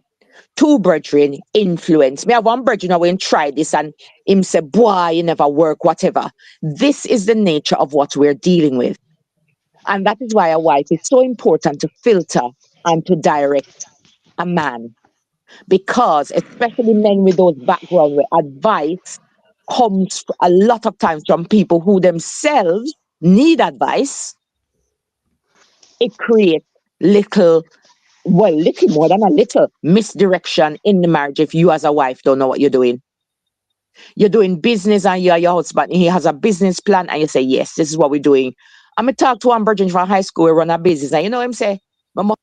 Two brethren influence. Me have one brethren who try this and him say, boy, you never work, whatever. This is the nature of what we're dealing with. And that is why a wife is so important to filter and to direct a man. Because especially men with those background where advice comes a lot of times from people who themselves need advice, it creates little more than a little misdirection in the marriage if you as a wife don't know what you're doing. You're doing business and you're your husband, and he has a business plan, and you say, yes, this is what we're doing. I'm going to talk to one virgin from high school, we run a business, and you know him say, Mama,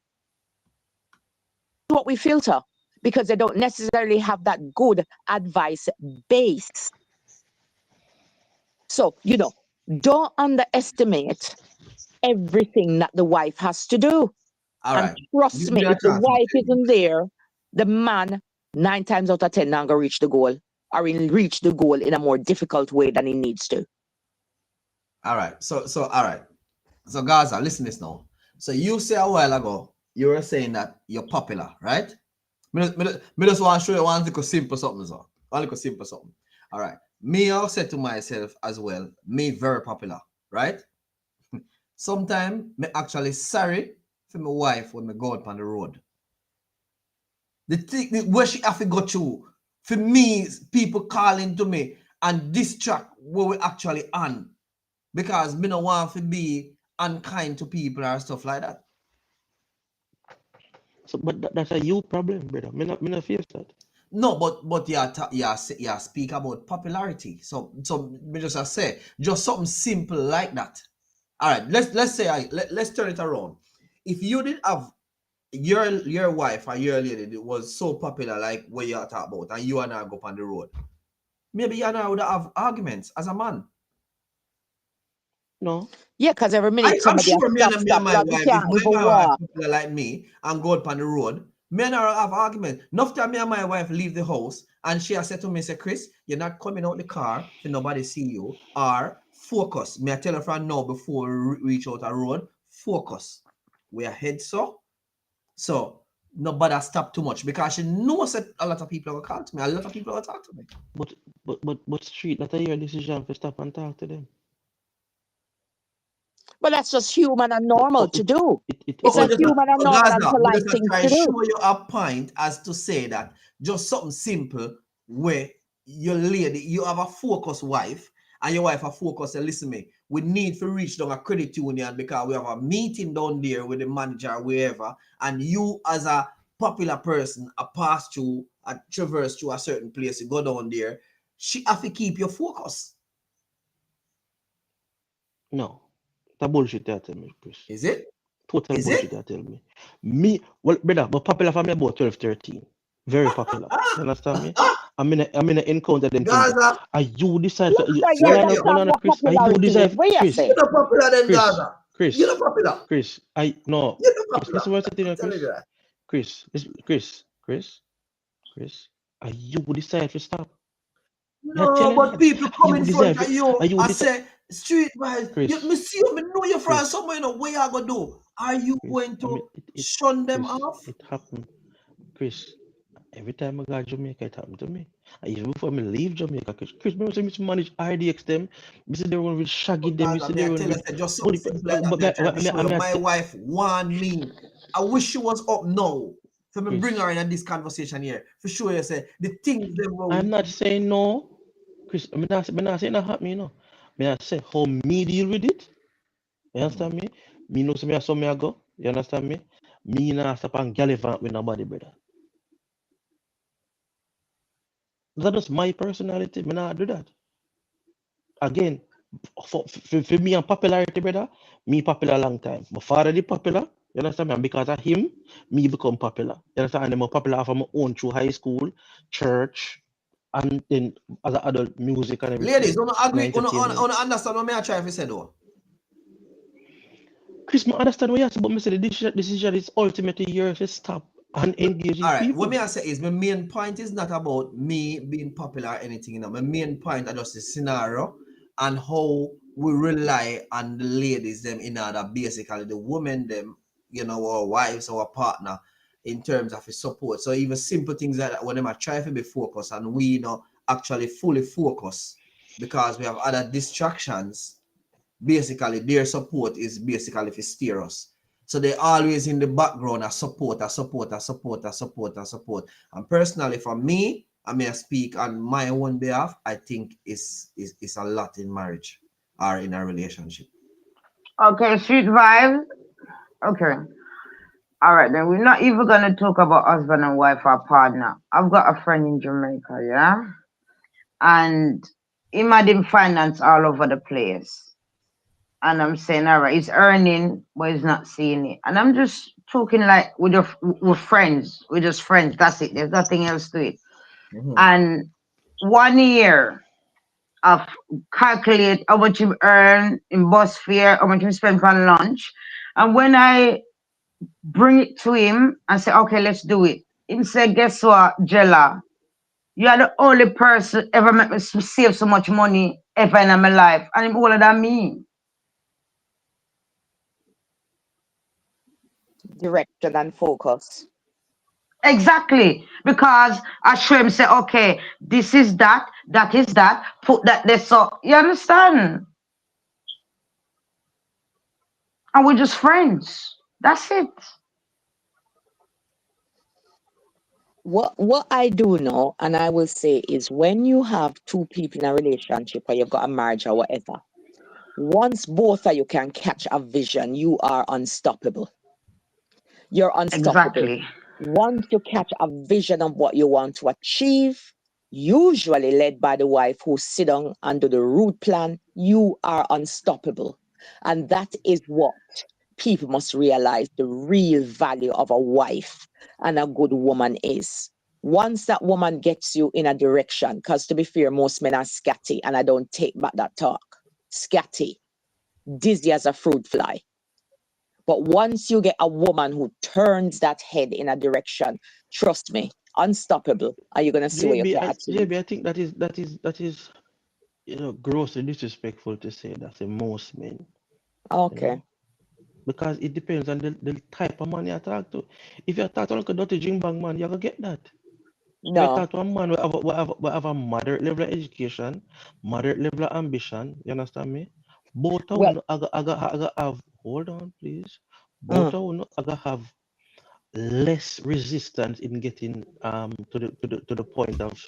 what we filter, because they don't necessarily have that good advice base. So, don't underestimate everything that the wife has to do. All And right. trust Give me, me a if the chance. wife isn't there, the man 9 times out of 10 not gonna reach the goal, or he'll reach the goal in a more difficult way than he needs to. All right. So all right. So Gaza, listen this now. So you say a while ago, you were saying that you're popular, right? Me just want to show you one little simple something, so. One little simple something. All right. Me, I said to myself as well, me very popular, right? Sometimes me actually sorry for my wife when me go out on the road. Where she have to go through. For me, people calling to me and distract what we actually on. Because me no want to be unkind to people or stuff like that. So, but that's a you problem, brother. Me not face that. No, but yeah, speak about popularity. So me just say just something simple like that. All right, let's say let's turn it around. If you did have your wife or your lady that was so popular like what you are talking about, and you and I go up on the road, maybe you and I would have arguments as a man. No. Yeah, because every minute I'm somebody has sure me stop, and stop, my love, you wife, if can't even my wife walk. popular like me and go up on the road, me and her have argument. Enough time me and my wife leave the house and she has said to me, say, Chris, you're not coming out the car for nobody see you, or focus. Me I tell her from now before we reach out a road, focus. We are head so nobody stop too much because she knows that a lot of people will call to me, a lot of people will talk to me. But street, that your decision to stop and talk to them. But that's just human and normal to do. It's Okay, a human and normal and Gaza, we polite just thing try to to do. show you a point as to say that just something simple where your lady, you have a focused wife and your wife a focused and listen me, we need to reach down a credit union because we have a meeting down there with the manager or wherever, and you as a popular person a pass through, a traverse through a certain place, you go down there, she have to keep your focus. No. That bullshit that tell me, Chris. Is it? Total Is bullshit it? that tell me. Well, brother, but popular for me about 12, 13. Very popular. You understand me? I'm in a encounter them things. Gaza, Are you decide You for you? say you Sergio, understand what Chris. Are you popularity is. decide, What you Chris? say? you're not popular than Gaza. Chris. You're not popular. Chris. No. You're not Chris, popular. listen what I'm saying, I'm telling you Chris. that. Chris. Are you decide to stop? No, but people come in front of you Are you and say, streetwise, Chris. me see you, me know you from Chris. somewhere, you know, what you are going to do? Are you Chris, going I mean, to shun them Chris, off? it happened. Chris, every time I go to Jamaica, it happened to me. And even before me leave Jamaica, Chris, remember say me to manage RDX them, me see they run with Shaggy them, me see they run with... Just something simple like that, me I try to show you. My wife want me. I wish she was up now. So me bring her in this conversation here. For sure, you say, the things they will... I'm not saying no. Chris, I'm not saying that happen, you know. Me I say how me deal with it. You understand me? Me know some me so me I go. You understand me? Me not stop and gallivant with nobody, brother. That's just my personality. Me not do that. Again, for me and popularity, brother, me popular a long time. My father did popular, you understand me? And because of him, me become popular. You understand? And I'm more popular from my own through high school, church, and then as an adult, music and everything. Ladies, don't agree, don't understand what I try to say though. Chris, I understand what you say, but I say the decision is ultimately yours to stop and engage All right, people. what me I say is my main point is not about me being popular or anything, you know. My main point is just the scenario and how we rely on the ladies them in order, basically the women them, you know, our wives, our partner, in terms of his support. So even simple things like that, when them are trying to be focused and we, you know, actually fully focus because we have other distractions, basically their support is basically to steer us. So they always in the background a support. And personally, for me, I may speak on my own behalf, I think is a lot in marriage or in a relationship. Okay, street vibes. Okay. All right, then we're not even gonna talk about husband and wife or partner. I've got a friend in Jamaica, yeah, and him had him finance all over the place. And I'm saying, all right, he's earning, but he's not seeing it. And I'm just talking like with friends. We're just friends. That's it. There's nothing else to it. And 1 year of calculate how much you earn in bus fare, how much you spend on lunch. And when I bring it to him and say, okay, let's do it. He said, guess what, Jella? You are the only person ever make me save so much money ever in my life. And him older than me. Directed and focus. Exactly. Because I show him say, okay, this is that is that, put that there. So you understand? And we're just friends. That's it. What I do know, and I will say, is when you have two people in a relationship or you've got a marriage or whatever, once both of you can catch a vision, you are unstoppable. You're unstoppable. Exactly. Once you catch a vision of what you want to achieve, usually led by the wife who sit down under the root plan, you are unstoppable. And that is what people must realize the real value of a wife and a good woman is. Once that woman gets you in a direction, because to be fair, most men are scatty, and I don't take back that talk. Scatty, dizzy as a fruit fly. But once you get a woman who turns that head in a direction, trust me, unstoppable. Are you gonna see what you JB, can achieve? JB, I think that is grossly disrespectful to say that to most men, you Okay. know, because it depends on the type of man you talk to. If you talk to like a dirty drink bang man, you're gonna get that. If you No. talk to a man who have a moderate level of education, moderate level of ambition, you understand me? Both of Well, them aga have, hold on please. Both mm, of them aga have less resistance in getting to the point of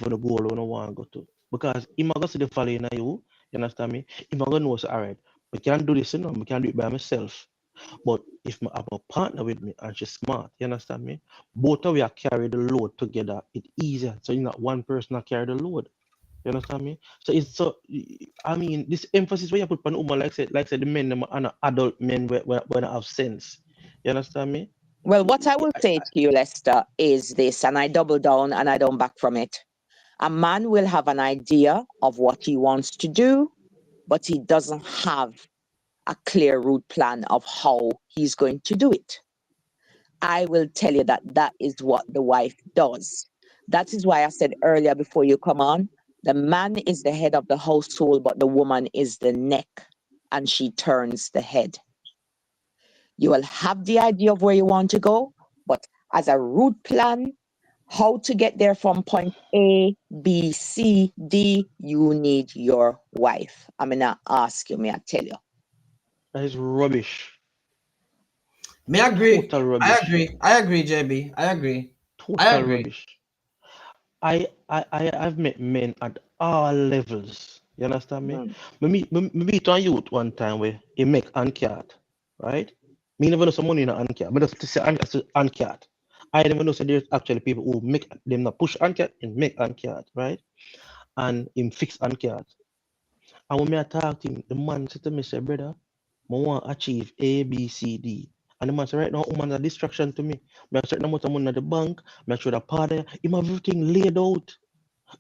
the goal we want to go to. Because if I go see the value in you, you understand me? If I go know say, all right, we can't do this, we can't do it by myself. But if I have a partner with me and she's smart, you understand me? Both of you are carry the load together. It's easier. So you're not one person that carry the load. You understand me? So it's so I mean this emphasis where you put on woman like said the men them are not adult men when have sense. You understand me? well, what I will say to you, Lester, is this, and I double down and I don't back from it. A man will have an idea of what he wants to do, but he doesn't have a clear route plan of how he's going to do it. I will tell you that that is what the wife does. That is why I said earlier before you come on, the man is the head of the household, but the woman is the neck, and she turns the head. You will have the idea of where you want to go, but as a route plan, how to get there from point A, B, C, D, you need your wife. I'm gonna ask you, may I tell you? That is rubbish. Me agree. Total I rubbish. agree. I agree, JB. I agree. I Total agree. rubbish. I've met men at all levels. You understand me? Mm. Me meet a youth one time where he make uncat, right? Me never know some money in an uncat. Me just say uncat. I never know so there's actually people who make them not push uncat and make uncat, right? And him fix uncat. And when me I talk to him, the man said to me, say, brother, I want to achieve A, B, C, D. And the man said, right now, woman a distraction to me. Me have certain amount of money at the bank, me should have part there. Him have everything laid out.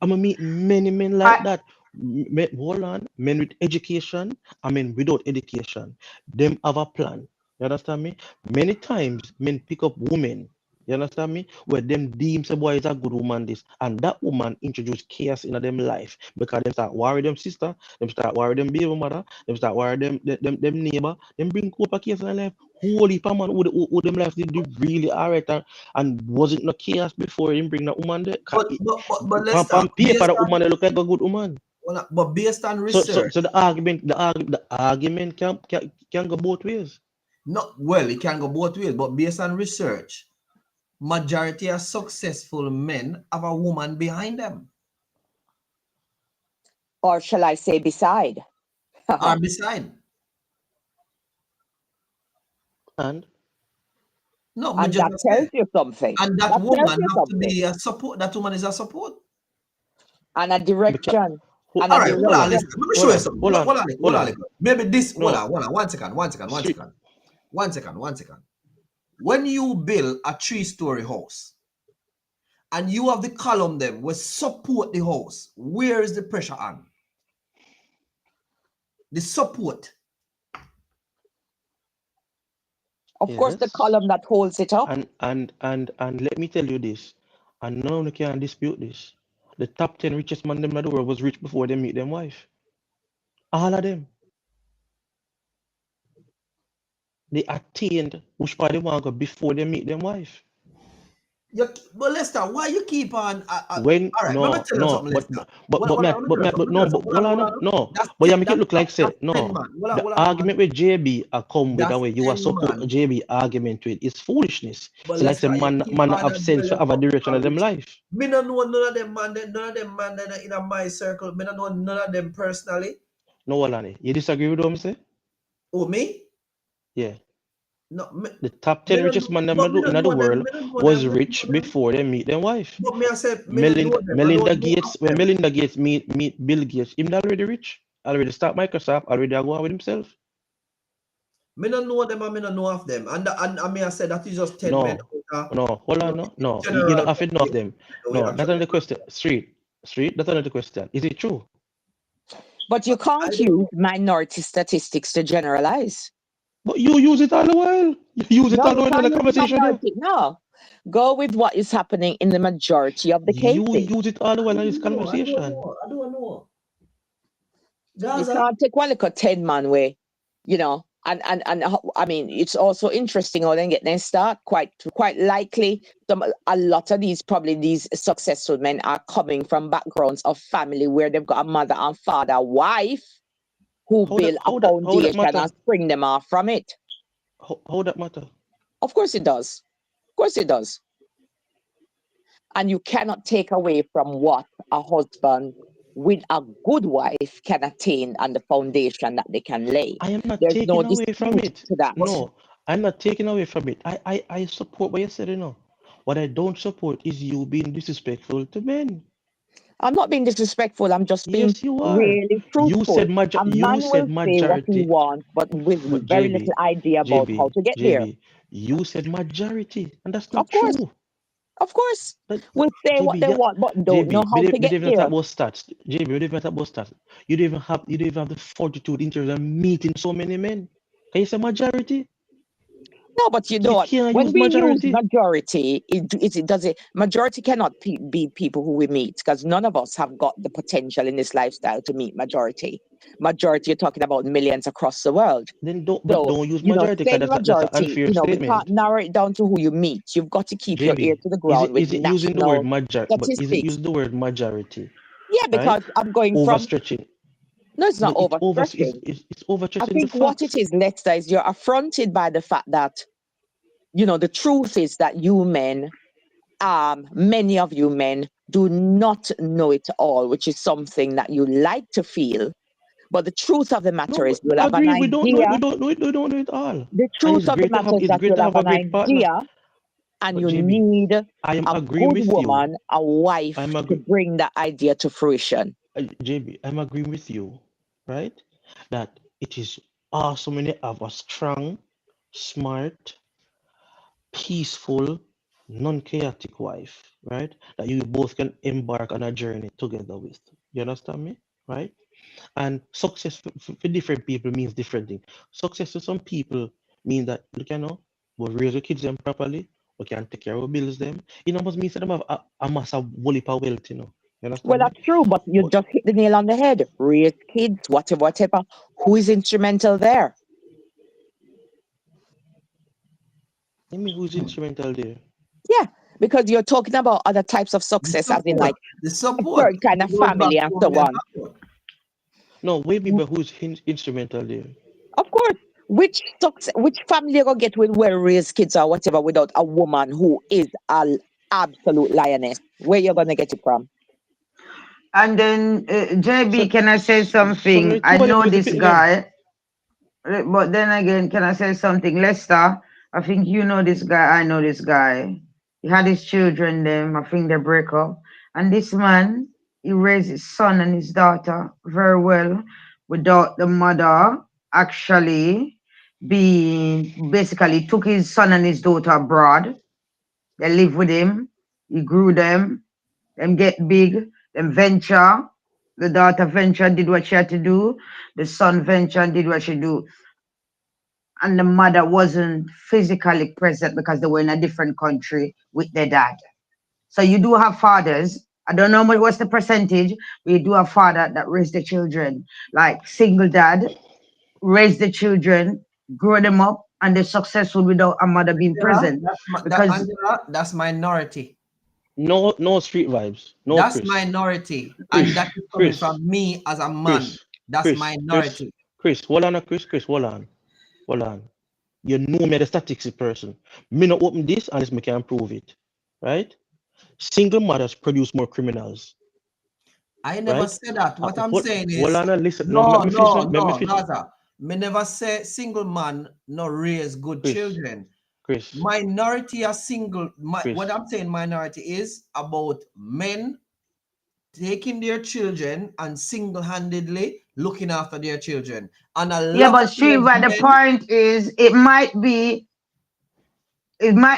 I'm gonna meet many men like I, that. Men, hold on, men with education, I mean without education. Them have a plan. You understand me? Many times men pick up women. You understand me? Where them deem say boy is a good woman this, and that woman introduce chaos in them life because them start worry them sister, them start worry them baby mother, them start worry them neighbor, them bring cope a case in their life. Holy pa man, who them life did really alright and wasn't no chaos before him bring that woman there. But let's start On paper, that woman they look like a good woman. but based on So research, the argument can go both ways. not well, it can go both ways, but based on research, majority of successful men have a woman behind them Or shall I say beside? or beside. And No, me And just that a tells say. you something. And that That tells woman you have to something. be a support. That woman is a support. And a because direction. And a All right, hold on, direction. listen. Let me show hold you on, something. hold on, hold Hold on, on. listen. Maybe this. No, Hold on. 1 second. 1 second. 1 street. second. 1 second. 1 second. When you build a 3-story house and you have the column them will support the house, where is the pressure on? The support. Of course, the Yes. column that holds it up. And let me tell you this, and no one can dispute this. The top 10 richest man in the world was rich before they meet them wife. All of them. They attained which part they want to go before they meet them wife. But Lester, why you keep on? When All right, let me no tell you no something, but Lester. but Hold on, but hold me, on, let me but tell you me, something. but Let me tell no you but something. hold Hold on on. no That's but you ten. make it look like say Ten no. man. Hold on, The hold on, hold on. argument with JB I come with That's the way you are 10 support man. JB argument with is foolishness. But So like say Lester, you keep man on have a dwell sense to your have a cup direction of them marriage. life. Me no know none of them man that in my circle. Me no know none of them personally. No Alani. You disagree with what I'm saying? Oh, me? Yeah. No, The top me 10 no richest know, man them but me no in the know them. world Me no know was them. Me rich no know them. before they meet their wife. But me I said me no know them. I Melinda don't know Gates, of when them. Melinda Gates meet Bill Gates, him already rich, already start Microsoft, already go out with himself. Me no know them and me no know of them. And me I said that is just 10 men No, out no, hold of on, no. You general don't have to know of population them. we No, that's not actually the have. question. Street, that's not the question. Is it true? But you I can't don't use know. minority statistics to generalize. But you use it all the while. You use it No, all the you while in can't the use conversation there. minority. No. Go with what is happening in the majority of the You cases. use it all the I while in this don't know. I don't conversation. know. I don't know. You Gaza. can't take one look at 10 man way, I mean, it's also interesting how they get their start. Quite likely, a lot of these successful men are coming from backgrounds of family where they've got a mother and father, wife who build a How that foundation and matter? spring them off from it. How that matter? Of course it does. Of course it does. And you cannot take away from what a husband with a good wife can attain and the foundation that they can lay. I am not There's no taking away from dispute it. to that. No, I'm not taking away from it. I support what you said, you know. What I don't support is you being disrespectful to men. I'm not being disrespectful. I'm just being Yes, you are. really truthful. A man You will said say what he majority, wants, but with but very little idea about how to get there. You said majority, and that's Of not course, true. of course, That will say what they yeah, want, but don't know JB, how to we get don't even talk there. about stats. JB, we don't even talk about stats. You don't even have the fortitude in terms of meeting so many men. Can you say majority? No, but you know You what? can't When use we use majority. majority, it does it. Majority cannot be people who we meet because none of us have got the potential in this lifestyle to meet majority. Majority, you're talking about millions across the world. Then So, don't use majority saying because that's an majority, unfair we can't statement. narrow it down to who you meet. You've got to keep your ear JB, to the ground with is it using the word national major but is it statistics. using the word majority, Yeah, right? because I'm going from, Overstretching. no, it's not But overstretching. it's I overstretching the think what it facts. is, Lester, is you're affronted by the fact that, the truth is that you men, many of you men do not know it all, which is something that you like to feel. But the truth of the matter No, is you'll I have an agree. We don't know it. idea. We don't know it all. The And truth of the matter is it's that great you'll to have have a an great partner. idea and But you JB, need a I am agreeing good with you. woman, a wife I'm to agree, bring that idea to fruition. JB, I'm agreeing with you, right? That it is awesome when you have a strong, smart, peaceful, non-chaotic wife, right? That you both can embark on a journey together with. You understand me? Right? And success for different people means different things. Success to some people mean that we raise the kids them properly, we can take care of our bills them. Must mean that them have a massive whole heap of wealth, You Well, understand me? that's true, but you But just hit the nail on the head. Raise kids, whatever, whatever. Who is instrumental there? I mean who's instrumental there? Yeah, because you're talking about other types of The success, as in support. like The a support. certain kind It of goes back family to and what so me and on. talk about. No, maybe but who's instrumental there? Of course, which family you gonna get with well-raised kids or whatever without a woman who is an absolute lioness? Where you gonna get it from? And then, JB, can I say So something? the I two of them know is the this pit them. guy, but then again, can I say something? Lester, I think you know this guy. I know this guy. He had his children, them, I think they break up. And this man, he raised his son and his daughter very well without the mother actually being basically took his son and his daughter abroad. They live with him. He grew them get big, them venture. The daughter venture did what she had to do. The son venture did what she do. And the mother wasn't physically present because they were in a different country with their dad. So you do have fathers. I don't know what's the percentage, but you do have father that raise the children. Like single dad, raise the children, grow them up, and they're successful without a mother being present. Because Angela, that's minority. No street vibes. No, That's Chris. minority. Chris, And that is coming Chris, from me as a man. That's minority. Chris, hold on, Chris, hold on. You know me, the statistics person. Me not open this unless me can prove it, right? Single mothers produce more criminals. I never right? said that. What I'm saying is, Hold on, listen. no, let me finish. Gaza. Me never say single man no raise good Chris, children. Chris. Minority are single. Chris. What I'm saying minority is about men taking their children and single-handedly looking after their children. And a yeah, lot but of Shiva, the point is it might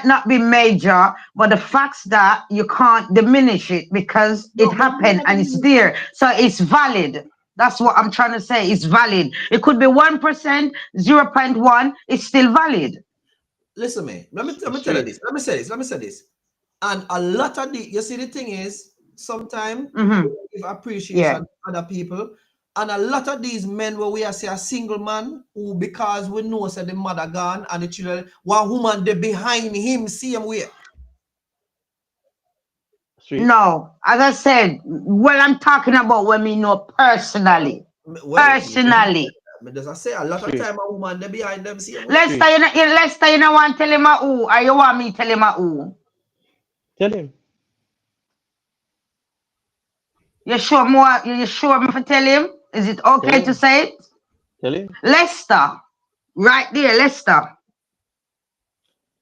not be major, but the facts that you can't diminish it because it happened and it's there. So it's valid. That's what I'm trying to say. It's valid. It could be 1%, 0.1. It's still valid. Listen, me. Let me tell you this. Let me say this. And a lot of you see, the thing is, sometimes give appreciation to other people. And a lot of these men where we are say a single man who, because we know say the mother gone and the children, one woman they behind him same way. No, as I said, well, I'm talking about when we know personally. Personally. Does I say a lot of time a woman they behind them same way? Lester, you know want tell him a who, or you want me tell him a who? Tell him. You sure me for tell him? Is it okay to say it? Tell him. Lester. Right there, Lester.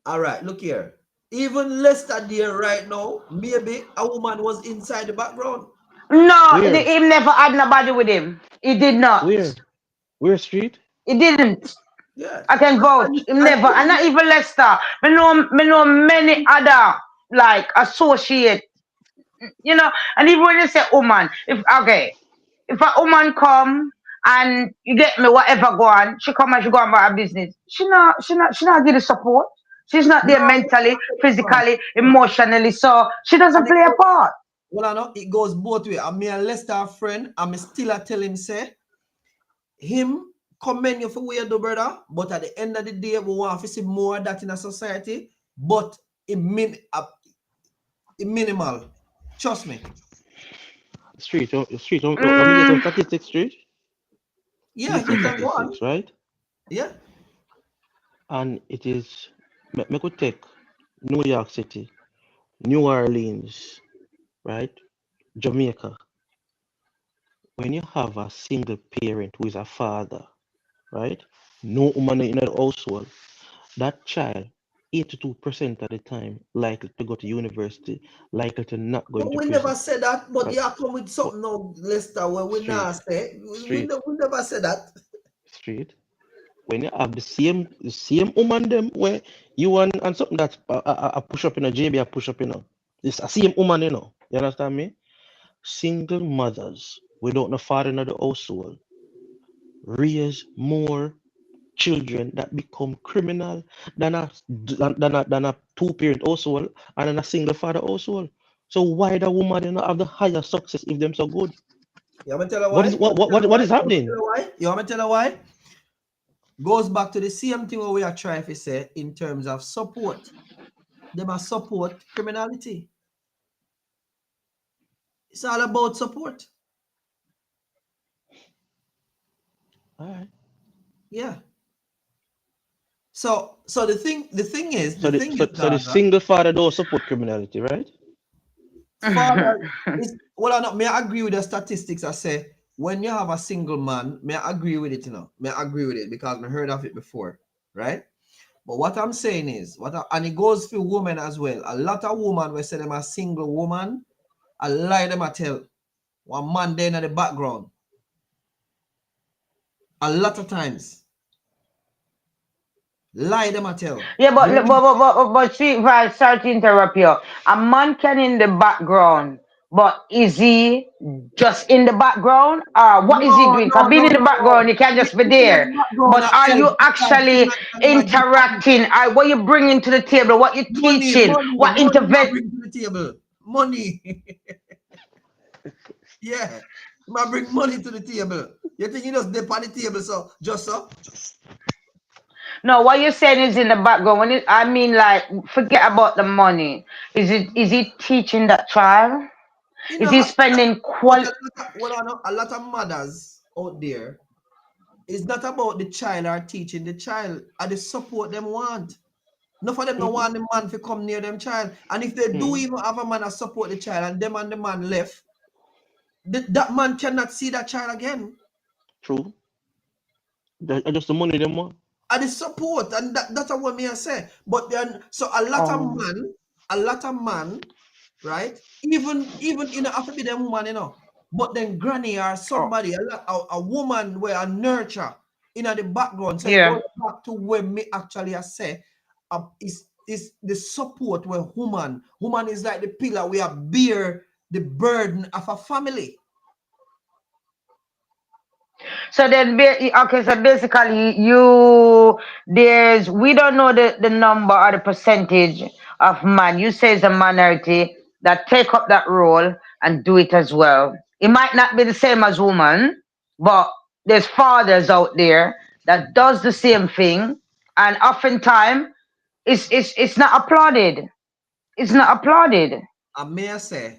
All right, look here. Even Lester there right now, maybe a woman was inside the background. No, he never had nobody with him. He did not. Where street? He didn't. Yeah. I can vouch. Never. And not even Lester. Me know many other like associate. You know, and even when you say woman, if a woman come and you get me whatever go on, she come and she go on about her business. She not give the support. She's not there mentally, physically, emotionally, so she doesn't play a part. Well, I know it goes both ways. I mean, Lester friend, I'm still tell him say him commend you for what you do, brother. But at the end of the day, we want to see more of that in a society. But it minimal. Trust me. Street. Let me get some statistics, street. Yeah, you can go on. Right? Yeah. And it is, me could take New York City, New Orleans, right? Jamaica. When you have a single parent who is a father, right? No woman in the household, that child, 82% of the time, likely to go to university, likely to not go into prison. We never said that, but you come with something now, Lester, where we not say. We never said that. Street. When you have the same woman them where you want and something that's a push up in a JB, a push up, it's a same woman, you understand me? Single mothers without no father in the household raise more children that become criminal than a two-parent household and in a single father household. So why the woman do not have the higher success if them so good? You want me to tell you why? What is happening? You want me to tell you why? Goes back to the same thing we are trying to say in terms of support. They must support criminality. It's all about support. All right. Yeah. So the thing is, the single father don't support criminality, right? Father is, well, may I agree with the statistics I say. When you have a single man, may I agree with it, may I agree with it because I heard of it before, right? But what I'm saying is, and it goes for women as well. A lot of women will say them a single woman, I lie them I tell. One man there in the background. A lot of times. Lie them I tell. Yeah, but sorry to interrupt you. A man can in the background. But is he just in the background? What is he doing? Because being in the background, you can't just be there. But are you actually interacting? What you bringing to the table? What you teaching? What intervention? to the table? Money. Yeah. I bring money to the table. You think you just dip on the table, so just so? No, what you're saying is in the background. When I mean, like, forget about the money. Is he teaching that child? You Is know, he spending but quality? a lot of mothers out there, it's not about the child or teaching the child, or the support them want. Not for them no want the man to come near them child. And if they do even have a man to support the child and them and the man left, that man cannot see that child again. True. Just the money them want. And the support, and that's what me I say. But then, so a lot of man, right? Even in have to be them woman, you know. But then granny or somebody, a woman where a nurture in the background. So it Yeah. goes back to where me actually I say, is the support where woman is like the pillar we are bear the burden of a family. So then, okay, so basically, we don't know the number or the percentage of man. You say it's a minority that take up that role and do it as well. It might not be the same as woman, but there's fathers out there that does the same thing, and oftentimes it's not applauded. It's not applauded. And may I say,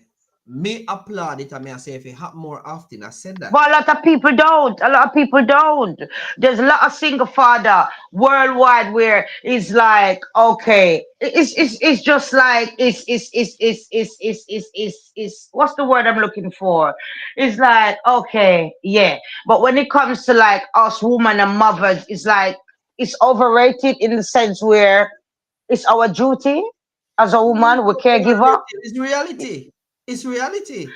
me applaud it, and may I say if it happen more often, I said that. But a lot of people don't. A lot of people don't. There's a lot of single father worldwide where it's like, okay, it's just like it's what's the word I'm looking for? It's like, okay, yeah. But when it comes to like us women and mothers, it's like it's overrated in the sense where it's our duty as a woman, we're caregiver. It's reality. It's reality.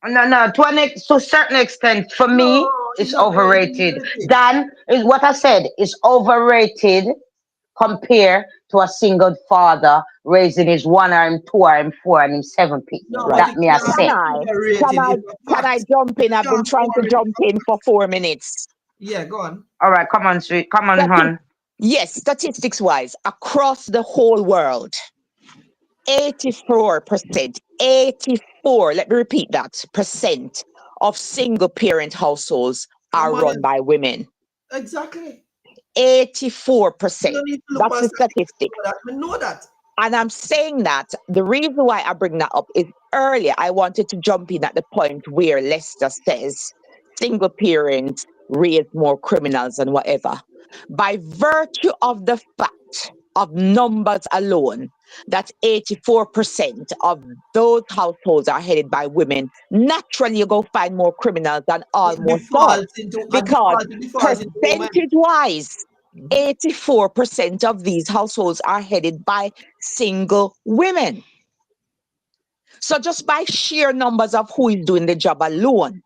No, to a certain extent, for No, me, it's it's not overrated. reality. Dan is what I said, is overrated compared to a single father raising his one arm, two arm, four and him 7 people. No, but Right. That it me I can't Can say. be I? overrated. It's a Can I fact. jump in? I've been Can't trying to overrate jump in for 4 minutes. Yeah, go on. All right, come on, sweet. Come on, hon. Yes, statistics wise, across the whole world, 84%, 84, let me repeat that, percent of single parent households are run by women. Exactly. 84%. You don't need to look That's the statistic. I know that. And I'm saying that the reason why I bring that up is earlier I wanted to jump in at the point where Lester says single parents raise more criminals and whatever. By virtue of the fact of numbers alone, that 84% of those households are headed by women, naturally you go find more criminals than almost all. Because percentage-wise, 84% of these households are headed by single women. So just by sheer numbers of who is doing the job alone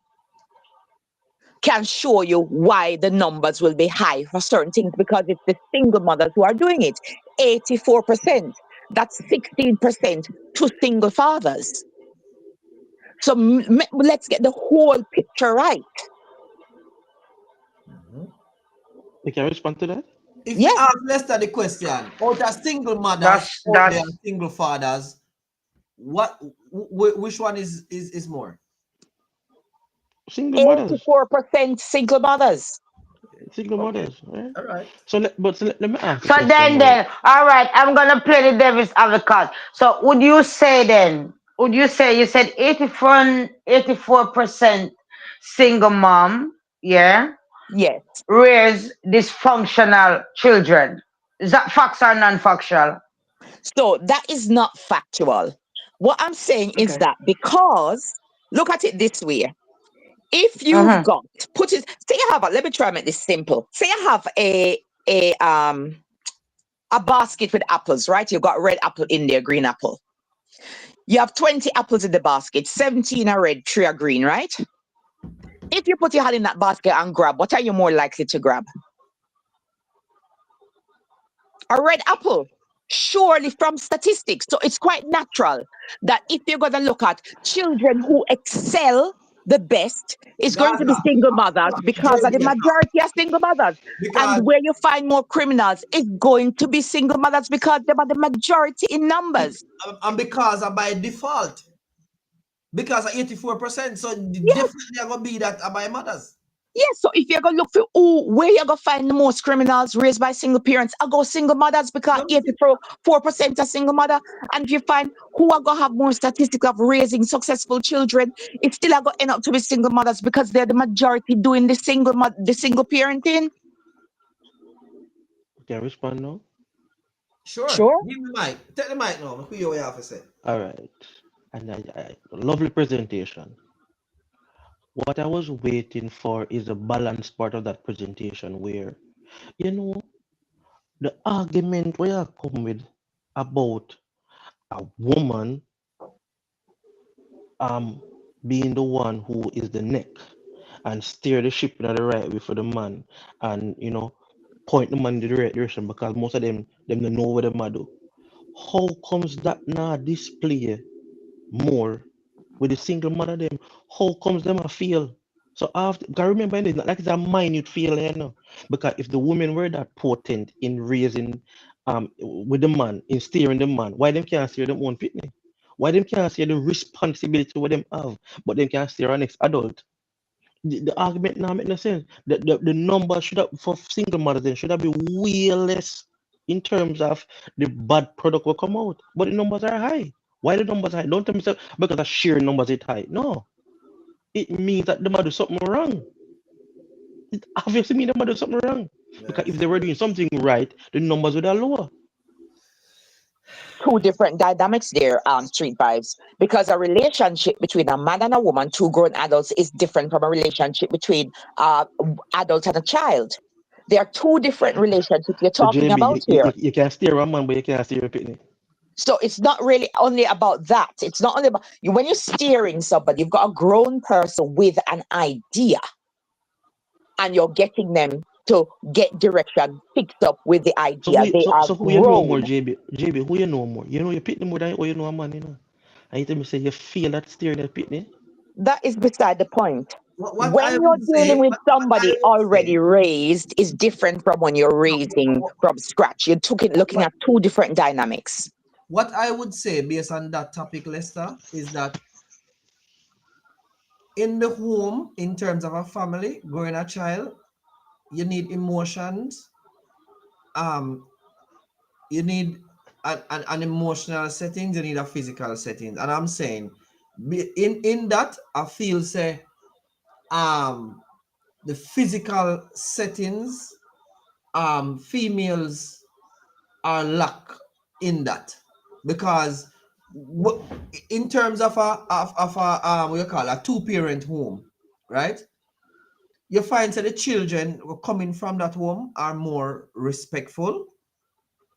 can show you why the numbers will be high for certain things, because it's the single mothers who are doing it. 84%. That's 16% to single fathers. So let's get the whole picture right. You can respond to that? If you ask Lester the question, out of single mothers or they are single fathers, which one is more? Single mothers. 84% single mothers. Single mothers, right? All right. So let me ask. So then, all right, I'm gonna play the devil's advocate. So would you say you said 84% single mom, yeah? Yes. Raise dysfunctional children. Is that facts or non-factual? So that is not factual. What I'm saying is that because, look at it this way. If you've got, say you have let me try and make this simple. Say you have a basket with apples, right? You've got red apple in there, green apple. You have 20 apples in the basket, 17 are red, 3 are green, right? If you put your hand in that basket and grab, what are you more likely to grab? A red apple. Surely from statistics. So it's quite natural that if you're going to look at children who excel the best, is going to be single mothers, because of the majority are single mothers. And where you find more criminals is going to be single mothers, because they are the majority in numbers. And because by default, because of 84%, so definitely are going to be that by mothers. Yes, so if you're gonna look for where you're gonna find the most criminals raised by single parents, I go single mothers because 84% are single mother. And if you find who are gonna have more statistics of raising successful children, it's still gonna end up to be single mothers because they're the majority doing the single parenting. Can I respond now? Sure. Sure. Give me the mic. Take the mic now. Who you have to say? All right. And lovely presentation. What I was waiting for is a balanced part of that presentation where, you know, the argument where I come with about a woman being the one who is the neck and steer the ship in the right way for the man, and point the man in the right direction, because most of them don't know what them do. How comes that now display more with the single mother them? How comes them a feel? So after, gotta remember, it's not like it's a minute feeling, because if the women were that potent in raising with the man, in steering the man, why them can't steer them own pitney? Why them can't steer the responsibility what them have, but them can't steer our next adult? The argument now make no sense. The number should have for single mothers then should have been way less in terms of the bad product will come out, but the numbers are high. Why the numbers high? Don't tell me because the sheer numbers is high. No, it means that they might do something wrong. It obviously means they might do something wrong, because if they were doing something right, the numbers would have lower. Two different dynamics there, Street Vibes, because a relationship between a man and a woman, two grown adults, is different from a relationship between adult and a child. There are two different relationships you're So talking about JB, here. you can steer a man, but you can't steer a pitney. So it's not really only about that. It's not only about you. When you're steering somebody, you've got a grown person with an idea, and you're getting them to get direction fixed up with the idea. So who you know more, JB? JB, who you know more? You know your pitney more than you know a man, And you tell me say you feel that steering that pitney? That is beside the point. What when I you're would say, dealing with what I somebody would already say, raised is different from when you're raising from scratch. You're looking at two different dynamics. what I would say based on that topic, Lester, is that in the home, in terms of a family, growing a child, you need emotions. You need an emotional setting, you need a physical setting. And I'm saying in that I feel say the physical settings, females are lack in that, because in terms of a what you call a two-parent home, right? You find that the children coming from that home are more respectful,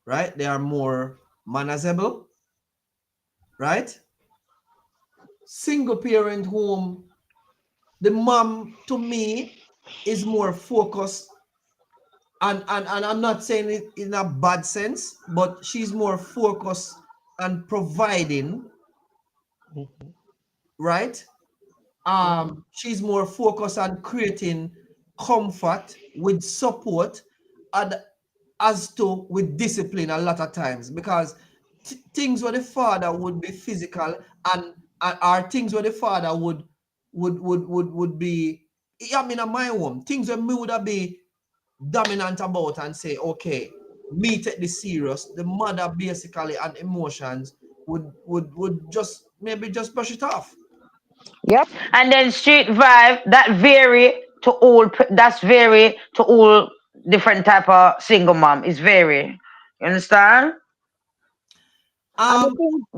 right? They are more manageable, right? Single parent home, the mom to me is more focused, and I'm not saying it in a bad sense, but she's more focused on providing, right? She's more focused on creating comfort with support, and as to with discipline a lot of times, because things where the father would be physical and are things where the father would be, I mean, in my home, things where me would be dominant about and say, okay, me take this serious. The mother basically and emotions would just maybe just brush it off. Yep. And then Street Vibe, that's vary to all different type of single mom. It's vary. You understand?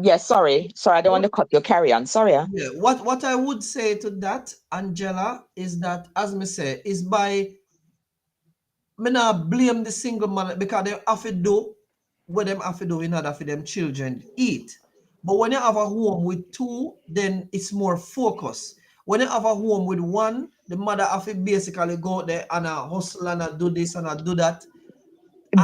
Yes, sorry, I don't want to cut your carry on. Sorry. Yeah, what I would say to that, Angela, is that, as me say, is by me not blame the single mother, because they have to do what them have to do in order for them children eat. But when you have a home with two, then it's more focused. When you have a home with one, the mother have to basically go there and hustle and do this and do that.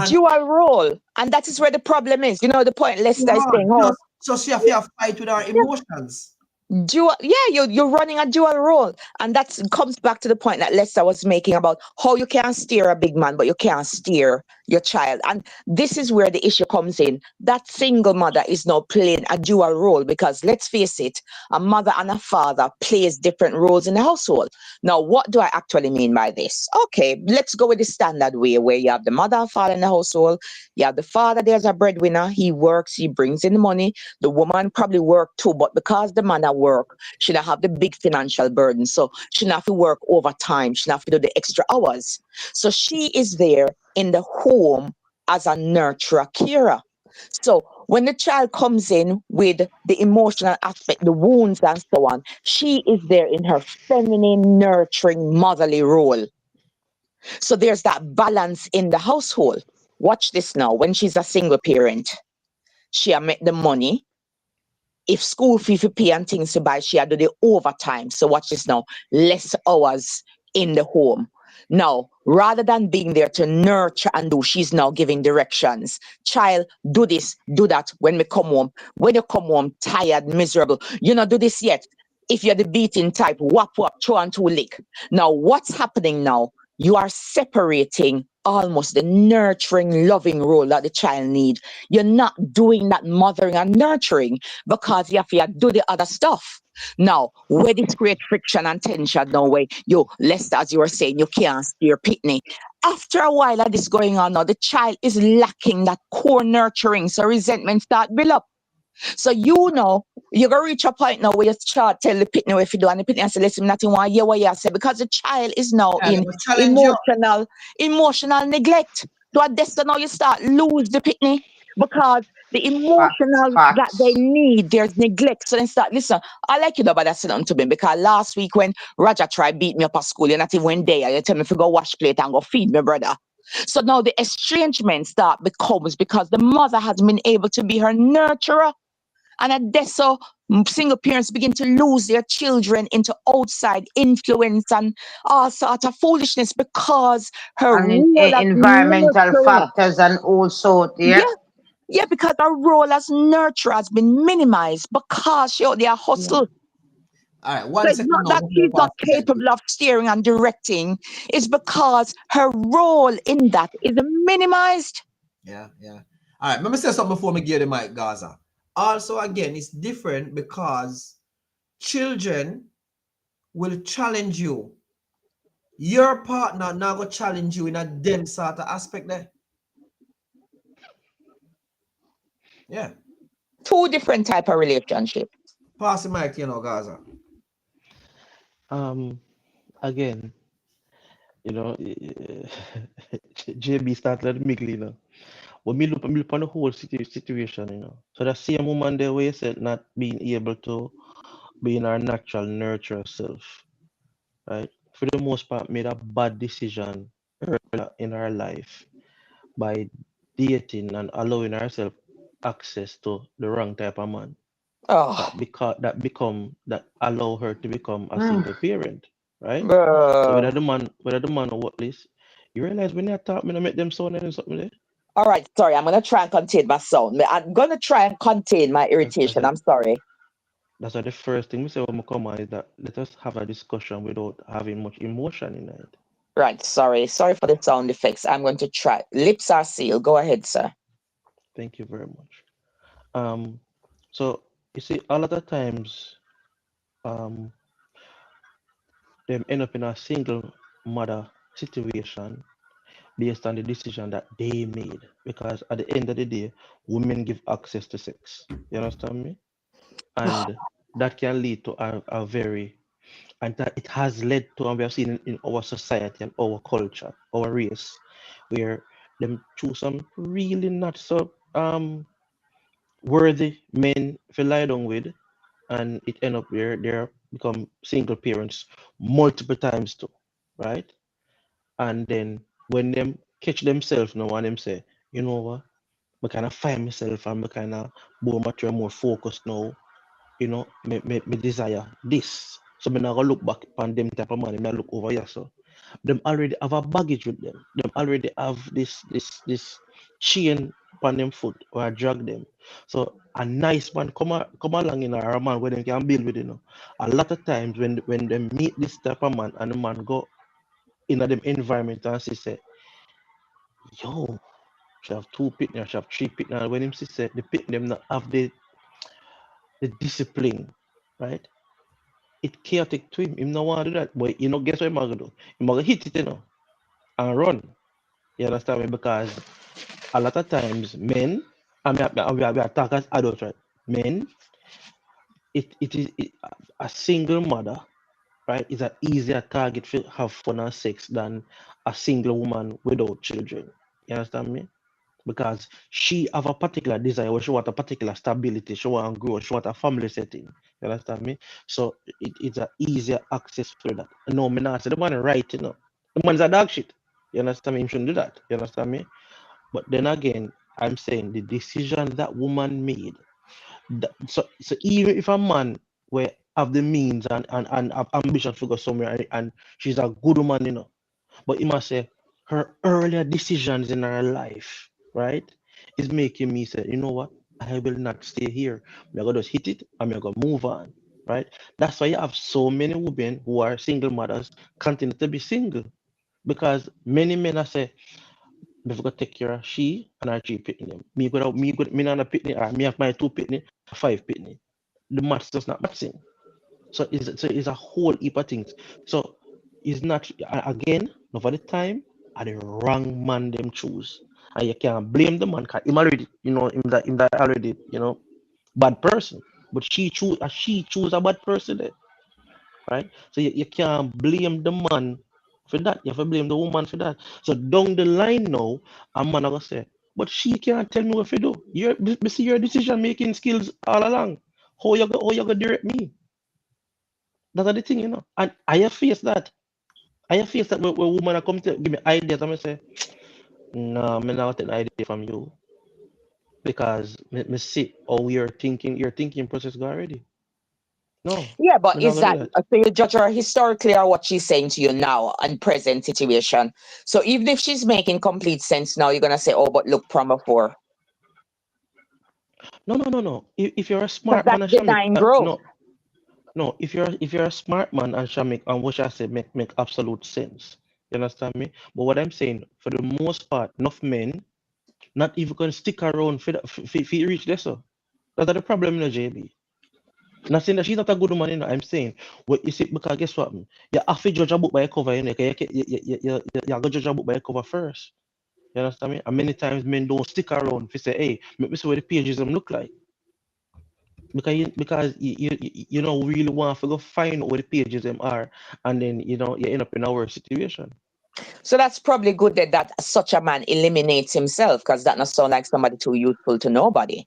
Dual role, and that is where the problem is. You know the point Lester is saying. So she have to fight with her emotions. Dual, yeah, you're running a dual role, and that comes back to the point that Lester was making about how you can steer a big man, but you can't steer your child. And this is where the issue comes in. That single mother is now playing a dual role because let's face it, a mother and a father plays different roles in the household. Now, what do I actually mean by this? Okay, let's go with the standard way where you have the mother and father in the household. You have the father, there's a breadwinner. He works, he brings in the money. The woman probably work too, but because the man at work, she don't have the big financial burden. So she don't have to work overtime. She don't have to do the extra hours. So she is there in the home as a nurturer, carer. So when the child comes in with the emotional aspect, the wounds and so on, she is there in her feminine, nurturing, motherly role. So there's that balance in the household. Watch this now. When she's a single parent, she make the money. If school fee for pay and things to buy, she had to do the overtime. So watch this now. Less hours in the home. Now, rather than being there to nurture and do, she's now giving directions. Child, do this, do that when we come home. When you come home, tired, miserable, you not do this yet. If you're the beating type, whap, throw and two lick. Now, what's happening now? You are separating almost the nurturing, loving role that the child needs. You're not doing that mothering and nurturing because you have to do the other stuff. Now, where this create friction and tension, no way, Lester, as you were saying, you can't steer Pitney. After a while of this going on now, the child is lacking that core nurturing, so resentment start build up. So you're gonna reach a point now where you start tell the Pitney what you do, and the Pitney say, listen, nothing want to hear what you say, because the child is now in emotional neglect. So at this now you start lose the Pitney because the emotional that they need, there's neglect. So then start, listen, I like you know, but that's something to me, because last week when Roger tried beat me up at school, you're not even there. You tell me to go wash plate and go feed my brother. So now the estrangement start becomes because the mother has been able to be her nurturer. And at this, so single parents begin to lose their children into outside influence and all sort of foolishness because her role as environmental nurturer, factors and also, yeah, because her role as nurturer has been minimized because she out there hustle. All right, So one it's second not now. that she's not capable of steering and directing, it's because her role in that is minimized. Yeah. All right, let me say something before we give the mic, Gaza. Also, again, it's different because children will challenge you. Your partner now go challenge you in a them sort of aspect there. Yeah. Two different type of relationship. Pass the mic, Gaza. Again, JB started miggling. When me look on the whole situation, So the same woman there where you said not being able to be in her natural nurture self, right? For the most part, made a bad decision earlier in her life by dating and allowing herself access to the wrong type of man. That allow her to become a single parent, right? So whether the man or what this, you realize when they talk, me, I make them sound and something there. All right, sorry, I'm gonna try and contain my sound. I'm gonna try and contain my irritation. I'm sorry. That's why the first thing we say when we come on is that let us have a discussion without having much emotion in it. Right, sorry for the sound effects. I'm going to try. Lips are sealed. Go ahead, sir. Thank you very much. So you see, a lot of times, them end up in a single mother situation based on the decision that they made. Because at the end of the day, women give access to sex. You understand me? And that can lead to a very, and that it has led to, and we have seen in our society and our culture, our race, where them choose some really not so worthy men to lie down with, and it end up where they become single parents multiple times too, right? And then when them catch themselves now and them say, you know what, I kind of find myself and I kind of more mature, more focused now, me desire this. So me not gonna look back upon them type of money, me look over here. So them already have a baggage with them. Them already have this chain on them foot or I drag them. So a nice man come along in a man where they can build with, you know. A lot of times when they meet this type of man and the man go in them environment and say, yo, she have 2 pitney, she have 3 pitney, and when him say the pitney them not have the discipline, right? It chaotic to him. Him no want to do that. But you know, guess what him gonna do? Him gonna hit it, you know, and run. You understand me? Because a lot of times men, I mean, we attack as adults, right? Men, it is a single mother, right, is an easier target to have fun and sex than a single woman without children. You understand me? Because she have a particular desire, or she want a particular stability, she want to grow, she want a family setting. You understand me? So it's an easier access for that. No, me not say the man right, you know. The man's a dog shit. You understand me? He shouldn't do that. You understand me? But then again, I'm saying the decision that woman made. So even if a man were have the means and have ambition to go somewhere and she's a good woman, you know, but he must say her earlier decisions in her life, right, is making me say, you know what, I will not stay here. I'm gonna just hit it and I'm gonna move on, right? That's why you have so many women who are single mothers continue to be single, because many men are say, me forgot take care of she and her 3 pitney. Me not a pitney, or me have my 2 pitney, 5 pitney. The maths does not matching. So it's a whole heap of things. So it's not, again, over the time, are the wrong man them choose. And you can't blame the man, because him already, you know, him that already, you know, bad person. But she choose a bad person there, right? So you can't blame the man for that. You have to blame the woman for that. So down the line now, a man gonna say, but she can't tell me what to do. You see your decision making skills all along. How you gonna direct me? That's the thing, you know. And I have faced that. I have faced that where women are come to give me ideas, and I say, no, I'm not take an idea from you. Because me see how your thinking process go already. No. Yeah, but I'm not is gonna that do that. so you judge her historically or what she's saying to you now and present situation? So even if she's making complete sense now, you're gonna say, "Oh, but look, from before," No. If you're a because smart man, that's and Shamik, denying growth. no. If you're a smart man, and Shamik, and what I say make absolute sense. You understand me? But what I'm saying, for the most part, enough men not even gonna stick around for reach this. So that's the problem, you know, JB. Not saying that she's not a good woman, you know. I'm saying, what you see, because guess what? You have to judge a book by a cover, you know. You have to judge a book by a cover first. You understand me? And many times men don't stick around to say, hey, let me see what the pages them look like. Because you know really want to go find out what the pages them are, and then you know you end up in a worse situation. So that's probably good that such a man eliminates himself, because that not sound like somebody too useful to nobody.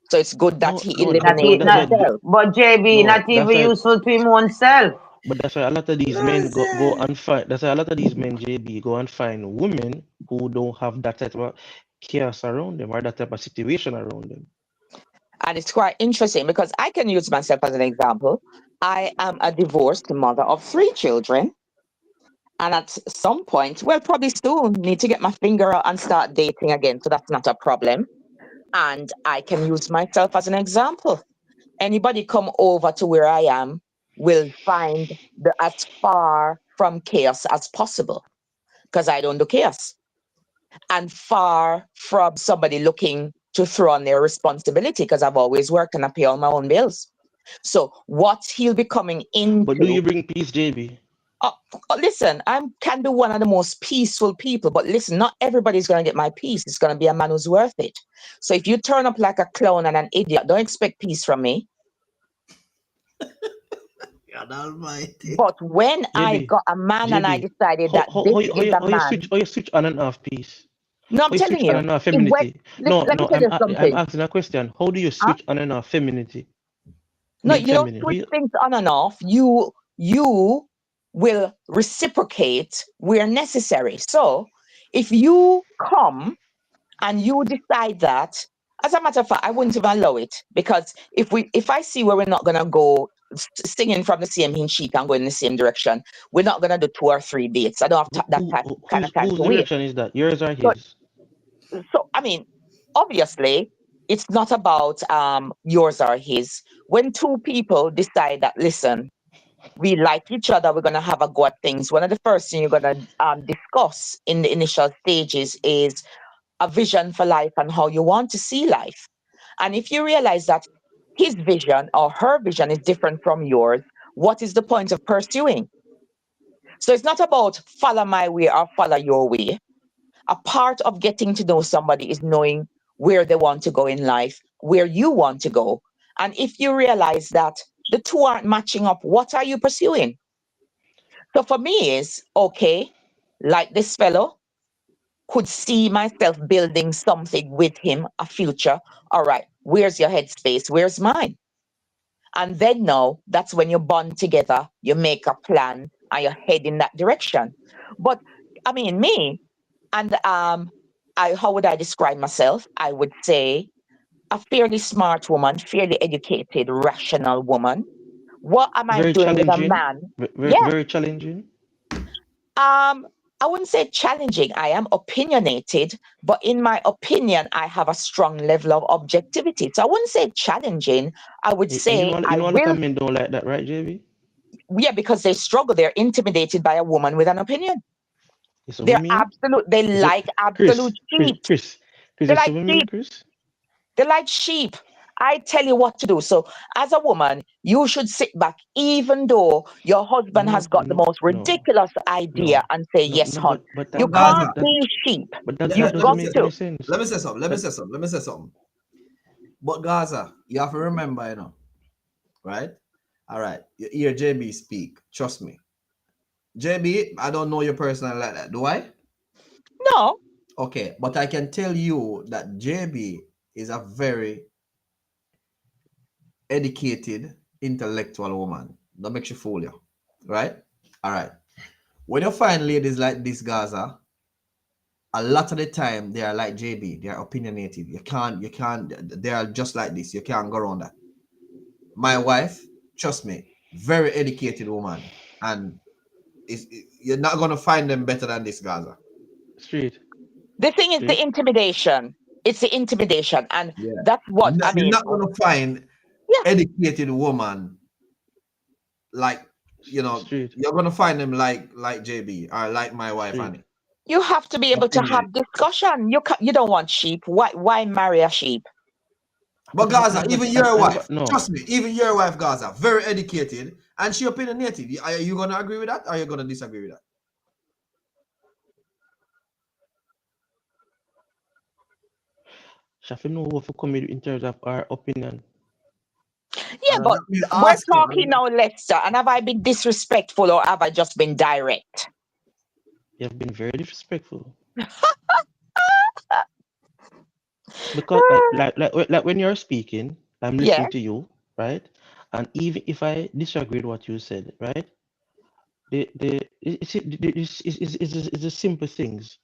So it's good that No, he no, eliminates himself. But JB, no, not even that's why. useful to him oneself. But that's why a lot of these men go and find. That's why a lot of these men, JB, go and find women who don't have that type of chaos around them or that type of situation around them. And it's quite interesting because I can use myself as an example. I am a divorced mother of 3 children. And at some point, well, probably soon, need to get my finger out and start dating again. So that's not a problem. And I can use myself as an example. Anybody come over to where I am will find as far from chaos as possible, because I don't do chaos. And far from somebody looking to throw on their responsibility, because I've always worked and I pay all my own bills. So what he'll be coming into. But do you bring peace, JB? Listen, I can be one of the most peaceful people, but listen, not everybody's going to get my peace. It's going to be a man who's worth it. So if you turn up like a clown and an idiot, don't expect peace from me. God Almighty. But when I JB, got a man and I decided that this is a man. How you switch on and off peace? No, I'm How you telling switch on you. and off femininity? Let me tell you I'm something. asking a question. How do you switch on and off femininity? No, Being you don't feminine. switch things on and off. You will reciprocate where necessary. So if you come and you decide that, as a matter of fact, I wouldn't even allow it, because if I see where we're not gonna go singing from the same hymn sheet and going in the same direction, we're not gonna do 2 or 3 dates. I don't have that kind of time Whose to wait. direction is that? Yours or his? So I mean, obviously, it's not about yours or his. When two people decide that, listen, we like each other, we're going to have a go at things, one of the first things you're going to discuss in the initial stages is a vision for life and how you want to see life. And if you realize that his vision or her vision is different from yours, what is the point of pursuing? So it's not about follow my way or follow your way. A part of getting to know somebody is knowing where they want to go in life, where you want to go. And if you realize that the two aren't matching up, what are you pursuing? So for me is, okay, like this fellow, could see myself building something with him, a future. All right, where's your headspace? Where's mine? And then now that's when you bond together, you make a plan and you head in that direction. But I mean, me and how would I describe myself? I would say a fairly smart woman, fairly educated, rational woman. What am I Very doing with a challenging. man? Very, Yeah. very challenging. I wouldn't say challenging. I am opinionated, but in my opinion, I have a strong level of objectivity. So I wouldn't say challenging. I would say I You know, a lot will. of men don't like that, right, JB? Yeah, because they struggle. They're intimidated by a woman with an opinion. You see what I They're mean? absolute. They Is it like absolute sheep. Chris, They you see like what I mean, sheep. Chris? They like sheep. I tell you what to do. So as a woman, you should sit back, even though your husband has got the most ridiculous idea, and say, yes, hon. But You But can't Gaza, be sheep. that You've let doesn't got me say make to. any sense. let me say something. Let me say something. Let me say something. But Gaza, you have to remember, right? All right. You hear JB speak. Trust me. JB, I don't know your personally like that. Do I? No. Okay, but I can tell you that JB is a very educated, intellectual woman. Don't make you fool you. Right? All right. When you find ladies like this, Gaza, a lot of the time they are like JB. They are opinionated. You can't, they are just like this. You can't go around that. My wife, trust me, very educated woman. And you're not going to find them better than this, Gaza. Straight. The thing is the intimidation. It's the intimidation. And that's what I mean. You're not going to find educated woman like, Straight. you're going to find them like JB or like my wife, Annie. You have to be able to have discussion. You don't want sheep. Why marry a sheep? But Gaza, even your wife, trust me, even your wife, Gaza, very educated, and she opinionated. Are you going to agree with that, or are you going to disagree with that? Shafi know what for come in terms of our opinion. Yeah, but we're talking now, Lester, and have I been disrespectful or have I just been direct? You have been very disrespectful. Because like when you're speaking, I'm listening to you, right? And even if I disagree with what you said, right? It's the simple things.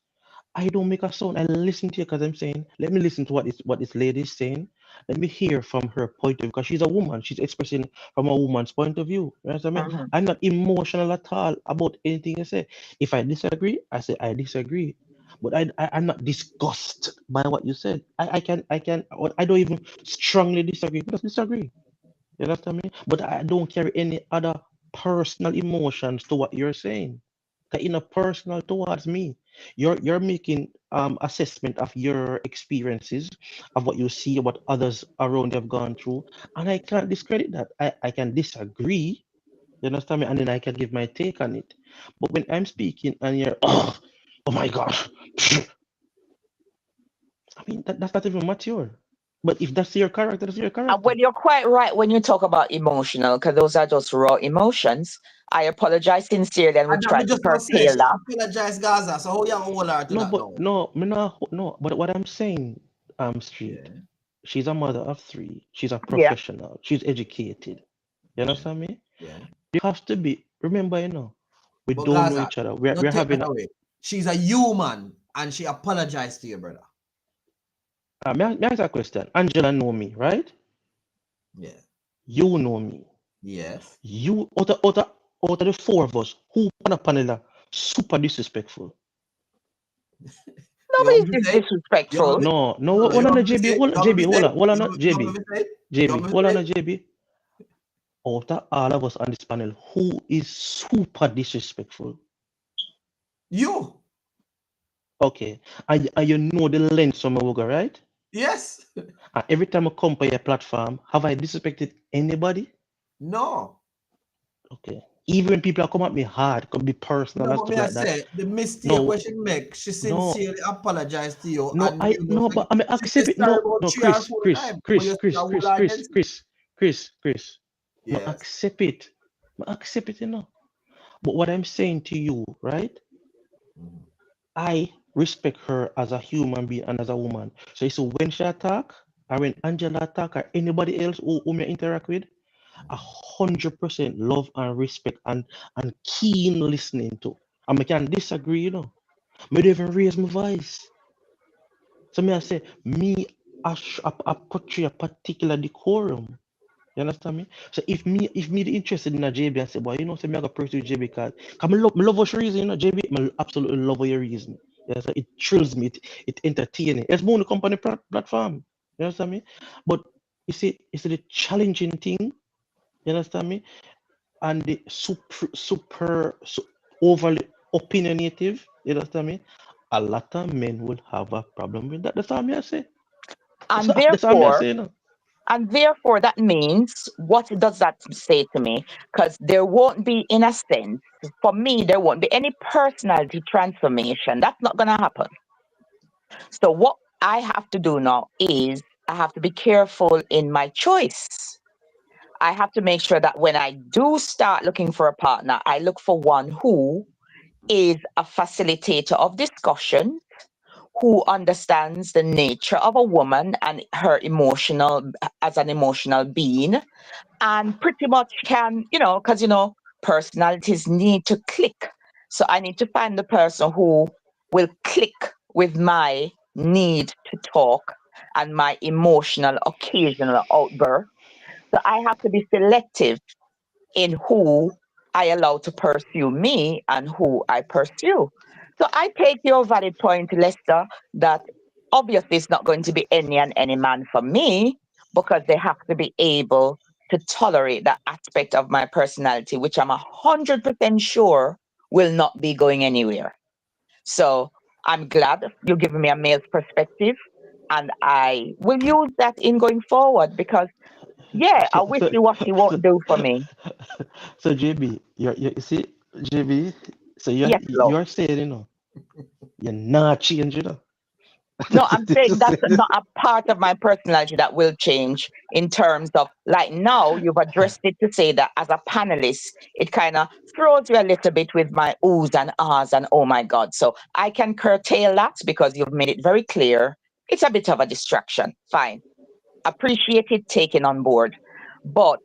I don't make a sound. I listen to you because I'm saying, let me listen to what this lady is saying. Let me hear from her point of view, because she's a woman. She's expressing from a woman's point of view. You know what I mean? I'm not emotional at all about anything you say. If I disagree, I say I disagree. But I'm not disgusted by what you said. I don't even strongly disagree. Just disagree. You know what I mean? But I don't carry any other personal emotions to what you're saying. It's not personal towards me. You're making assessment of your experiences, of what you see, what others around you have gone through, and I can't discredit that. I can disagree. You understand me? And then I can give my take on it. But when I'm speaking and you're oh my gosh, I mean that's not even mature. But if that's your character, that's your character. Well, you're quite right when you talk about emotional, because those are just raw emotions. I apologize sincerely, and we try to curtail that. Apologize, Gaza. So how you hold her to that now? No. But what I'm saying, Street, she's a mother of 3. She's a professional. She's educated. You understand me? Yeah. You have to be. Remember, we But don't Gaza, know each other. We're having. She's a human, and she apologized to you, brother. May I ask a question? Angela know me, right? Yeah. You know me. Yes. You out of the 4 of us, who on a panel super disrespectful? Nobody's You disrespectful. No, want hold on, me to JB, say? hold on, You want me JB, to hold say? on, hold on, You want JB, me to say? You want JB, me to hold on, say? JB. Out of all of us on this panel, who is super disrespectful? You. Okay, and you know the length from Awuga, right? Yes. And every time I come to your platform, have I disrespected anybody? No. Okay. Even when people come at me hard, could be personal No, and but stuff me I like that. say the mistake No, what she make, she no, sincerely apologized to you, no, and you know, no, but I mean, she accept said it. sorry No, about no, 3 or 4 times, but you still hold her against it. Chris. I Yes. accept it. I accept it, you know. But what I'm saying to you, right? I respect her as a human being and as a woman. So you see, when she attack, or when Angela attack, or anybody else who may interact with, 100% love and respect and keen listening to. And I can disagree, you know. I don't even raise my voice. So me I say, I portray a particular decorum. You understand me? So if me interested in a JB and say, boy, you know, say me I got pursue JB because I love what reason, you know, JB, I absolutely love your reason. Yeah, so it thrills me, it entertaining. It's more on the company platform. You understand me? But you see, it's the challenging thing. You understand me? And the overly opinionative. You understand me? A lot of men will have a problem with that. That's all I say. And That's all I therefore, say. No. that means, what does that say to me? Because there won't be, in a sense, for me, there won't be any personality transformation. That's not going to happen. So what I have to do now is I have to be careful in my choice. I have to make sure that when I do start looking for a partner, I look for one who is a facilitator of discussion, who understands the nature of a woman and her as an emotional being, and pretty much can, because, personalities need to click. So I need to find the person who will click with my need to talk and my emotional occasional outburst. So I have to be selective in who I allow to pursue me and who I pursue. So I take your valid point, Lester, that obviously it's not going to be any and any man for me, because they have to be able to tolerate that aspect of my personality, which I'm 100% sure will not be going anywhere. So I'm glad you're giving me a male's perspective, and I will use that in going forward, because a wishy-washy won't do for me. So JB, you see, JB, so Yes, love. you're saying, you know, you're not changing, you know. No, I'm saying that's not a part of my personality that will change, in terms of, like, now you've addressed it to say that as a panelist, it kind of throws you a little bit with my oohs and ahs and oh my God. So I can curtail that because you've made it very clear. It's a bit of a distraction. Fine. Appreciate it, taken on board. But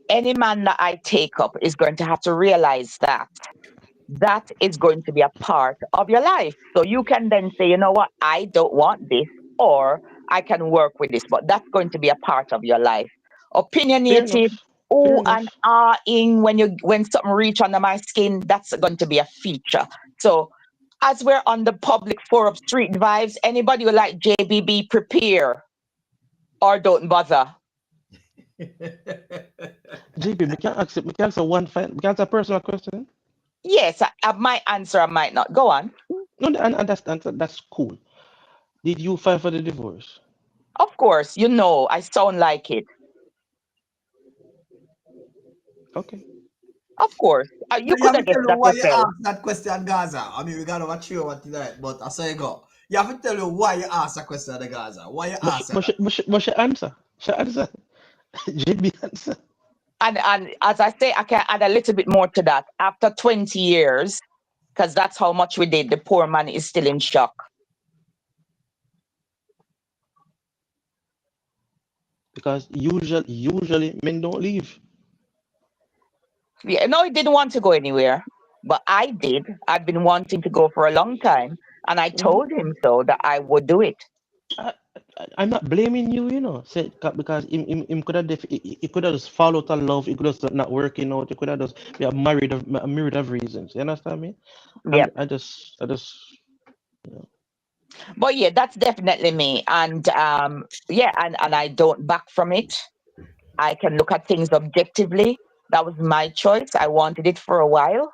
any man that I take up is going to have to realize that is going to be a part of your life. So you can then say, you know what, I don't want this, or I can work with this, but that's going to be a part of your life. Fair Opinionated, enough. Fair ooh enough. and ahing when something reach under my skin, that's going to be a feature. So as we're on the public forum, Street Vibes, anybody who like JBB, prepare or don't bother. JB, we can't answer we can't answer a personal question. Yes, I might answer, I might not. Go on. No, and that's cool. Did you file for the divorce? Of course, I sound like it. Okay. Of course. You You could have have to tell guessed you that why you yourself. asked that question, Gaza. I mean, we got to watch you what tonight, but I say go. You have to tell you why you asked that question, Gaza. Why you asked that? But she answer. She answer. JB answer. And as I say, I can add a little bit more to that. After 20 years, because that's how much we did, the poor man is still in shock. Because usually men don't leave. Yeah, no, he didn't want to go anywhere, but I did. I've been wanting to go for a long time, and I told him so, that I would do it. I'm not blaming you, say, because him could have he could have just followed out love. He could have just not working out. He could have just be a myriad of reasons. You understand me? Yeah. I just But yeah, that's definitely me. And yeah, and I don't back from it. I can look at things objectively. That was my choice. I wanted it for a while.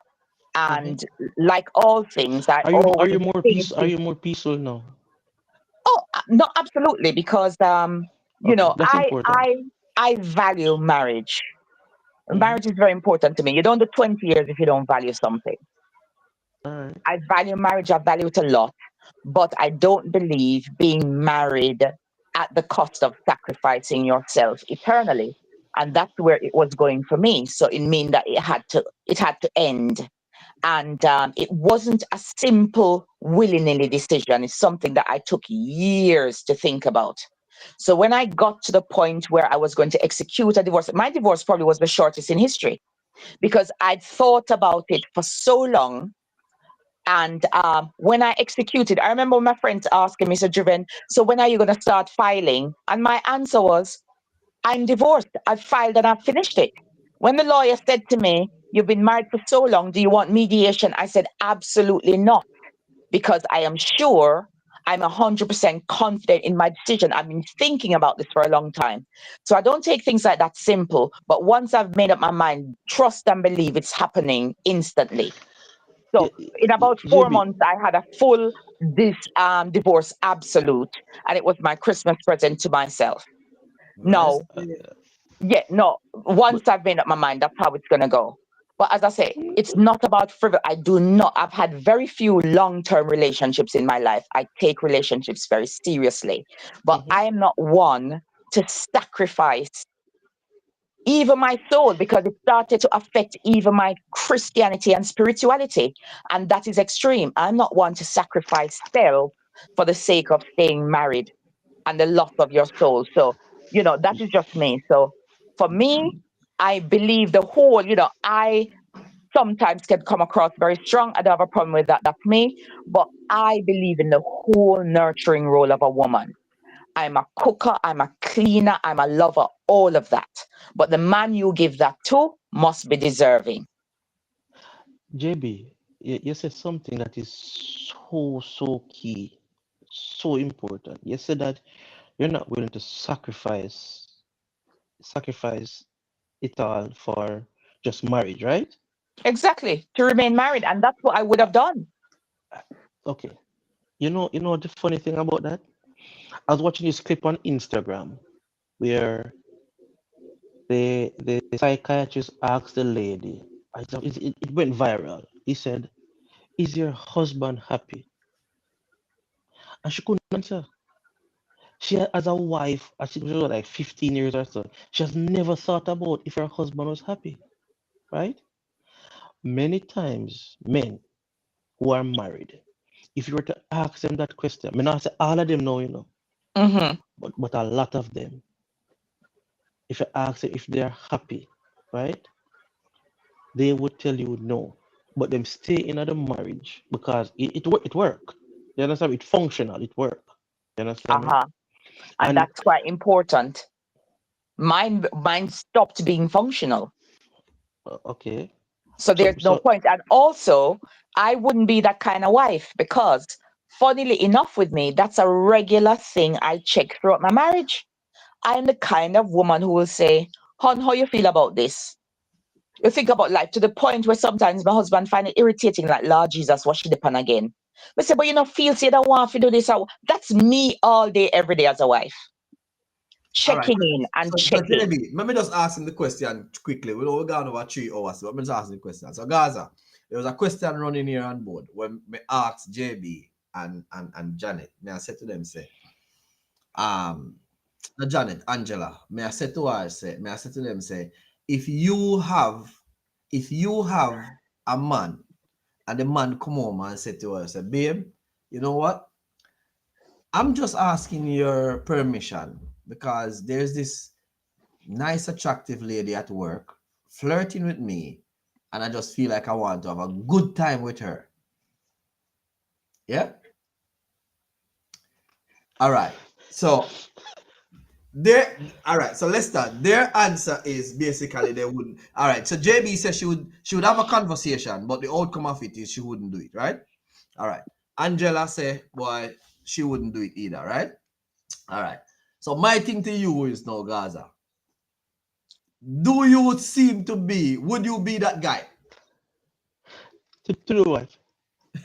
Mhm. And like all things, I Are always you more think, Are you more peaceful now? oh, no, absolutely, because you Okay, know, that's important. I value marriage. Mm-hmm. Marriage is very important to me. You don't do 20 years if you don't value something. All right. I value marriage, I value it a lot, but I don't believe being married at the cost of sacrificing yourself eternally. And that's where it was going for me. So it mean that it had to end. And it wasn't a simple willy-nilly decision. It's something that I took years to think about. So when I got to the point where I was going to execute a divorce, my divorce probably was the shortest in history because I'd thought about it for so long. And when I executed, I remember my friends asking me, so Driven, so when are you going to start filing? And my answer was, I'm divorced. I've filed and I've finished it. When the lawyer said to me, you've been married for so long, do you want mediation? I said, absolutely not, because I am sure I'm 100% confident in my decision. I've been thinking about this for a long time. So I don't take things like that simple. But once I've made up my mind, trust and believe it's happening instantly. Yeah, So in about 4 JB, months, I had a full divorce absolute, and it was my Christmas present to myself. Nice. No, yeah, no. but Once I've made up my mind, that's how it's gonna go. But as I say, it's not about frivolous. I do not. I've had very few long-term relationships in my life. I take relationships very seriously, but mhm. I am not one to sacrifice even my soul, because it started to affect even my Christianity and spirituality. And that is extreme. I'm not one to sacrifice self for the sake of staying married and the loss of your soul. So, that is just me. So for me, I believe the whole, I sometimes can come across very strong. I don't have a problem with that. That's me. But I believe in the whole nurturing role of a woman. I'm a cooker, I'm a cleaner, I'm a lover, all of that. But the man you give that to must be deserving. JB, you said something that is so key, so important. You said that you're not willing to sacrifice it all for just marriage, right? Exactly. To remain married. And that's what I would have done. Okay. You know the funny thing about that? I was watching this clip on Instagram where the psychiatrist asked the lady, it went viral. He said, "Is your husband happy?" And she couldn't answer. She, as a wife, I think she was like 15 years or so, she has never thought about if her husband was happy, right? Many times, men who are married, if you were to ask them that question, I mean, not say all of them know, Mm-hmm. but a lot of them, if you ask them if they are happy, right, they would tell you no. But them stay in the marriage because it work. You understand? It functional, it work. You understand me? Uh-huh. And And that's quite important. Mine stopped being functional. okay, So so there's no so point. And also, I wouldn't be that kind of wife because, funnily enough, with me, that's a regular thing I check throughout my marriage. I'm the kind of woman who will say, Hon, how you feel about this? You think about life to the point where sometimes my husband find it irritating, like, Lord Jesus, what she depend again? But say, but you know, feel say that want to do this. That's me all day, every day as a wife. All right. Checking in and So checking. JB, let me just ask him the question quickly. We're going over 3 hours, so let me just ask him the question. So Gaza, there was a question running here on board when me asked JB and Janet. May I say to them, say, not Janet, Angela, may I say to her, may I say to them, say, if you have a man and the man come home and say to her, say, babe, you know what? I'm just asking your permission because there's this nice, attractive lady at work flirting with me, and I just feel like I want to have a good time with her. Yeah? All right. So all right, so let's start. Their answer is basically they wouldn't. All right, so JB says she would have a conversation, but the outcome of it is she wouldn't do it, right? All right. Angela say, boy, she wouldn't do it either, right? All right. So my thing to you is now, Gaza. Do you seem to be, would you be that guy? To the wife.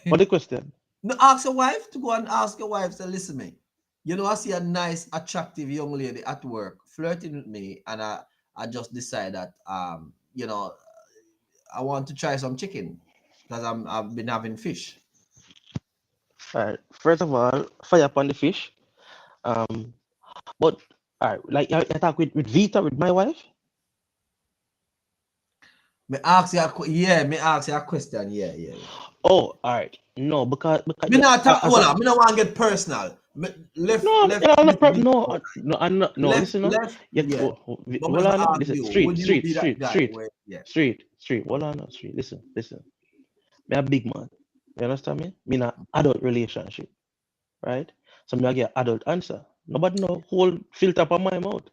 What the question? No, ask your wife to go and ask your wife, say, listen me. You know, I see a nice, attractive young lady at work flirting with me, and I just decide that you know, I want to try some chicken because I've been having fish. All right. First of all, fire upon the fish. But all right, like I talk with Vita, with my wife. Me ask you a question. Yeah. Oh, all right. No, because Me not talk, hold on, me don't want to get personal. I'm not. No, listen, no. Hold on, listen. Street. Hold on, street. Listen. Me a big man. You understand me? Me not adult relationship, right? So me I get adult answer. Nobody know whole filter up on my mouth.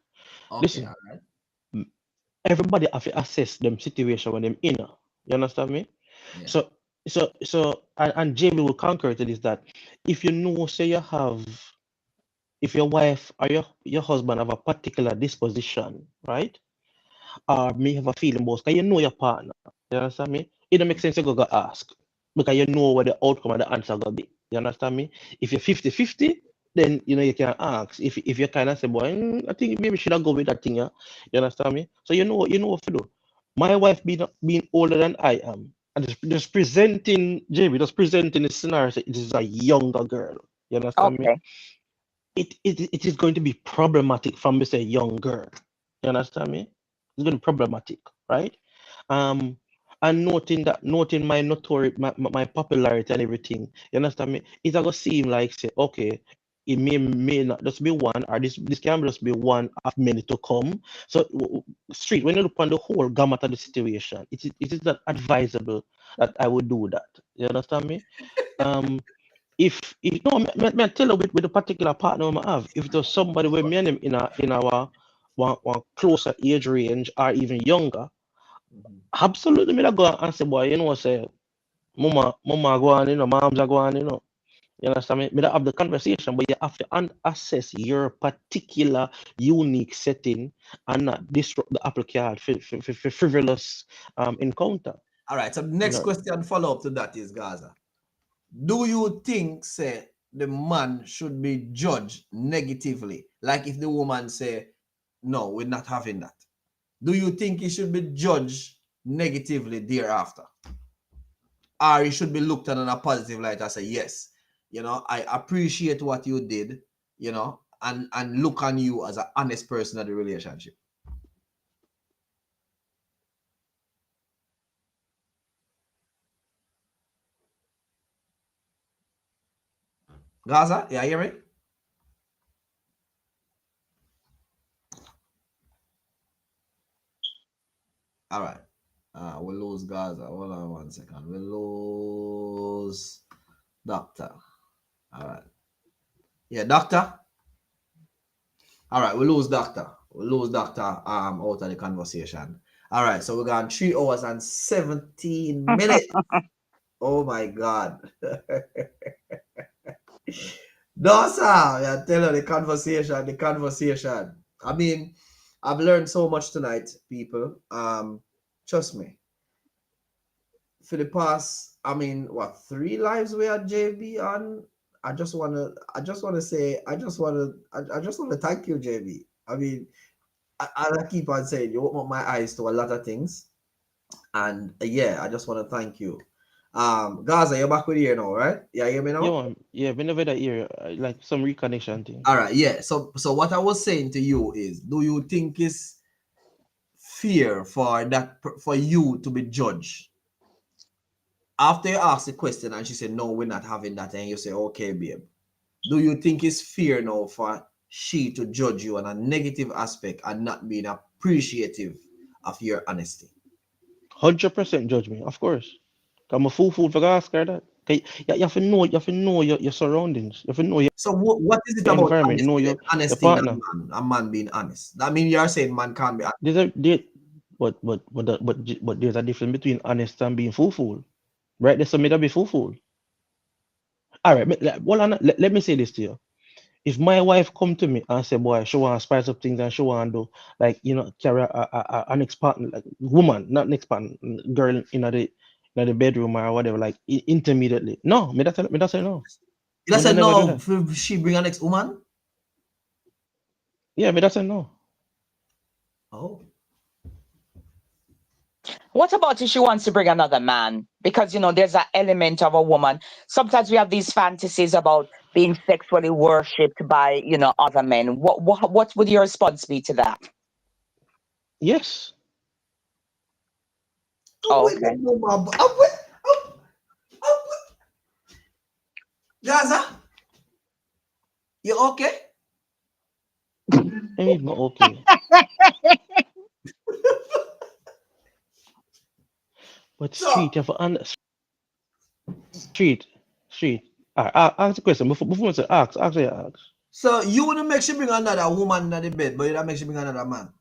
Okay, listen, right. Everybody have to assess them situation when them in. You understand me? Yeah. So and Jamie will concur to this, that if you know, say you have, if your wife or your husband have a particular disposition, right? Or may have a feeling about, because you know your partner. You understand me? It don't make sense to go ask, because you know what the outcome and the answer gonna be. You understand me? If you're 50-50, then you know you can ask. If you kind of say, boy, I think maybe should I go with that thing, yeah? You understand me? So you know what to do. My wife being older than I am, and just presenting JB, just presenting the scenario, it is a younger girl. You understand me? It is going to be problematic from say young girl. You understand me? It's going to be problematic, right? And noting my notoriety, my popularity and everything, you understand me? It's gonna seem like, say, okay, it may not just be one, or this can just be one of many to come. So street, when you look on the whole gamut of the situation, it is not advisable that I would do that. You understand me? If no, me tell you with the particular partner I have, if there's somebody with me and him in our one closer age range or even younger, absolutely me go and say, boy, you know, say, mama go on, you know, moms are going, you know. You understand me? Me don't have the conversation, but you have to assess your particular unique setting and not disrupt the apple cart for frivolous encounter. All right. So the next question follow up to that is, Gaza. Do you think, say, the man should be judged negatively? Like if the woman say, no, we're not having that. Do you think he should be judged negatively thereafter? Or he should be looked at in a positive light and say, yes, you know, I appreciate what you did, you know, and look on you as an honest person in the relationship? Gaza, you hear me? All right. We'll lose Gaza. Hold on 1 second. We'll lose Doctor. All right. Yeah, Doctor. All right, we'll lose Doctor. We'll lose Doctor out of the conversation. All right, so we're going 3 hours and 17 minutes. Oh my God. No, sir. I tell you, the conversation. I mean, I've learned so much tonight, people. Trust me. For the past, I mean, what, 3 lives we had JB on? I just wanna thank you, JB. I mean, I keep on saying you open up my eyes to a lot of things. And yeah, I just want to thank you. Gaza, you're back with you now, right? Yeah, you hear me now? Yeah, whenever that ear, like some reconnection thing. All right, yeah. So what I was saying to you is, do you think it's fair for you to be judged? After you ask the question and she said, no, we're not having that, and you say, okay, babe. Do you think it's fair now for she to judge you on a negative aspect and not being appreciative of your honesty? 100% judge me, of course. I'm a fool for ask her that. You have to know your surroundings. You have to know so what is it about environment? honesty, your honesty in a man being honest? I mean, you're saying man can't be honest. But there's a difference between honest and being fool. Right? There's some that be fool. all right, let me say this to you. If my wife come to me and say, boy, she want to spice up things and she want to do, like, carry an ex partner, like woman, not next partner, girl in the bedroom or whatever, like intermediately. No, me that say no. You just said never do no that. if she bring an ex woman? Yeah, me that say no. Oh. What about if she wants to bring another man? Because, there's an element of a woman. Sometimes we have these fantasies about being sexually worshipped by, other men. What would your response be to that? Yes. Oh, okay. Gaza, you okay? I mean, not okay. But street, you have to street. Ask the question before I say ask. So you wouldn't make she bring another woman in the bed, but you don't make she bring another man.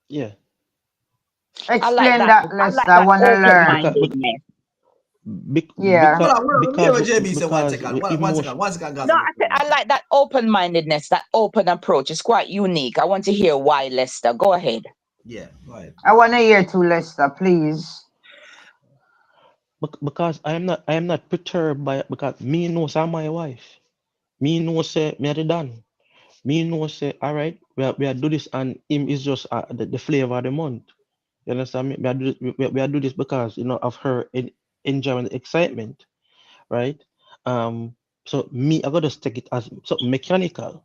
Yeah. Explain that, Lester. I want to learn. Yeah. Because JB, one second, No, I like that open-mindedness, that open approach. It's quite unique. I want to hear why, Lester. Go ahead. Yeah, go ahead. I want to hear too, Lester, please. Because I am not perturbed by it, because me knows I'm my wife. Me know say me are done. Me know say all right, we are do this and him is just the flavor of the month. You understand me? We are do this because of her enjoyment, excitement, right? So me I gotta take it as something mechanical.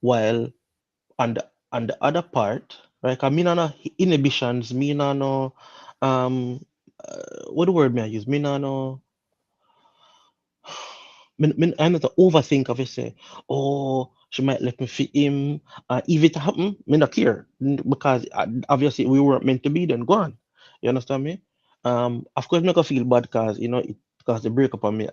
While on the other part, right? Cause me no inhibitions, me no what the word me I use? Me no I'm not to overthink of it. Say, oh, she might let me fit him. If it happen, me not care because obviously we weren't meant to be. Then go on. You understand me? Of course, me gonna feel bad because because the breakup on my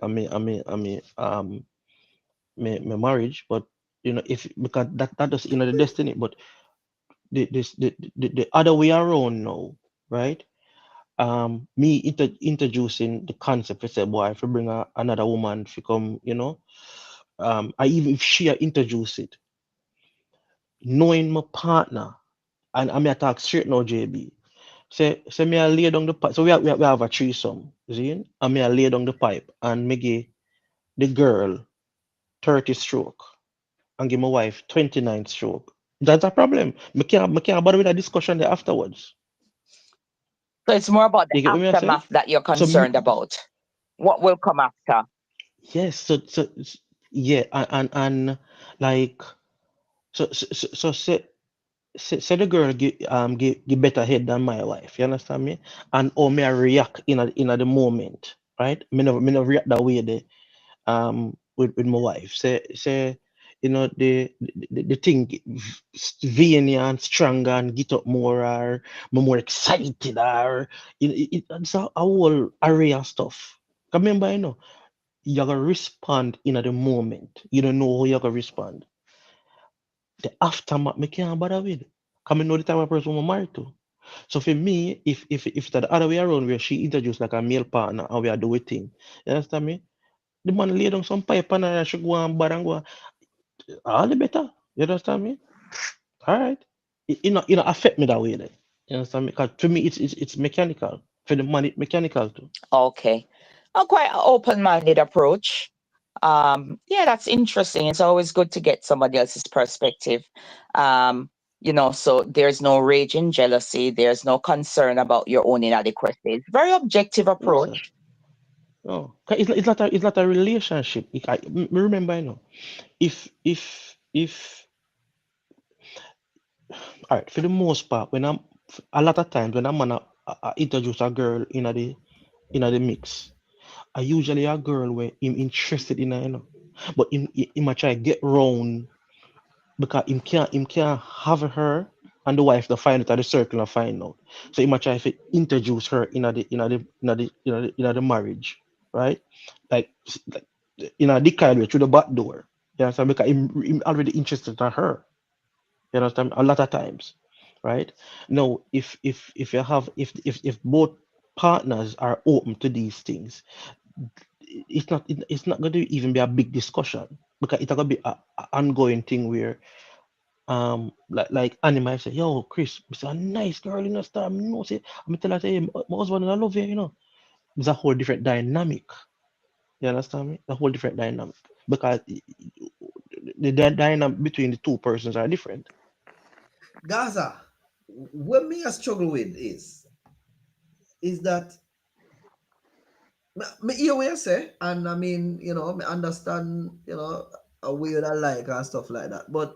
marriage. But if because that is the destiny. But the other way around now, right? Me introducing the concept. I said, boy, if you bring another woman, if you come, I even if she introduce it, knowing my partner, and I may talk straight now, JB. Say me I lay down the pipe. So we have a threesome, see? And me I lay down the pipe and me give the girl 30 stroke and give my wife 29 stroke. That's a problem. Me can't bother with a discussion there afterwards. So it's more about the You get what me I say? aftermath that you're concerned about. What will come after? Yes. So yeah, and like so say the girl give better head than my wife. You understand me? And or me I react in the moment, right? Me never react that way there. With my wife. Say the thing veiny and stronger and get up more or more excited or it's a whole array of stuff. Remember, you're gonna respond in the moment. You don't know how you're gonna respond. The aftermath me can't bother with. Come know the type of person I'm married to. So for me, if it's the other way around where she introduced like a male partner and we are doing thing, you understand me? The man lay down some pipe and I should go and bar and go. All the better. You understand me? All right. It not affect me that way then. You understand me? Because to me it's mechanical. For the man, it's mechanical too. Okay. Quite an open-minded approach. Yeah, that's interesting. It's always good to get somebody else's perspective. So there's no rage and jealousy. There's no concern about your own inadequacies. Very objective approach. No, it's not a relationship. Remember, if all right, for the most part, when I'm a lot of times when I'm gonna introduce a girl in the mix, I usually a girl where I'm interested in her, but him might try get round because him can't have her and the wife to find it at the circle and find out. So he might try to introduce her in the marriage, right? Like the kind way through the back door. You understand? Because him already interested in her. You understand? A lot of times, right? Now, if you have if both partners are open to these things, it's not going to even be a big discussion because it's going to be a ongoing thing where like Annie might say, yo, Chris, it's a nice girl in the star. I'm no say, I'm tell her, say, my husband, I love you, you know. It's a whole different dynamic. You understand me? A whole different dynamic because the dynamic between the two persons are different. Gaza, what me I struggle with is that me hear what you say, and I mean, you know, me understand, you know, a weird I like and stuff like that. But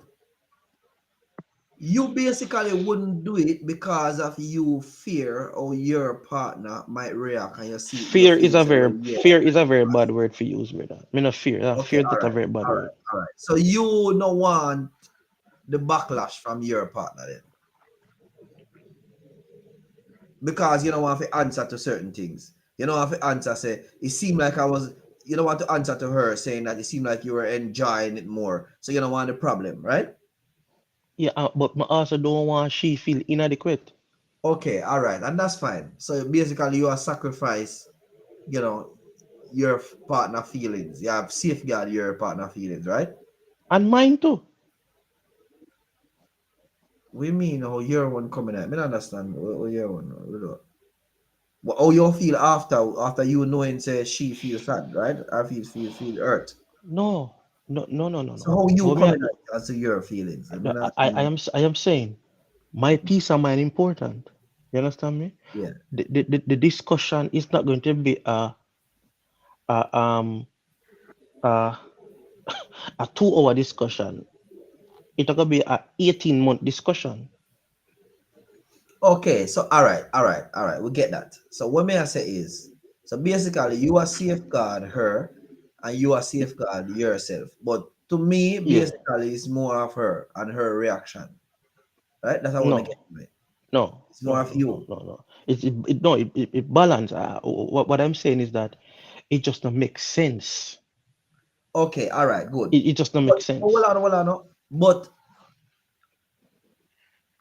you basically wouldn't do it because of you fear or your partner might react and you see you Fear is feel a so very yeah. fear is a very bad word for use, brother. I mean, fear. Okay, Fear is a very bad word. all right. So you don't want the backlash from your partner then. Because you don't want to answer to certain things. You don't want to answer, say, it seemed like you don't want to answer to her saying that it seemed like you were enjoying it more. So you don't want the problem, right? Yeah, but I also don't want she feel inadequate. Okay, all right. And that's fine. So basically you are sacrifice, you know, your partner feelings. You have safeguard your partner feelings, right? And mine too. We mean how your one coming at? I don't understand what your one. How you feel after you knowing say she feels sad, right? Or feel hurt. No. So how you But coming at as to your feelings? I am saying my peace of mind important. You understand me? Yeah. The discussion is not going to be a 2 hour discussion. It's gonna be a 18-month discussion. Okay, so all right, we get that. So what may I say is, so basically you are safeguard her and you are safeguard yourself. But to me, Yeah. basically it's more of her and her reaction. Right? That's how I want to No. get to it. No. It's more of you. No. It balance. What I'm saying is that it just don't make sense. Okay, all right, good. It just don't make sense. Hold on. But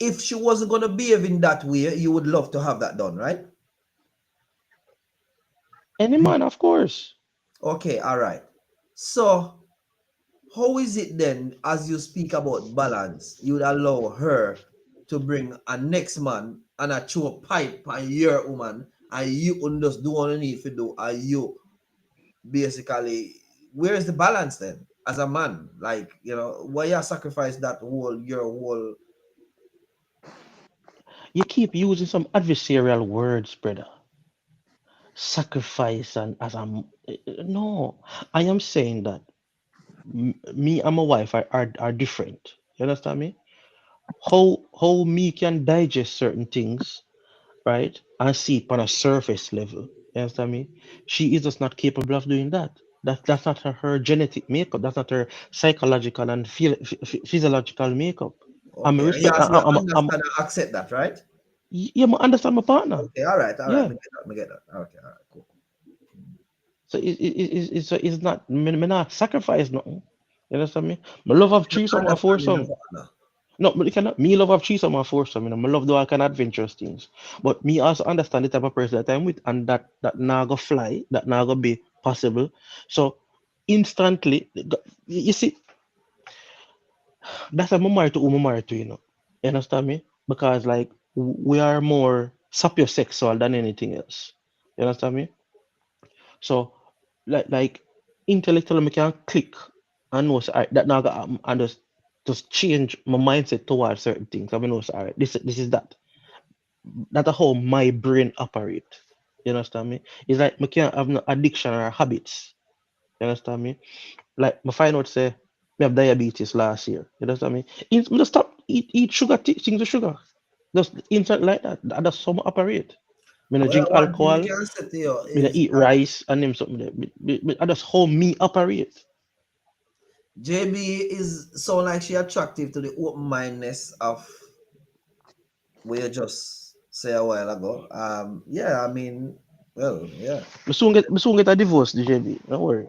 if she wasn't gonna behave in that way, you would love to have that done, right? Any man, of course. Okay, all right. So how is it then, as you speak about balance, you would allow her to bring a next man and a chew pipe on your woman, and you just do what you need to do, and you basically, where is the balance then as a man? Like, you know, why you sacrifice that your whole. You keep using some adversarial words, brother. Sacrifice and no. I am saying that me and my wife are different. You understand me? How me can digest certain things, right, and see it on a surface level. You understand me? She is just not capable of doing that. That's not her genetic makeup. That's not her psychological and physiological makeup. I'm Okay, you respect. understand and accept that, right? Yeah, I understand my partner. Okay, all right. Yeah. Me get that. Okay, all right, cool. So it's not me not sacrifice nothing. You understand me? My love of threesome or foursome. No, but you cannot. Me love of threesome or foursome. You know, my love do all kind of adventurous things. But me also understand the type of person that I'm with, and that now go fly, that now go be possible. So instantly, you see, that's why I'm married to who I'm married to. You know, you understand me? Because like we are more sapiosexual than anything else. You understand me? So like intellectually, I can click and know so, that now got and just change my mindset towards certain things. I mean, no, all right, this is that. That's how my brain operate. You understand me? It's like I can't have no addiction or habits. You understand me? Like I find out say I have diabetes last year. You understand me? Me just stop eat sugar things with sugar. Just instant like that. That's how I operate. Me no drink One thing alcohol. I can say to you Me no is eat rice and them something there. That's how me operate. JB is so like she attractive to the open mindedness of what you just say a while ago. Yeah, I mean, well, yeah. We soon get a divorce, DJB. Don't worry.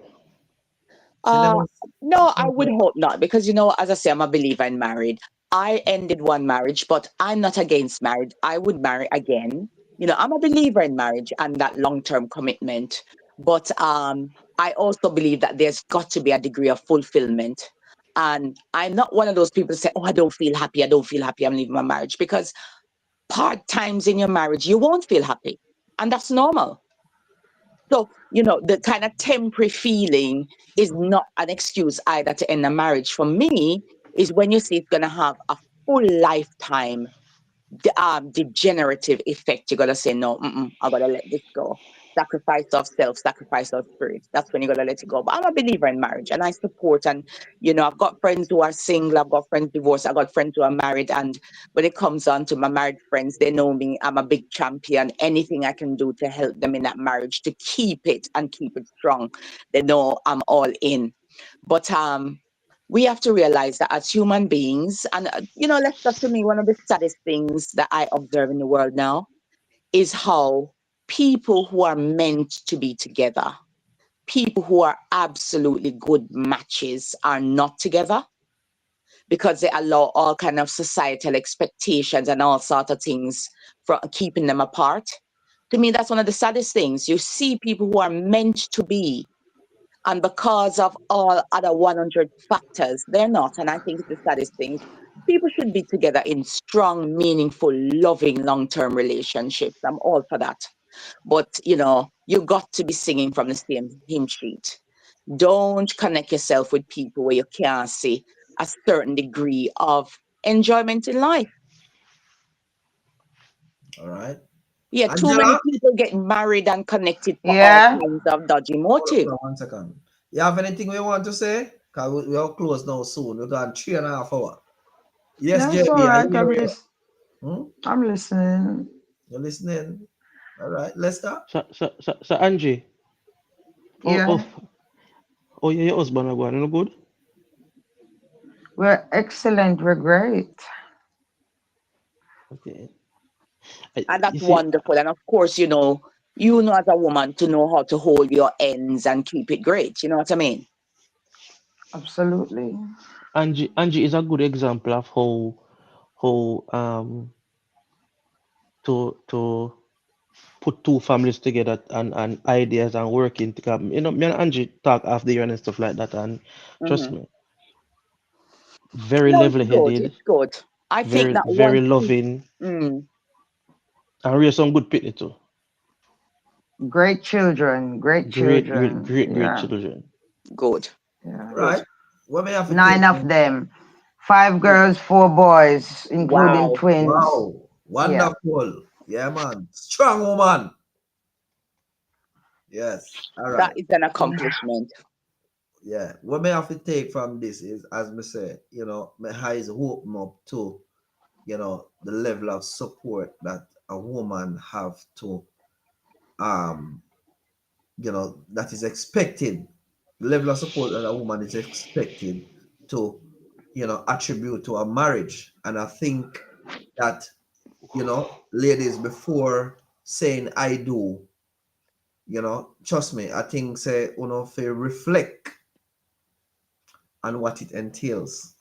No, I would hope not, because as I say, I'm a believer in marriage. I ended one marriage, but I'm not against marriage. I would marry again. I'm a believer in marriage and that long-term commitment. But I also believe that there's got to be a degree of fulfillment. And I'm not one of those people who say, oh, I don't feel happy, I'm leaving my marriage. Because part times in your marriage, you won't feel happy. And that's normal. So, the kind of temporary feeling is not an excuse either to end a marriage. For me, is when you see it's going to have a full lifetime degenerative effect. You got to say, no, I got to let this go. Sacrifice of self, sacrifice of spirit. That's when you got to let it go. But I'm a believer in marriage and I support. And, I've got friends who are single. I've got friends divorced. I've got friends who are married. And when it comes on to my married friends, they know me. I'm a big champion. Anything I can do to help them in that marriage to keep it and keep it strong, they know I'm all in. But we have to realize that as human beings, and let's talk to me, one of the saddest things that I observe in the world now is how people who are meant to be together, people who are absolutely good matches, are not together because they allow all kind of societal expectations and all sort of things from keeping them apart. To me, that's one of the saddest things. You see people who are meant to be, and because of all other 100 factors, they're not. And I think it's the saddest thing. People should be together in strong, meaningful, loving, long-term relationships. I'm all for that. But, you got to be singing from the same hymn sheet. Don't connect yourself with people where you can't see a certain degree of enjoyment in life. All right. Yeah, too Angela? many people get married and connected for all Yeah. kinds of dodgy Hold motive. on 1 second. You have anything we want to say? Because we are close now soon. We've got 3.5 hours. Yes, That's all JB, are right. you here? I'm listening. You're listening. All right, Lester. So Angie. Yeah. Oh, yeah, your husband are going, good? We're excellent. We're great. Okay. And that's wonderful. And of course, as a woman to know how to hold your ends and keep it great. You know what I mean? Absolutely. Angie is a good example of how to put two families together and ideas and working together. Me and Angie talk after the year and stuff like that, and trust me, very No, level it's good. headed, It's good. I think very that very loving, and raise some good pitney too. Great children. Great Great children. Yeah. children. Good. Yeah. Right. What may I have to 9 take? of them. 5 girls, 4 boys, including Wow. twins. Wow. Wonderful. Yeah, man. Strong woman. Yes. All right. That is an accomplishment. Yeah. What may I have to take from this is, as me say, my eyes open up to, the level of support that a woman have to, that is expected. The level of support that a woman is expected to, attribute to a marriage. And I think that, ladies, before saying I do, trust me, I think say, if you reflect on what it entails.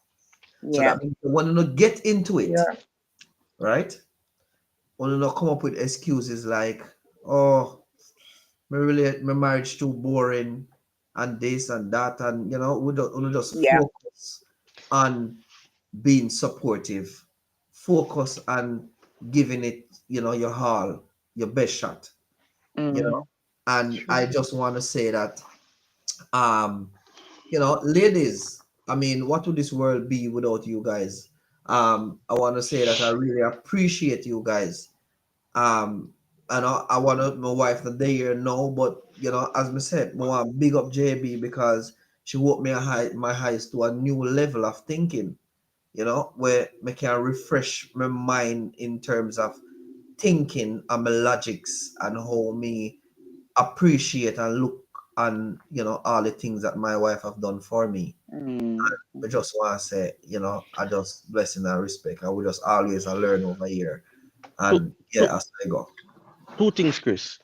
So Yeah. that means when you get into it, Yeah. right? When you not come up with excuses like, oh, my marriage too boring and this and that, and we just Yeah. focus on being supportive, focus on giving it, your all, your best shot, and I just want to say that, ladies, I mean, what would this world be without you guys? I want to say that I really appreciate you guys. And I want my wife not there now, but as I said, I want to big up JB because she woke me my eyes to a new level of thinking, where I can refresh my mind in terms of thinking and my logics and how me appreciate and look and all the things that my wife have done for me. I just want to say, I just blessing and respect. I will just always learn over here. And as I go. Two things, Chris.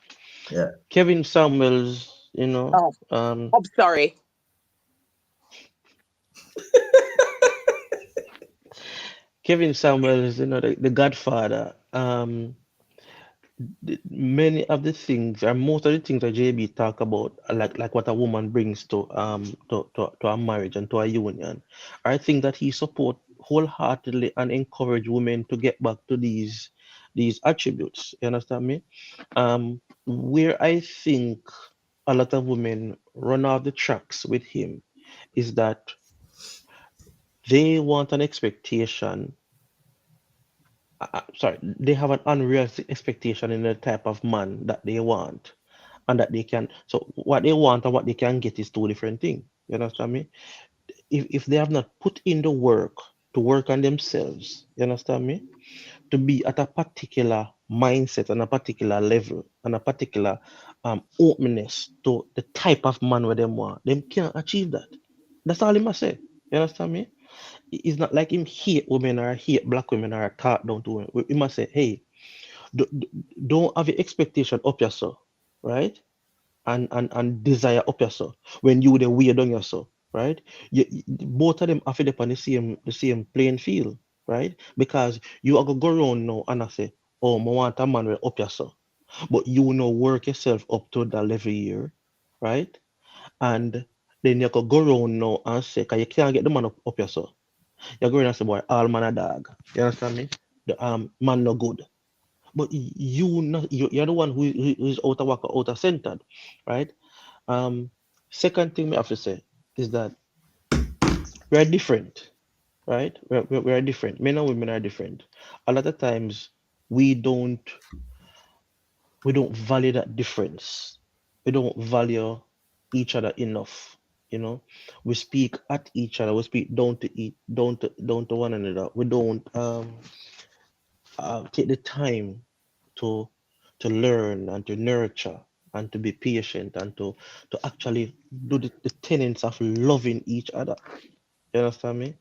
Yeah. Kevin Samuels, I'm sorry. Kevin Samuels, the Godfather. many of the things, or most of the things that JB talk about, like what a woman brings to a marriage and to a union, I think that he support wholeheartedly and encourage women to get back to these attributes. You understand me? Where I think a lot of women run off the tracks with him is that they want an expectation. Sorry, they have an unrealistic expectation in the type of man that they want and that they can. So what they want and what they can get is two different things. You understand me? If they have not put in the work to work on themselves, you understand me? To be at a particular mindset and a particular level and a particular openness to the type of man where them want, them can't achieve that. That's all he must say. You understand me? It's not like him hate women or hate black women or talk down to women. He must say, hey, don't have your expectation up yourself, right? And desire up yourself when you the way down yourself, right? Both of them have to be on the same playing field, right? Because you are gonna go around now and I say, oh, I want a man will up yourself, but you know work yourself up to that level here, right? And then you could go around now and say, cause you can't get the man up yourself. You're going and say, boy, all man a dog. You understand me? The man no good. But you're the one who is out of work, out of centered, right? Second thing we have to say is that we are different, right? We are different. Men and women are different. A lot of times we don't value that difference. We don't value each other enough. You know, we speak at each other. We speak down to one another. We don't take the time to learn and to nurture and to be patient and to actually do the tenets of loving each other. You understand me?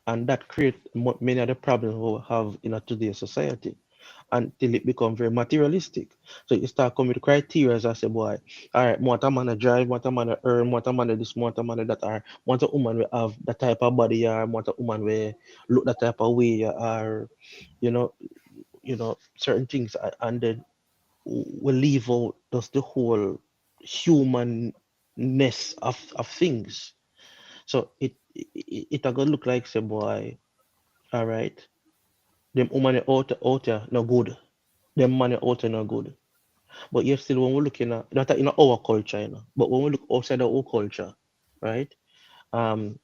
And that creates many of the problems we have in today's society until it becomes very materialistic. So you start coming with criteria as I say, boy, all right, want a man to drive, want a man to earn, want a man to this, want a man to that, or want a woman will have that type of body, or want a woman will look that type of way, or you know, certain things, and then we leave out just the whole humanness of things. So it gonna look like say, boy, all right, them woman out there no good, them man out there no good. But yet still when we're looking at that in our culture, but when we look outside our culture, right? The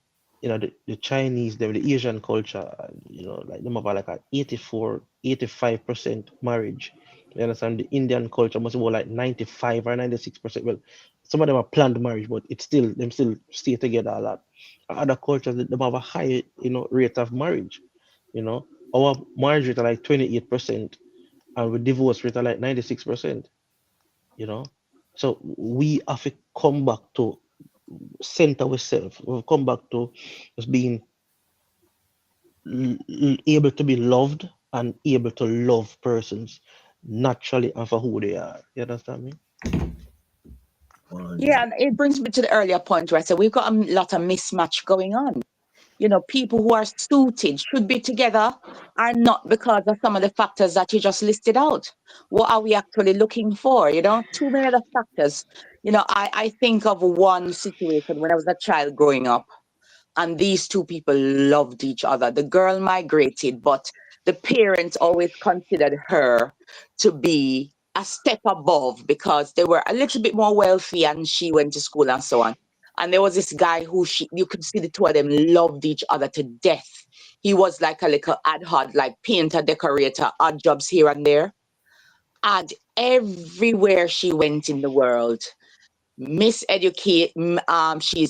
Chinese, the Asian culture, like them have like a 85% marriage. You understand? The Indian culture must be more like 95 or 96%. Well, some of them are planned marriage, but it's still them still stay together a lot. Other cultures, they have a high, rate of marriage. Our marriage rate are like 28%, and we divorce rate are like 96%. So we have to come back to center ourselves. We've come back to just being able to be loved and able to love persons naturally and for who they are. You understand me? Yeah, and it brings me to the earlier point where I said we've got a lot of mismatch going on. People who are suited should be together are not because of some of the factors that you just listed out. What are we actually looking for? Too many other factors. I think of one situation when I was a child growing up, and these two people loved each other. The girl migrated, but the parents always considered her to be a step above because they were a little bit more wealthy and she went to school and so on. And there was this guy who you could see the two of them loved each other to death. He was like a little ad hoc, like painter, decorator, odd jobs here and there. And everywhere she went in the world, she's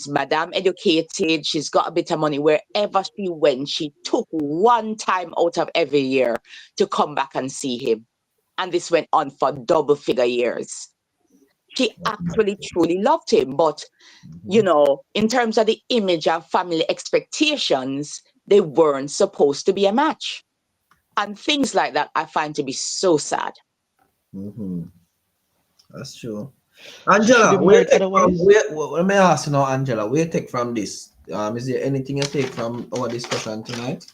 Madame Educated, she's got a bit of money. Wherever she went, she took one time out of every year to come back and see him. And this went on for double figure years. She actually truly loved him. But, in terms of the image and family expectations, they weren't supposed to be a match. And things like that I find to be so sad. That's true. Angela, let me ask you now, Angela, where you take from this? Is there anything you take from our discussion tonight?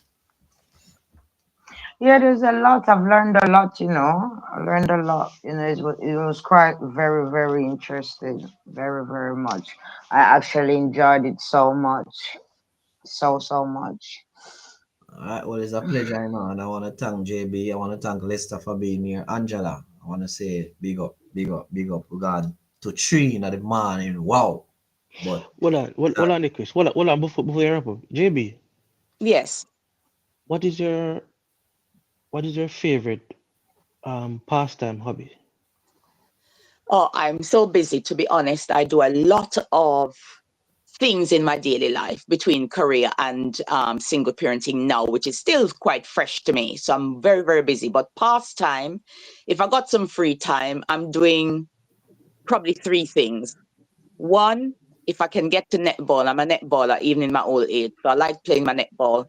Yeah, there's a lot. I've learned a lot, you know. I learned a lot. You know, it was quite very, very interesting. Very, very much. I actually enjoyed it so much. So much. All right, well, it's a pleasure, man. I want to thank JB. I want to thank Lester for being here. Angela, I want to say big up, big up, big up. We got to 3 in the morning. Wow. But hold on, Chris. Hold on before you wrap up. JB, Yes. what is your favorite pastime hobby? Oh, I'm so busy, to be honest. I do a lot of things in my daily life between career and single parenting now, which is still quite fresh to me. So I'm very, very busy. But pastime, if I got some free time, I'm doing probably 3 things. One, if I can get to netball, I'm a netballer even in my old age. So I like playing my netball.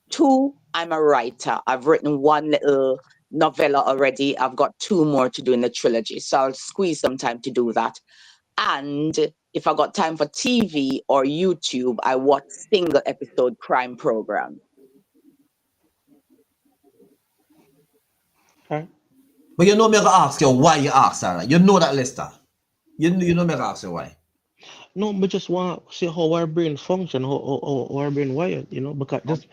2, I'm a writer. I've written 1 little novella already. I've got 2 more to do in the trilogy. So I'll squeeze some time to do that. And if I got time for TV or YouTube, I watch single episode crime programs. Right? But you know me gonna ask you why you ask Sarah. You know that, Lester. You know me gonna ask you why. No, but just want to see how our brain function, how our brain wired, you know, because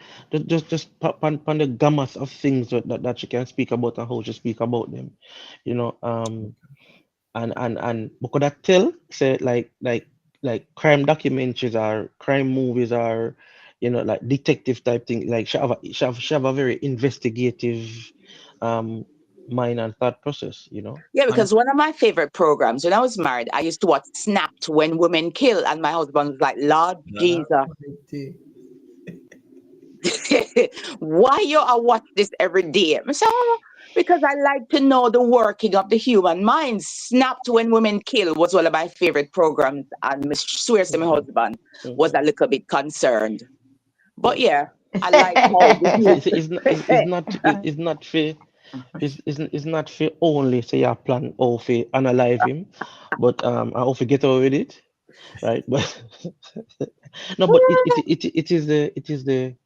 just pan the gamut of things that you can speak about and how you speak about them, you know. And because I tell say like crime documentaries or crime movies or you know like detective type thing, like she have a very investigative mind and thought process, you know. Yeah, because one of my favorite programs when I was married, I used to watch Snapped When Women Kill, and my husband was like, Lord Jesus, why you watch this every day? I said, "Oh, because I like to know the working of the human mind. Snapped When Women Kill was one of my favorite programs, and I swear to my husband was a little bit concerned. But yeah, I like how It's not fair. It's not fair only say you plan how to analyze him, but how to get away with it, right? But no, but it is the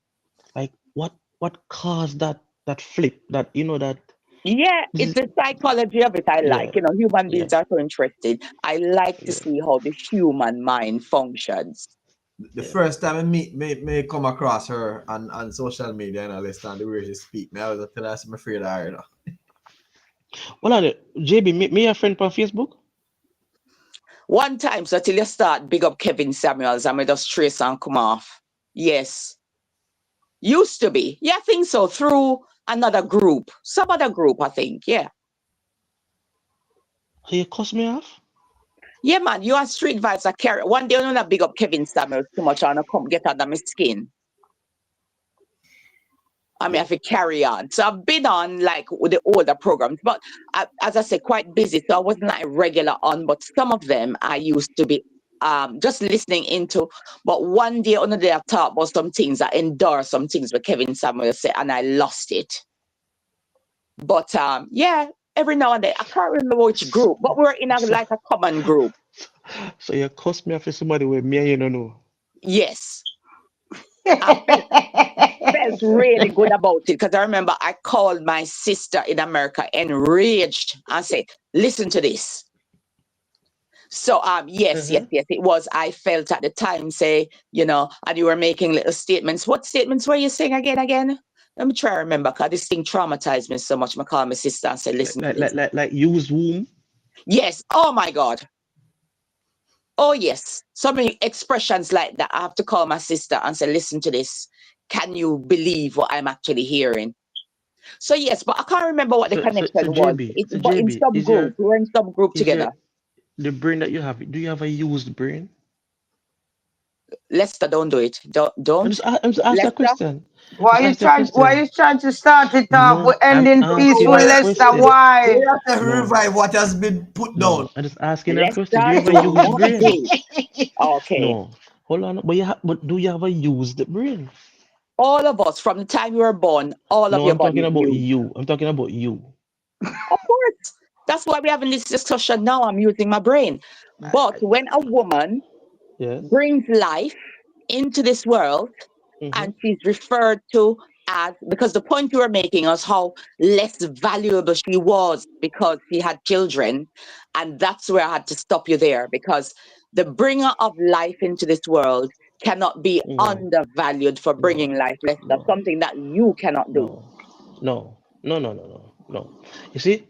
like what caused that flip that you know that yeah, this it's is the psychology of it I yeah like. You know, human yeah beings are so interested. I like to yeah see how the human mind functions. The yeah. first time I me come across her on social media and I listen to the way she speak, me I was tell her I'm afraid of her. You know. Well, JB, me a friend on Facebook. One time, so till you start, big up Kevin Samuels, and me just trace and come off. Yes. Used to be. Yeah, I think so. Through another group. Some other group, I think. Yeah. You cuss me off? Yeah, man. You are street vibes. I carry. One day, I'm not big up Kevin Samuels too much. I'm going to come get under my skin. I mean, I have to carry on. So I've been on like with the older programs, but as I said, quite busy. So I wasn't like regular on, but some of them I used to be just listening into. But one day, another day, I talked about some things. I endorsed some things what Kevin Samuel said, and I lost it. But yeah, every now and then, I can't remember which group, but we're in like a common group. So you cuss me off for somebody with me, you don't know. Yes. I felt really good about it because I remember I called my sister in America enraged and said, listen to this. So yes, it was. I felt at the time, say, you know, and you were making little statements. What statements were you saying again? Let me try to remember because this thing traumatized me so much. I called my sister and said, listen to this. Like use womb. Yes. Oh my God. Oh yes. So many expressions like that. I have to call my sister and say, listen to this. Can you believe what I'm actually hearing? So yes, but I can't remember what the connection was. But in subgroup, we were in subgroup together. The brain that you have, do you have a used brain? Lester, don't do it. Don't. I'm just asking a question. Why you trying to start it off? No, We're ending I'm peaceful, asking a Lester. question. Why? We have to revive what has been put down. No, I'm just asking a question. Do Lester, you have a do used not brain? do it. Okay. No. Hold on. But do you have a used brain? All of us, from the time you were born, all of No, your I'm talking bodies about used. you. I'm talking about you. Of course. That's why we're having this discussion now. I'm using my brain. But when a woman Yes. brings life into this world Mm-hmm. and she's referred to as, because the point you were making was how less valuable she was because she had children. And that's where I had to stop you there, because the bringer of life into this world cannot be undervalued for bringing life. That's something that you cannot do. No. You see,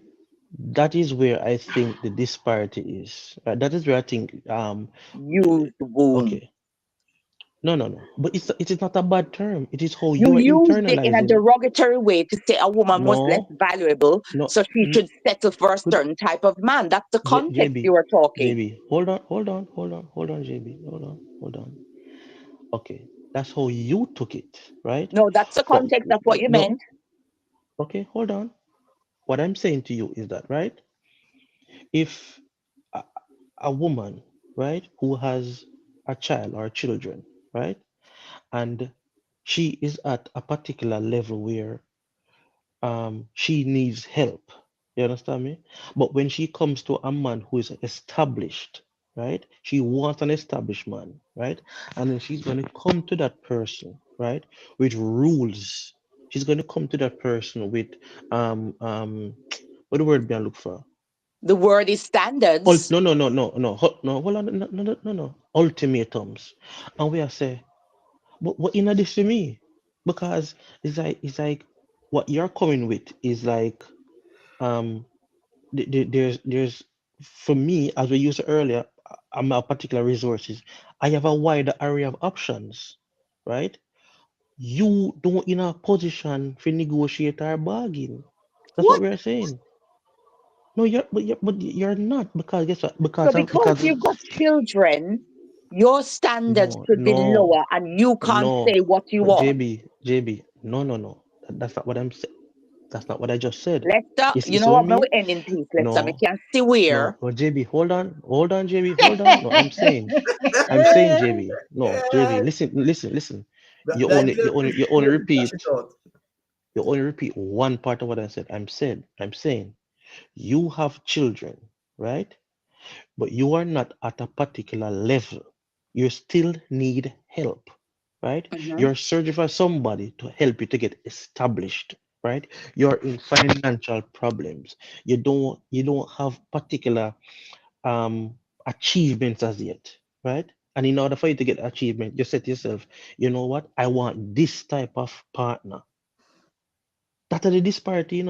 that is where I think the disparity is. Right? That is where I think Used wound. okay. No. But it is not a bad term. It is how You you are used it in a internalizing it. derogatory way to say a woman was less No, valuable, no. so she should settle for a Could certain type of man. That's the context you JB, were talking. JB, hold on, JB, hold on. Okay, that's how you took it, right? No, that's the From context of what you no, meant. okay, hold on. What I'm saying to you is that, right? If a woman, right, who has a child or children, right, and she is at a particular level where she needs help. You understand me? But when she comes to a man who is established, right? She wants an established man, right? And then she's going to come to that person, right? With rules. She's going to come to that person with what the word be I look for? The word is standards. No, hold on, no. Ultimatums. And we are say, what in this to me? Because it's like what you're coming with is like there's for me, as we used earlier, I'm a particular resources. I have a wider array of options, right? You don't in a position for negotiate or bargain. That's what What? we're saying. No, but you're not, because guess what? So because you've got children, your standards No, should be no, lower and you can't no. say what you But want. JB, no. That's not what I'm saying. That's not what I just said. Let's stop. You You know see what I what? Now we mean? end in peace. Let's stop. We No, can see no. where. But JB, hold on, JB, hold on. No, I'm saying, JB. No, JB, listen. You only, you only, you only repeat, you only repeat one part of what I said. I'm saying, you have children, right? But you are not at a particular level. You still need help, right? You're searching for somebody to help you to get established, right? You're in financial problems. You don't have particular achievements as yet, right? And in order for you to get achievement, you said to yourself, you know what? I want this type of partner. That are the disparity.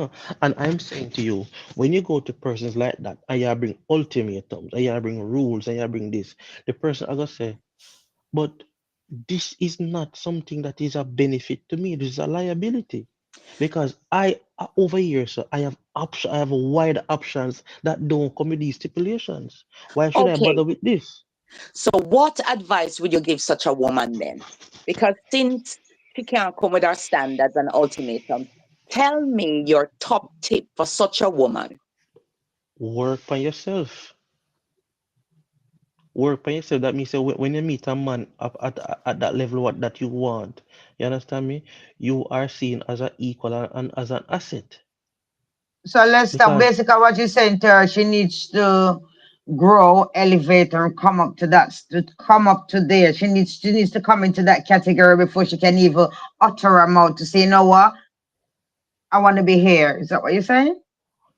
And I'm saying to you, when you go to persons like that, and you bring ultimatums, and you bring rules, and you bring this, the person I gonna say, but this is not something that is a benefit to me. This is a liability. Because over here, so I have I have wide options that don't come with these stipulations. Why should I Okay. bother with this? So what advice would you give such a woman then? Because since she can't come with her standards and ultimatums, tell me your top tip for such a woman. Work on yourself. Work on yourself. That means that when you meet a man up at that level what that you want, you understand me? You are seen as an equal and as an asset. So let's stop. Because Basically, what you're saying to her, she needs to grow, elevate, and come up to that, to come up to there. She needs to come into that category before she can even utter her mouth to say, you know what, I want to be here. Is that what you're saying?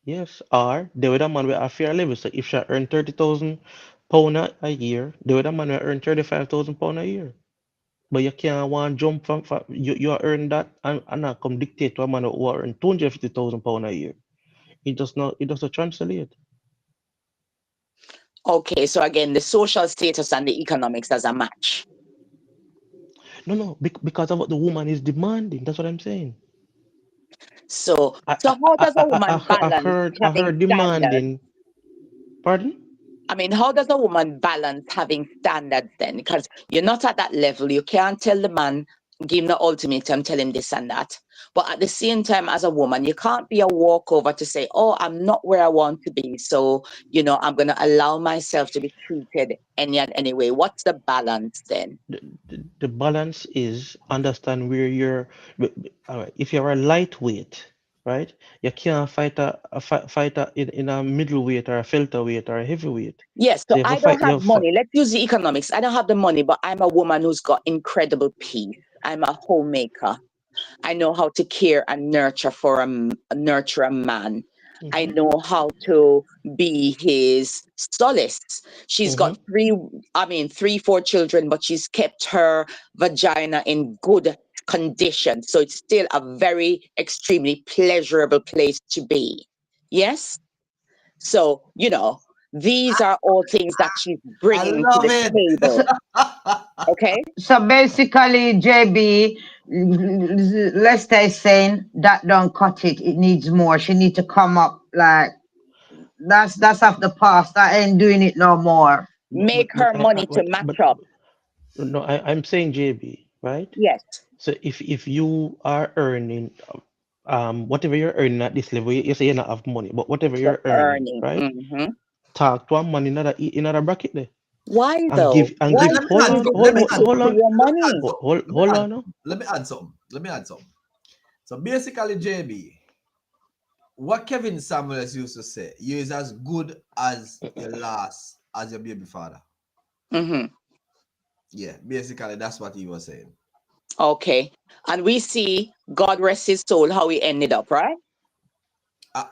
yes, or the other man with a fair level. So if she earn 30,000 pound a year, the other man will earn 35,000 pound a year. But you can't want jump from you earn that and not come dictate to a man who earn 250,000 pound a year. It does not translate. Okay, so again, the social status and the economics as a match. No, because of what the woman is demanding. That's what I'm saying. So I how I does a I, I woman heard I balance heard I having heard standards? demanding. Pardon? I mean, how does a woman balance having standards then? Because you're not at that level. You can't tell the man, give him the ultimatum, tell him this and that. But at the same time, as a woman, you can't be a walkover to say, oh, I'm not where I want to be. So, I'm going to allow myself to be treated any and any way. What's the balance then? The balance is understand where you're. All right, if you're a lightweight, right, you can't fight in a middleweight or a welterweight or a heavyweight. Yes, So so you have I to don't fight. You have have to fight. money. Let's use the economics. I don't have the money, but I'm a woman who's got incredible peace. I'm a homemaker. I know how to care and nurture nurture a man. I know how to be his solace. She's got 4 children, but she's kept her vagina in good condition. So it's still a very extremely pleasurable place to be. Yes? So, these are all things that she's bringing to the table. Okay? So basically, JB, Lester is saying that don't cut it. It needs more. She need to come up like that's of the past. I ain't doing it no more. Make her money to match up. No, I'm saying JB, right? Yes. So if you are earning whatever you're earning at this level, you say you don't have money, but whatever you're earning, right? Talk to a man in another bracket there. Why And though? give Why hold on. Hold on. Let me add something. So basically, JB, what Kevin Samuels used to say, you is as good as your baby father. Yeah, basically that's what he was saying. Okay. And we see, God rest his soul, how he ended up, right? No,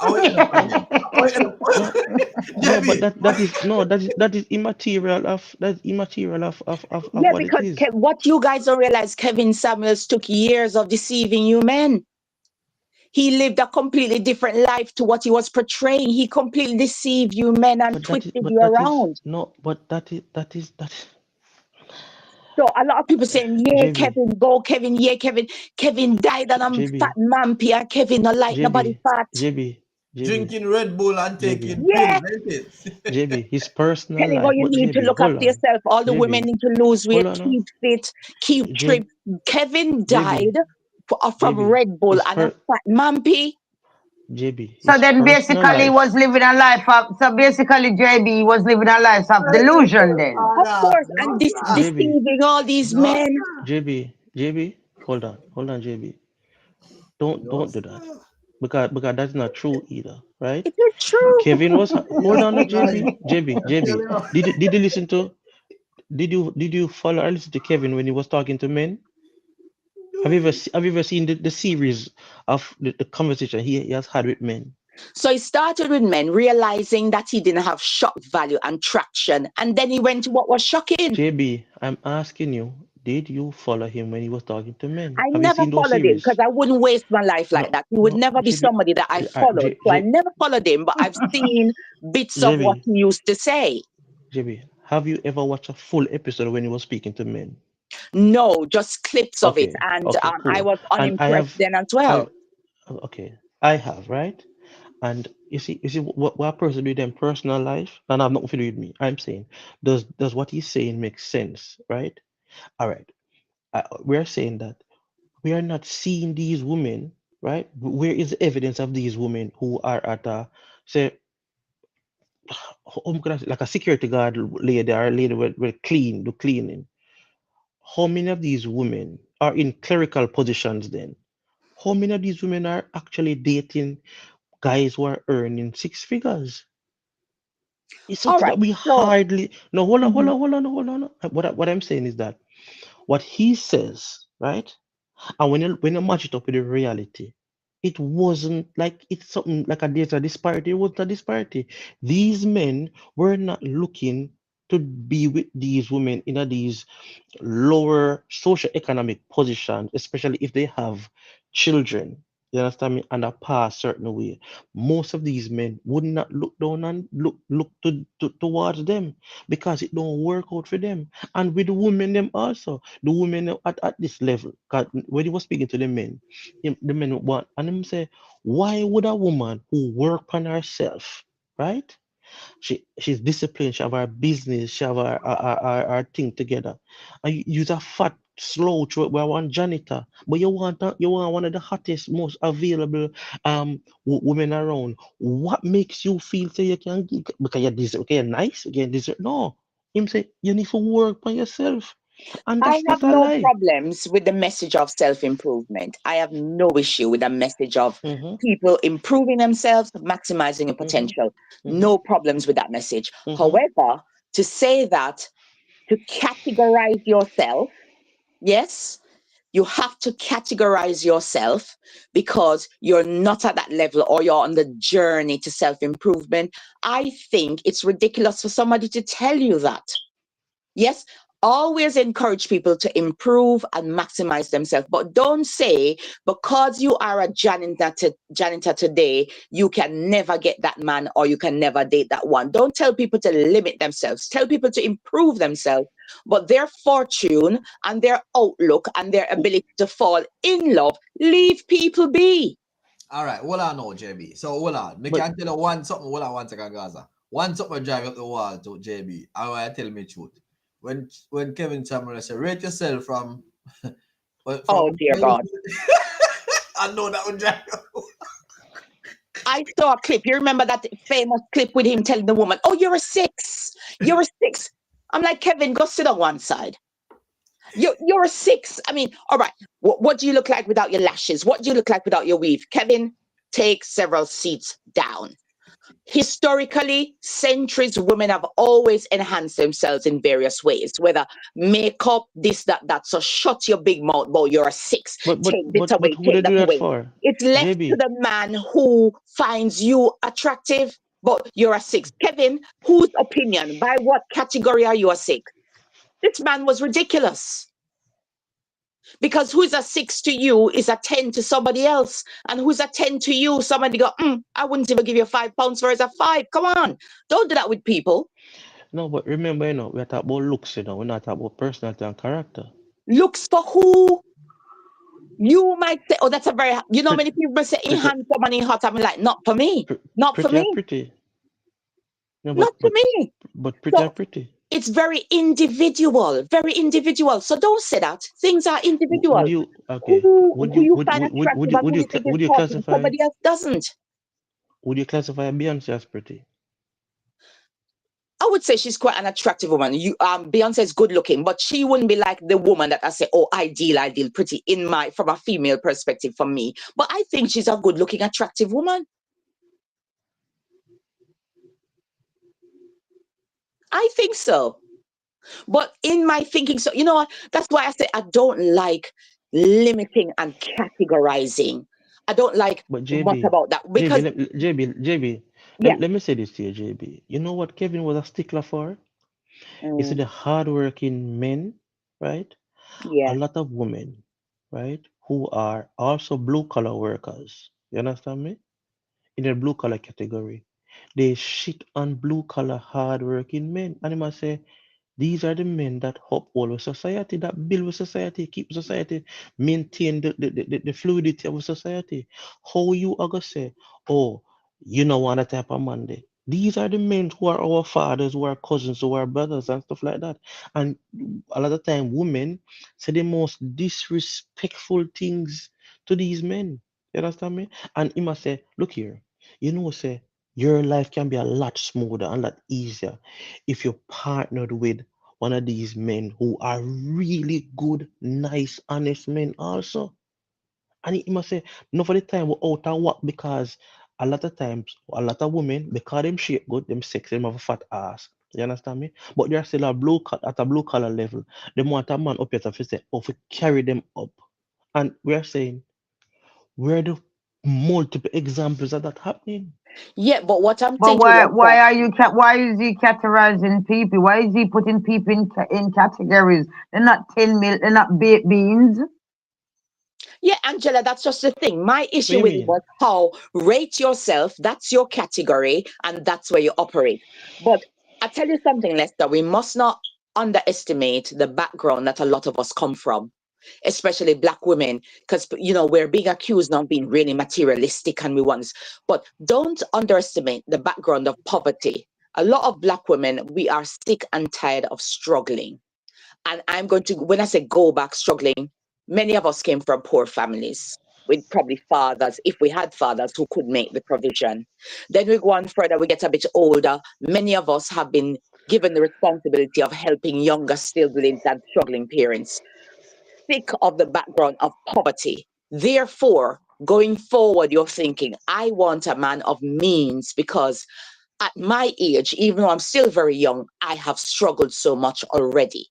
but that is immaterial of what because it is. What you guys don't realize, Kevin Samuels took years of deceiving you men. He lived a completely different life to what he was portraying. He completely deceived you men and twisted you around. So a lot of people saying, yeah, JB. Kevin, go, Kevin, yeah, Kevin. Kevin died and I'm fat mampy and Kevin not like nobody fat. JB. Drinking Red Bull and taking pills. JB, his personal life. You need to look after yourself. All the women need to lose weight, keep fit, keep trim. Kevin died from Red Bull and a fat mampy. JB. So then basically was living a life of, so basically JB was living a life of delusion then. Of course, and deceiving all these men. JB, hold on, JB. Don't do that. Because that's not true either, right? It is true. Kevin was hold on, JB. Did you listen to? Did you follow or listen to Kevin when he was talking to men? Have you ever seen the series of the conversation he has had with men? So he started with men, realizing that he didn't have shock value and traction, and then he went to what was shocking. JB, I'm asking you, did you follow him when he was talking to men? I never followed him because I wouldn't waste my life like that. He would never be somebody that I followed. So I never followed him, but I've seen bits of what he used to say. JB, have you ever watched a full episode when he was speaking to men? No, just clips of it. And cool. I was unimpressed then as well. I have, right? And you see what a person do in personal life, and I'm not nothing to do with me. I'm saying, does what he's saying make sense, right? All right. We're saying that we are not seeing these women, right? Where is the evidence of these women who are at say, like a security guard lady or a lady will do cleaning? How many of these women are in clerical positions then? How many of these women are actually dating guys who are earning 6 figures? It's something that we hardly. No, hold on. What I'm saying is that what he says, right? And when you match it up with the reality, it wasn't like it's something like a data disparity. It wasn't a disparity. These men were not looking to be with these women in these lower socioeconomic positions, especially if they have children. You understand me? And a past certain way. Most of these men would not look down and look towards them because it don't work out for them. And with the women them also, the women at this level, because when he was speaking to the men want, and him say, why would a woman who work on herself, right? She's disciplined, she have her business, she have her thing together. And you use a fat slouch where one janitor, but you want one of the hottest, most available women around. What makes you feel say you can get, because you're this okay, you're nice, you deserve? No. Him say you need to work on yourself. And I have no problems with the message of self-improvement. I have no issue with the message of people improving themselves, maximizing your potential. No problems with that message. However, to say that, to categorize yourself, yes, you have to categorize yourself because you're not at that level or you're on the journey to self-improvement. I think it's ridiculous for somebody to tell you that. Yes, always encourage people to improve and maximize themselves, but don't say because you are a janitor today, you can never get that man or you can never date that one. Don't tell people to limit themselves. Tell people to improve themselves, but their fortune and their outlook and their ability to fall in love, leave people be. All right, hold on now, JB. So hold on. Me can tell you one something. Hold on 1 second, Gaza. One something drive up the wall to JB. I want to tell me truth. When Kevin Samuel said, rate yourself from oh dear God. I know that would drive you. I saw a clip. You remember that famous clip with him telling the woman, oh, you're a 6. You're a 6. I'm like, Kevin, go sit on one side. You're a 6. I mean, all right. What do you look like without your lashes? What do you look like without your weave? Kevin, take several seats down. Historically, centuries, women have always enhanced themselves in various ways, whether makeup, this, that. So shut your big mouth, boy. You're a 6. But take this away, who they take do that that away. for? It's left JB. to the man who finds you attractive, but you're a 6. Kevin, whose opinion? By what category are you a 6? This man was ridiculous. Because who's a 6 to you is a 10 to somebody else. And who's a 10 to you, somebody go, I wouldn't even give you £5 for as a 5. Come on. Don't do that with people. No, but remember, we're talking about looks, we're not talking about personality and character. Looks for who? You might say, oh, that's a very, many people say, in handsome and in hot. I'm like, not for me. Not for me. Pretty. No, not for me. But pretty are pretty. It's very individual. So don't say that. Things are individual. Would you classify somebody else doesn't? Would you classify Beyonce as pretty? I would say she's quite an attractive woman. Beyonce is good looking, but she wouldn't be like the woman that I say, oh, ideal, pretty from a female perspective for me. But I think she's a good looking, attractive woman. I think so. But in my thinking, so you know what? That's why I say I don't like limiting and categorizing. I don't like much about that. Because JB, yeah. let me say this to you, JB. You know what Kevin was a stickler for? You see the hardworking men, right? Yeah. A lot of women, right, who are also blue-collar workers. You understand me? In the blue-collar category. They shit on blue-collar hardworking men. And he must say, these are the men that uphold society, that build society, keep society, maintain the fluidity of society. How you are going to say, oh, you know what type of man they? These are the men who are our fathers, who are cousins, who are brothers and stuff like that. And a lot of time, women say the most disrespectful things to these men. You understand me? And he must say, look here, say, your life can be a lot smoother and a lot easier if you're partnered with one of these men who are really good, nice, honest men also. And he must say, no for the time we're out of work because a lot of times, a lot of women, because them shape good, them sexy, them have a fat ass. You understand me? But they're still at a blue collar level. They want a man up here to say, oh, we carry them up. And we're saying, where the multiple examples of that happening? Yeah, but what I'm thinking. But why is he categorizing people? Why is he putting people in categories? They're not 10 mil. They're not baked beans. Yeah, Angela, that's just the thing. My issue with it was how rate yourself. That's your category, and that's where you operate. But I tell you something, Lester. We must not underestimate the background that a lot of us come from, especially Black women, because we're being accused of being really materialistic and we want. But don't underestimate the background of poverty. A lot of Black women, we are sick and tired of struggling. And I'm going to, when I say go back struggling, many of us came from poor families with probably fathers, if we had fathers who could make the provision. Then we go on further, we get a bit older. Many of us have been given the responsibility of helping younger siblings and struggling parents. Sick of the background of poverty. Therefore, going forward, you're thinking, I want a man of means because at my age, even though I'm still very young, I have struggled so much already.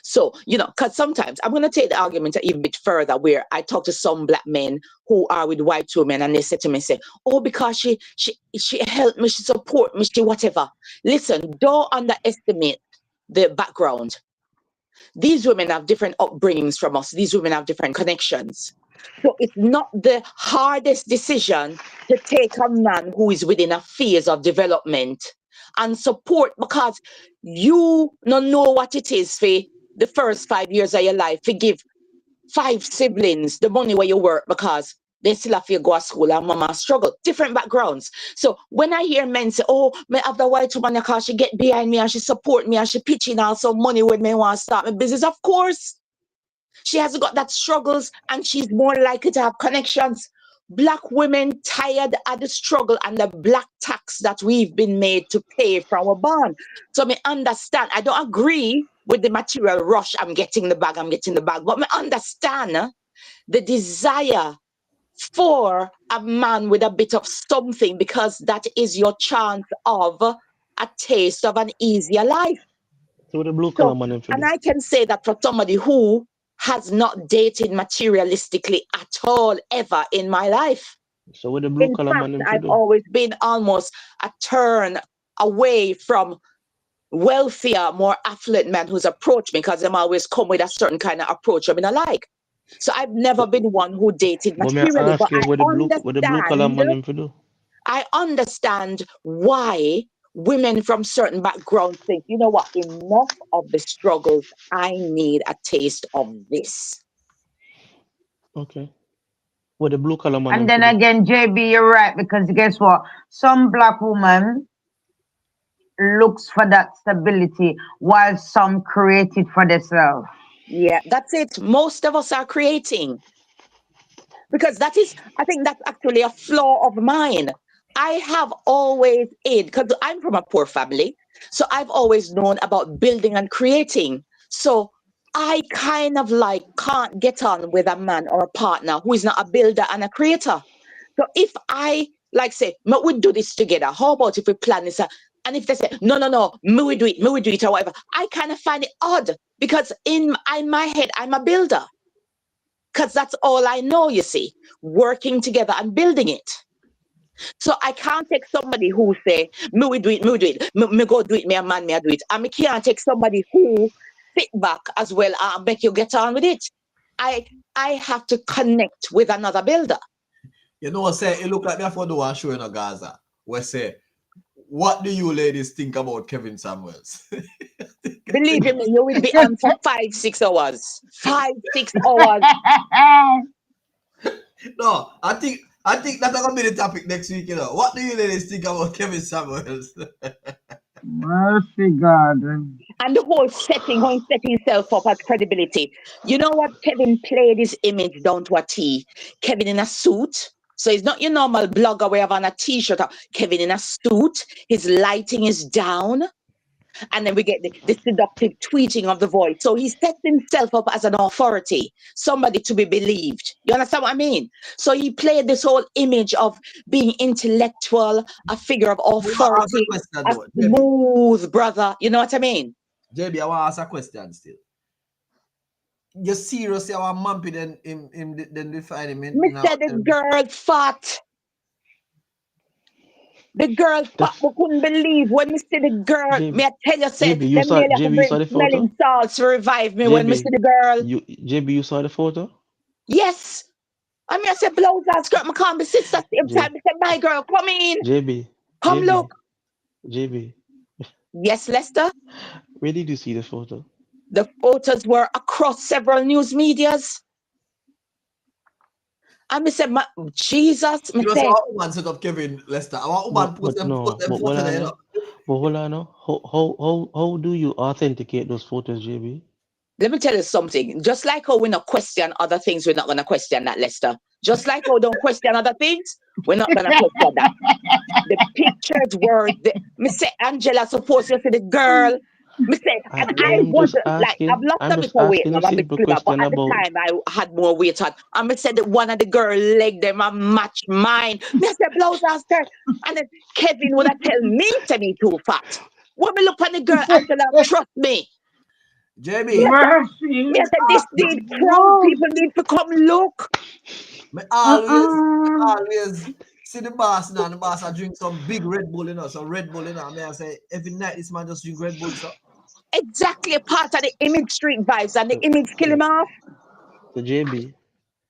So, because sometimes I'm going to take the argument a even bit further, where I talk to some black men who are with white women, and they say to me, oh, because she helped me, she support me, she whatever. Listen, don't underestimate the background. These women have different upbringings from us. These women have different connections. So it's not the hardest decision to take a man who is within a phase of development and support, because you don't know what it is for the first 5 years of your life to give 5 siblings the money where you work, because they still have to go to school and mama struggle. Different backgrounds. So when I hear men say, oh, me have the white woman because she get behind me and she support me and she pitching also money when me want to start my business, of course. She hasn't got that struggles and she's more likely to have connections. Black women tired of the struggle and the black tax that we've been made to pay for our bond. So me understand. I don't agree with the material rush. I'm getting the bag. But me understand the desire for a man with a bit of something, because that is your chance of a taste of an easier life. So the blue collar man, and I can say that for somebody who has not dated materialistically at all ever in my life. So with the blue collar man, I've always been almost a turn away from wealthier, more affluent men who's approached me, because them always come with a certain kind of approach I mean I like. So I've never been one who dated materially, but I understand why women from certain backgrounds think, you know what, enough of the struggles, I need a taste of this. Okay. With the blue collar man. And then again, JB, you're right, because guess what? Some black woman looks for that stability while some create it for themselves. Yeah, that's it. Most of us are creating. Because I think that's actually a flaw of mine. I have always because I'm from a poor family, so I've always known about building and creating. So I kind of can't get on with a man or a partner who is not a builder and a creator. So if I say, we do this together, how about if we plan this? And if they say, no, me we do it or whatever, I kind of find it odd, because in my head, I'm a builder. Because that's all I know, you see, working together and building it. So I can't take somebody who say, me we do it, me go do it, me a man, me I do it. And I can't take somebody who sit back as well and make you get on with it. I have to connect with another builder. You know, say, you look like me for the one show in Gaza, where say, what do you ladies think about Kevin Samuels? Believe me, you will be on for 5-6 hours. 5-6 hours. No, I think that's gonna be the topic next week. You know, what do you ladies think about Kevin Samuels? Mercy God. And the whole setting, how he set himself up as credibility. You know what? Kevin played his image down to a T. Kevin in a suit. So he's not your normal blogger where you have on a t-shirt. Kevin in a suit. His lighting is down. And then we get the seductive tweeting of the voice. So he sets himself up as an authority, somebody to be believed. You understand what I mean? So he played this whole image of being intellectual, a figure of authority, a smooth brother. You know what I mean? JB, I want to ask a question still. You serious? You want Mumpy then define him? Me said the girl fat. The girl fat. We couldn't believe when we see the girl. JB, me I tell you, say JB, you saw the smelling photo? salts to revive me JB, when we see the girl. JB, you saw the photo? Yes. I mean, I said blouse and skirt. I can't be sister same time. I said, my girl, come in. JB. Come look. JB. Yes, Lester? Where did you see the photo? The photos were across several news medias. And I said, Jesus. You know, so our woman set up Kevin Lester. Our woman put them photos there. But hold on, how do you authenticate those photos, JB? Let me tell you something. Just like how we not question other things, we're not going to question that, Lester. Just like how we don't question other things, we're not going to question that. The pictures were, me say Angela supposed to see the girl. Me say, and I was like, I've lost a bit of weight. But at the time I had more weight on. And me said that one of the girl leg them and match mine. Me said blouse and skirt. And then Kevin would have tell me to be too fat. When me look at the girl, Angela, trust me. JB, Mercy. Yes, and this need crowd. People need to come look. me always see the boss now. The boss I drink some big Red Bull, some Red Bull, Me I say every night this man just drink Red Bull, so. Exactly a part of the image street vibes, and the image kill him off. So JB,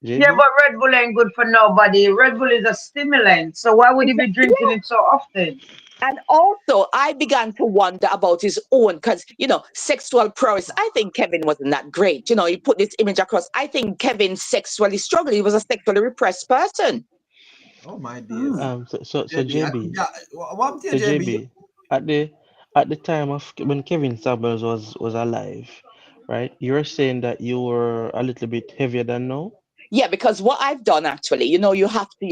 Yeah, but Red Bull ain't good for nobody. Red Bull is a stimulant. So why would he be drinking it so often? And also, I began to wonder about his own, because, sexual prowess. I think Kevin wasn't that great. He put this image across. I think Kevin sexually struggled. He was a sexually repressed person. Oh my days. So JB, What so JB, at the time of when Kevin Samuels was alive, right? You're saying that you were a little bit heavier than now? Yeah, because what I've done actually, you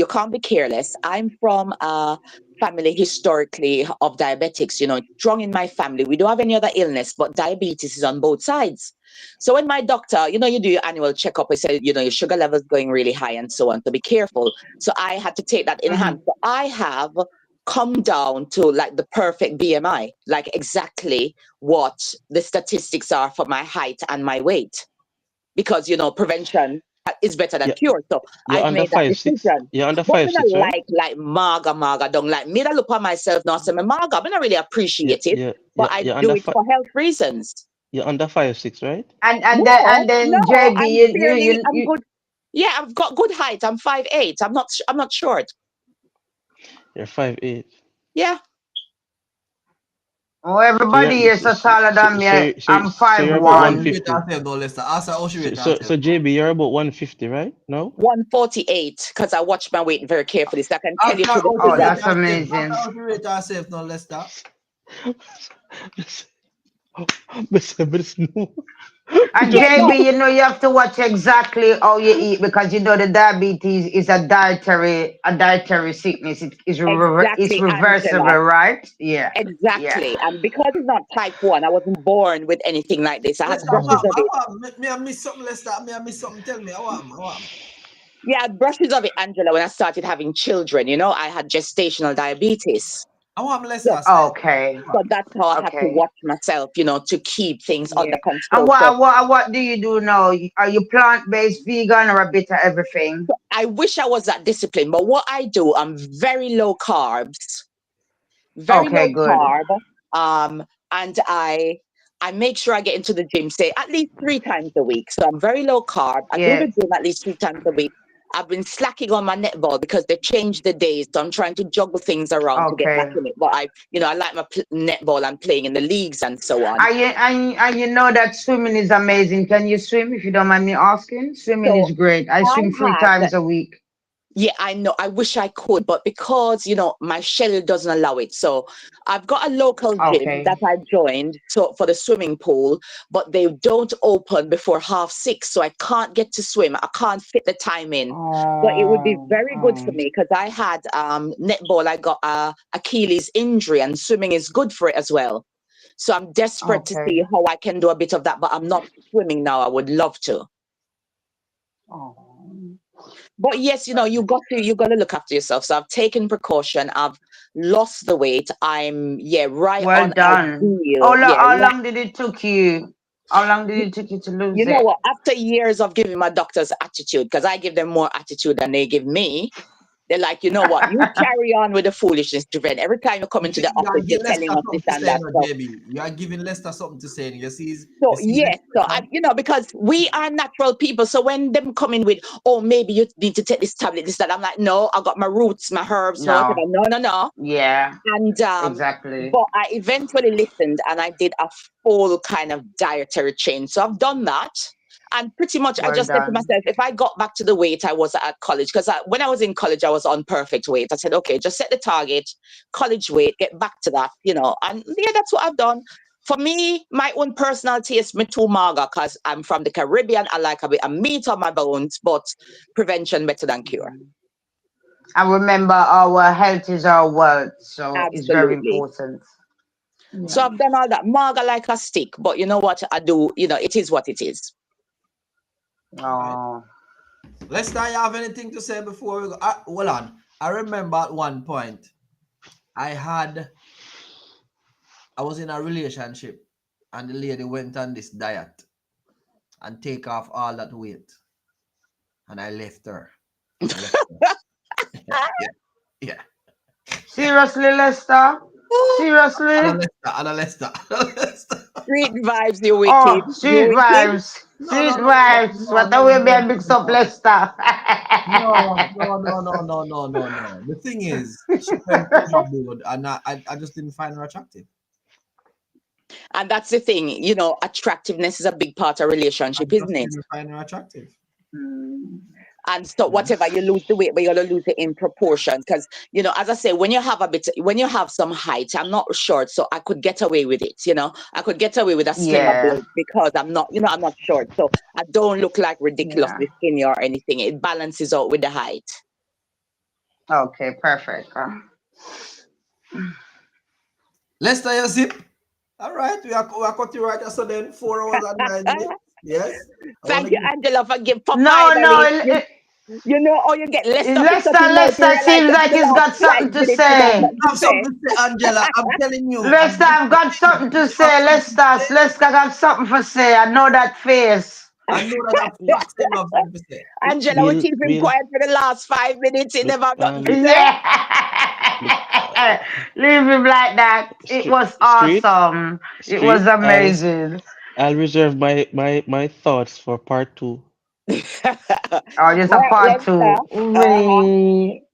can't be careless. I'm from a family historically of diabetics, strong in my family. We don't have any other illness, but diabetes is on both sides. So when my doctor, you do your annual checkup, I said, your sugar level is going really high and so on, so be careful. So I had to take that in hand. So I have come down to like the perfect BMI, like exactly what the statistics are for my height and my weight. Because, prevention is better than cure. So I've made that decision. You're under But 5'6", right? like maga, don't like me. I look at myself now, say, maga, I don't really appreciate it, but I do it for health reasons. You're under 5'6", right? And then JB, I'm good. Yeah, I've got good height. I'm 5'8". I'm not short. You're 5'8". Yeah. Oh, everybody is so taller than me. I'm 5'1". So JB, you're about 150, right? No? 148, because I watch my weight very carefully, so I can tell you. Oh, that's amazing. And JB, you have to watch exactly how you eat, because the diabetes is a dietary sickness. It's reversible, Angela. right? Yeah. Exactly. Yeah. And because it's not type 1, I wasn't born with anything like this. I had brushes of it. Me I miss something, Lester. Me I miss something. Tell me, I want. Yeah, I had brushes of it, Angela, when I started having children. I had gestational diabetes. I want Lester. Okay. So that's how I had to watch myself, to keep things under control. And what do you do now? Are you plant-based, vegan, or a bit of everything? I wish I was that disciplined, but what I do, I'm very low carbs. Very low carb. And I make sure I get into the gym, say at least 3 times a week. So I'm very low carb. I do the gym at least 3 times a week. I've been slacking on my netball because they changed the days, so I'm trying to juggle things around to get back in it. But I like my netball. I'm playing in the leagues and so on. And you know that swimming is amazing. Can you swim, if you don't mind me asking? Swimming is great. I swim 3 times a week. Yeah, I know. I wish I could, but because, my schedule doesn't allow it. So I've got a local gym that I joined for the swimming pool, but they don't open before 6:30. So I can't get to swim. I can't fit the time in. But it would be very good for me because I had netball. I got Achilles injury, and swimming is good for it as well. So I'm desperate to see how I can do a bit of that, but I'm not swimming now. I would love to. But yes, you got to look after yourself. So I've taken precaution. I've lost the weight. I'm right. Well done. How long did it took you? How long did it take you to lose it? You know what? After years of giving my doctors attitude, because I give them more attitude than they give me, they're like, you know what? You carry on with the foolishness, Juven. Every time you come into the office, you're telling us this and that. You are giving Lester something to say. You see? Because we are natural people. So when them come in with, maybe you need to take this tablet, this, that, I'm like, no, I got my roots, my herbs, no. Yeah. And exactly. But I eventually listened and I did a full kind of dietary change. So I've done that. And pretty much I just said to myself, if I got back to the weight I was at college, because when I was in college, I was on perfect weight. I said, okay, just set the target, college weight, get back to that, and that's what I've done. For me, my own personality is me too maga because I'm from the Caribbean. I like a bit of meat on my bones, but prevention better than cure. And remember, our health is our wealth, so it's very important. Yeah. So I've done all that. Maga like a stick, but you know what I do? It is what it is. Oh. Lester, you have anything to say before we go? Hold on. I remember at one point, I was in a relationship, and the lady went on this diet and take off all that weight. And I left her. Yeah. Seriously, Lester? Seriously? Lester. Street vibes, you wicked. Oh, street vibes. Street vibes. What a way me mix up Lester. No. The thing is, she went overboard, and I just didn't find her attractive. And that's the thing, you know, attractiveness is a big part of relationship, isn't it? Didn't find her attractive. And so whatever, you lose the weight, but you gotta lose it in proportion. Because, you know, as I say, when you have some height, I'm not short, so I could get away with it, you know. I could get away with a slimmer build because I'm not short. So I don't look like ridiculously skinny or anything. It balances out with the height. Okay, perfect. Lester, you zip. All right, we are cut you right. So then 4 hours and 9 minutes. Yes. Thank you, Angela, for giving. No. You know, or you get Lester seems like he's got something to say. I have something to say, Angela. I'm telling you. Lester, I've got something to say. Lester got something to say. I know that face. I know that I've something to say. Angela, we keep him quiet for the last 5 minutes. He never got to say. Yeah. Leave him like that. It was awesome. It was amazing. I'll reserve my thoughts for part 2. Just a part 2.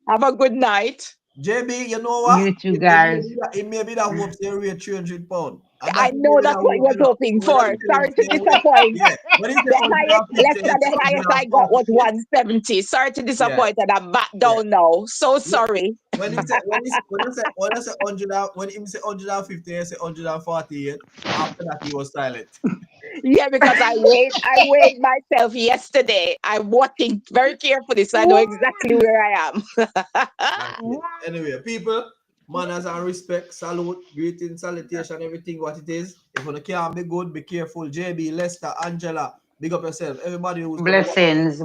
Have a good night. JB, you know what? You two guys. It may be that hope they rate 300 pounds. I know that's what you were hoping for. Sorry to disappoint. The highest I got was 170. Sorry to disappoint, and I'm back down now. So sorry. When he said 100, when he said 150, he said 148. After that, he was silent. Yeah, because I weighed myself yesterday. I'm watching very carefully, so I know exactly where I am. Anyway, people, manners and respect, salute, greeting, salutation, everything what it is. If you can't be good, be careful. JB, Lester, Angela, big up yourself. Everybody who's blessings.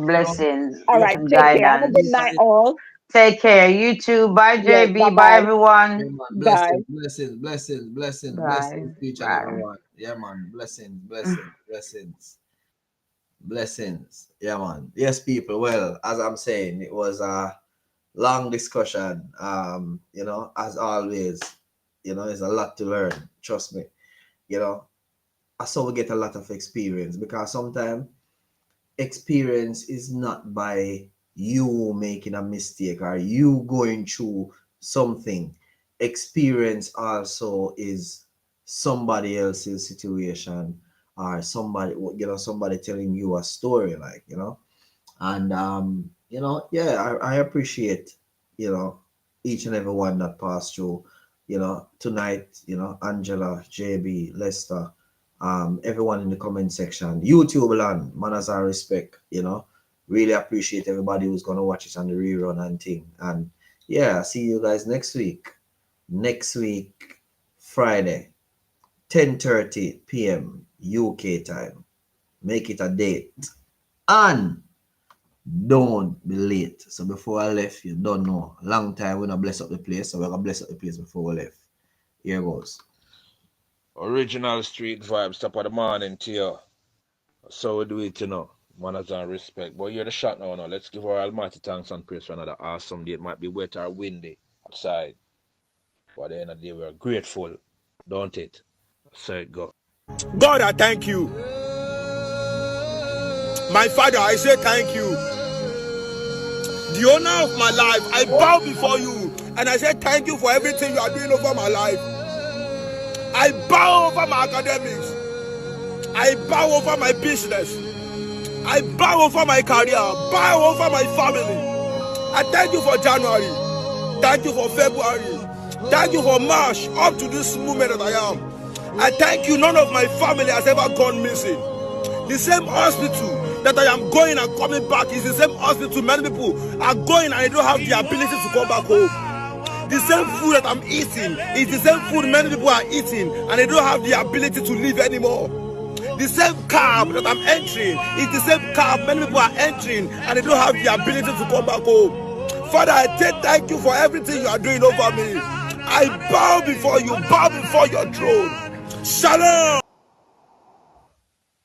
All right, take care. Have a good night, all. Take care. You too. Bye, JB. Yeah, bye, everyone. Blessings, blessings to each and everyone. Yeah, man. Blessings. Yeah, man. Yes, people. Well, as I'm saying, it was a long discussion. You know, as always, you know, there's a lot to learn. Trust me. You know, so we get a lot of experience, because sometimes experience is not by you making a mistake or you going through something. Experience also is somebody else's situation, or somebody, you know, somebody telling you a story, like, you know. And you know, yeah, I appreciate, you know, each and every one that passed through, you know, tonight, you know, Angela, JB, Lester, everyone in the comment section, YouTube land, manners and respect, you know. Really appreciate everybody who's gonna watch it on the rerun and thing. And yeah, see you guys next week. Friday, 10:30 p.m. UK time. Make it a date. And don't be late. So before I left, you don't know. Long time we're gonna bless up the place, so we're gonna bless up the place before we left. Here goes. Original street vibes, top of the morning to you. So we do it, you know. Manners and respect. But you're the shot now. Let's give our almighty thanks and praise for another awesome day. It might be wet or windy outside, but at the end of the day, we're grateful, don't it? So it go. God, I thank you. My Father, I say thank you. The owner of my life, I bow before you and I say thank you for everything you are doing over my life. I bow over my academics. I bow over my business. I bow over my career, bow over my family. I thank you for January. Thank you for February. Thank you for March, up to this moment that I am. I thank you, none of my family has ever gone missing. The same hospital that I am going and coming back is the same hospital many people are going and they don't have the ability to come back home. The same food that I'm eating is the same food many people are eating and they don't have the ability to live anymore. The same cab that I'm entering is the same cab many people are entering and they don't have the ability to come back home. Father, I say thank you for everything you are doing over me. I bow before you, bow before your throne. Shalom.